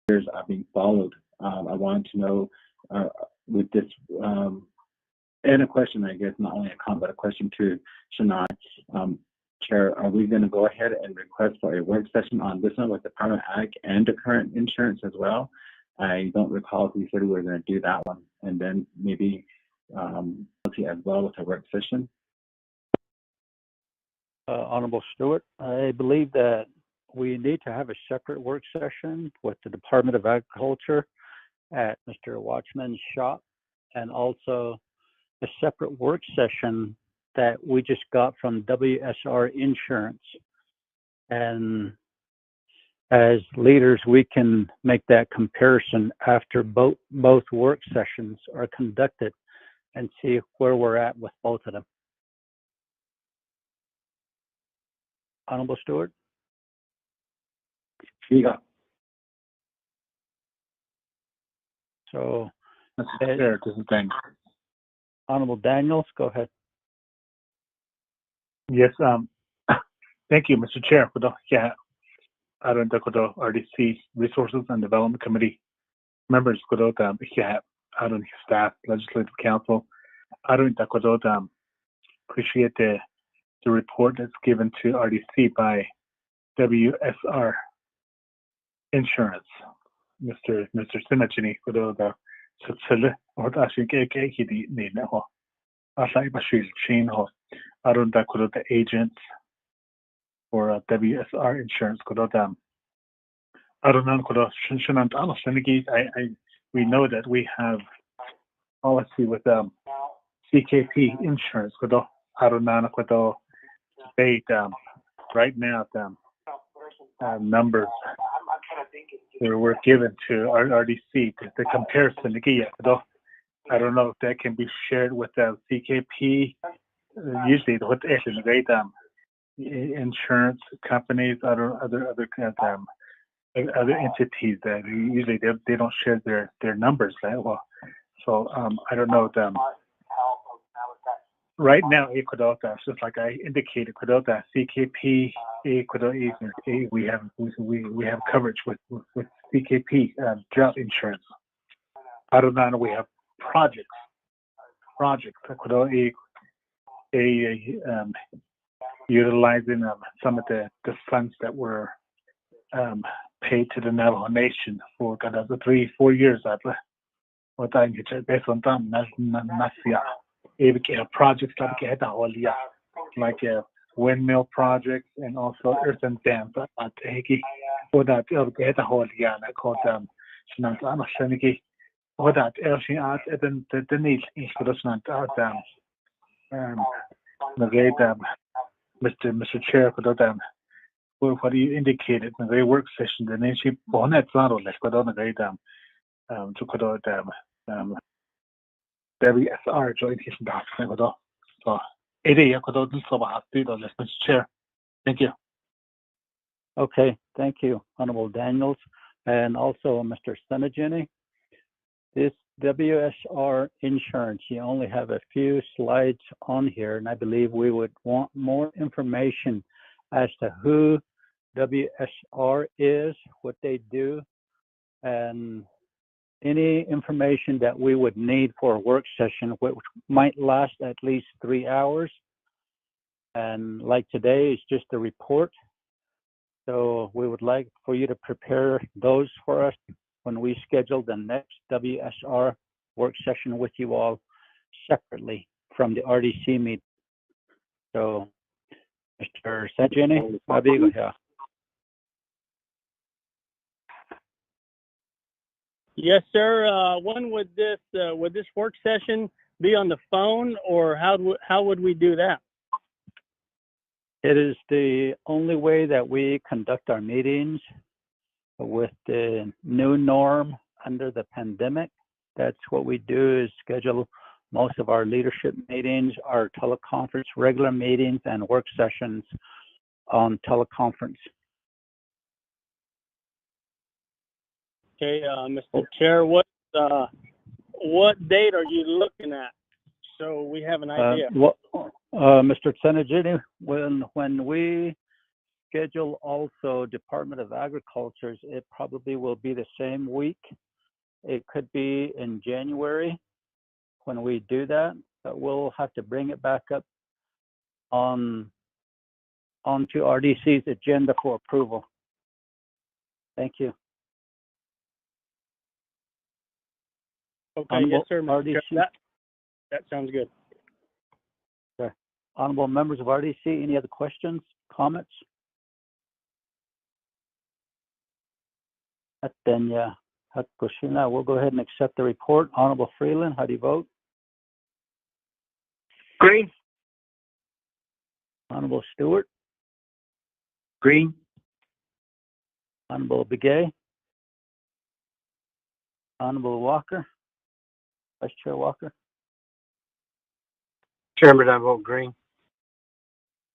years are being followed. I wanted to know with this, and a question, I guess, not only a comment, but a question to Shana. Chair, are we going to go ahead and request for a work session on this one with Department of Ag and the current insurance as well? I don't recall if we said we were going to do that one, and then maybe as well with a work session. Honorable Stewart, I believe that we need to have a separate work session with the Department of Agriculture at Mr. Watchman's shop, and also a separate work session that we just got from WSR Insurance. And as leaders, we can make that comparison after both work sessions are conducted and see where we're at with both of them. Honorable Stewart? Yeah. So, Chair, this is Daniel. Honorable Daniels, go ahead. Yes, thank you, Mr. Chair, for the Adjournment RDC Resources and Development Committee members, Adjournment staff, Legislative Council. Adjournment appreciate the report that's given to RDC by WSR Insurance, Mr. Sinachini, for the Sicily, or actually KKD name. I like Bashir Chin, I don't know the agents for WSR Insurance. I don't know, we know that we have policy with CKP Insurance. I don't know, debate right now numbers were given to our RDC, the comparison. I don't know if that can be shared with the CKP. Usually, what insurance companies, other entities that usually they don't share their numbers that well. So I don't know them. Right now, just like I indicated, CKP, we have coverage with CKP drought insurance. I don't know. We have projects. Utilizing some of the funds that were paid to the Navajo Nation for 3-4 years. Based on projects like windmill projects and also earthen dams. For that, called Mr. Chair, what you indicated in the work session, the nation bonnet rattle like WSR joint his back. So, Mr. Chair. Thank you. Okay, thank you, Honorable Daniels, and also Mr. Senegini. This WSR Insurance, you only have a few slides on here, and I believe we would want more information as to who WSR is, what they do, and any information that we would need for a work session, which might last at least 3 hours. And like today, it's just a report. So we would like for you to prepare those for us when we schedule the next WSR work session with you all separately from the RDC meeting. So, Mr. Sajini, Mabigo here. Yes, sir. When would this work session be on the phone, or how would we do that? It is the only way that we conduct our meetings with the new norm under the pandemic. That's what we do, is schedule most of our leadership meetings, our teleconference, regular meetings, and work sessions on teleconference. Okay, Mr. Chair, what date are you looking at, so we have an idea? Mr. Senegini, when we schedule also Department of Agriculture's, it probably will be the same week. It could be in January when we do that, but we'll have to bring it back up onto RDC's agenda for approval. Thank you. Okay, yes, sir, Mr. Chair. That sounds good. Okay. Honorable members of RDC, any other questions, comments? Then, we'll go ahead and accept the report. Honorable Freeland, how do you vote? Green. Honorable Stewart? Green. Honorable Begay? Honorable Walker? Vice Chair Walker? Chairman, I vote green.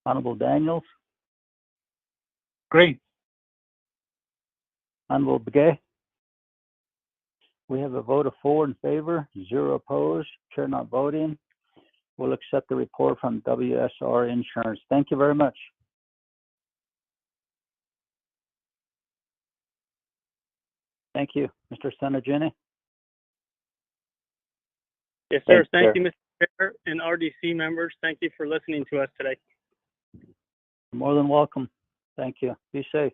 Honorable Daniels? Green. Honorable Begay? We have a vote of 4 in favor, 0 opposed, chair not voting. We'll accept the report from WSR Insurance. Thank you very much. Thank you. Mr. Senegini? Yes, sir. Thank you, Mr. Chair, and RDC members. Thank you for listening to us today. You're more than welcome. Thank you. Be safe.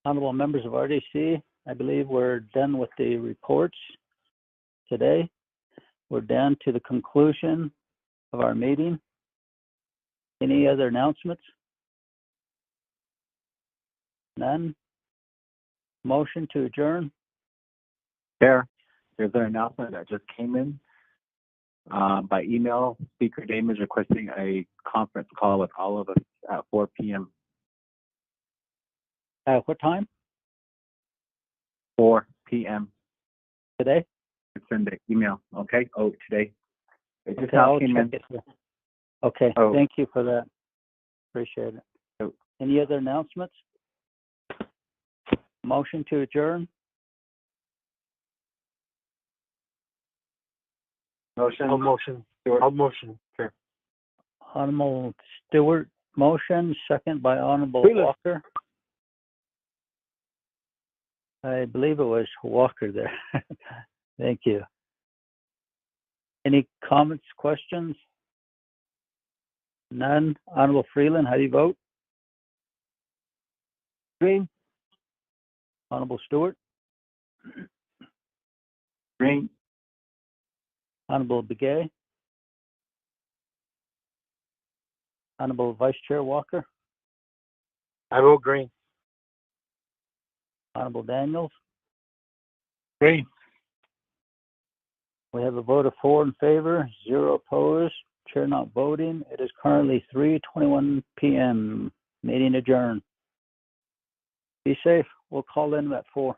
Honorable members of RDC, I believe we're done with the reports today. We're down to the conclusion of our meeting. Any other announcements? None? Motion to adjourn? Chair, there's an announcement that just came in by email. Speaker Dame is requesting a conference call with all of us at 4 p.m. At what time? 4 p.m. Today? Send the email, okay? Oh, today. It just Okay, now I'll came check in. it here. Okay, Oh. thank you for that. Appreciate it. Oh. Any other announcements? Motion to adjourn? Motion. I'll motion. Stewart. I'll motion. Sure. Honorable Stewart, motion, second by Honorable Freeland. Walker. I believe it was Walker there. Thank you. Any comments, questions? None. Honorable Freeland, how do you vote? Green. Honorable Stewart? Green. Honorable Begay? Honorable Vice Chair Walker? I vote green. Honorable Daniels? Green. We have a vote of 4 in favor, 0 opposed, chair not voting. It is currently 3:21 p.m. Meeting adjourned. Be safe. We'll call in at 4.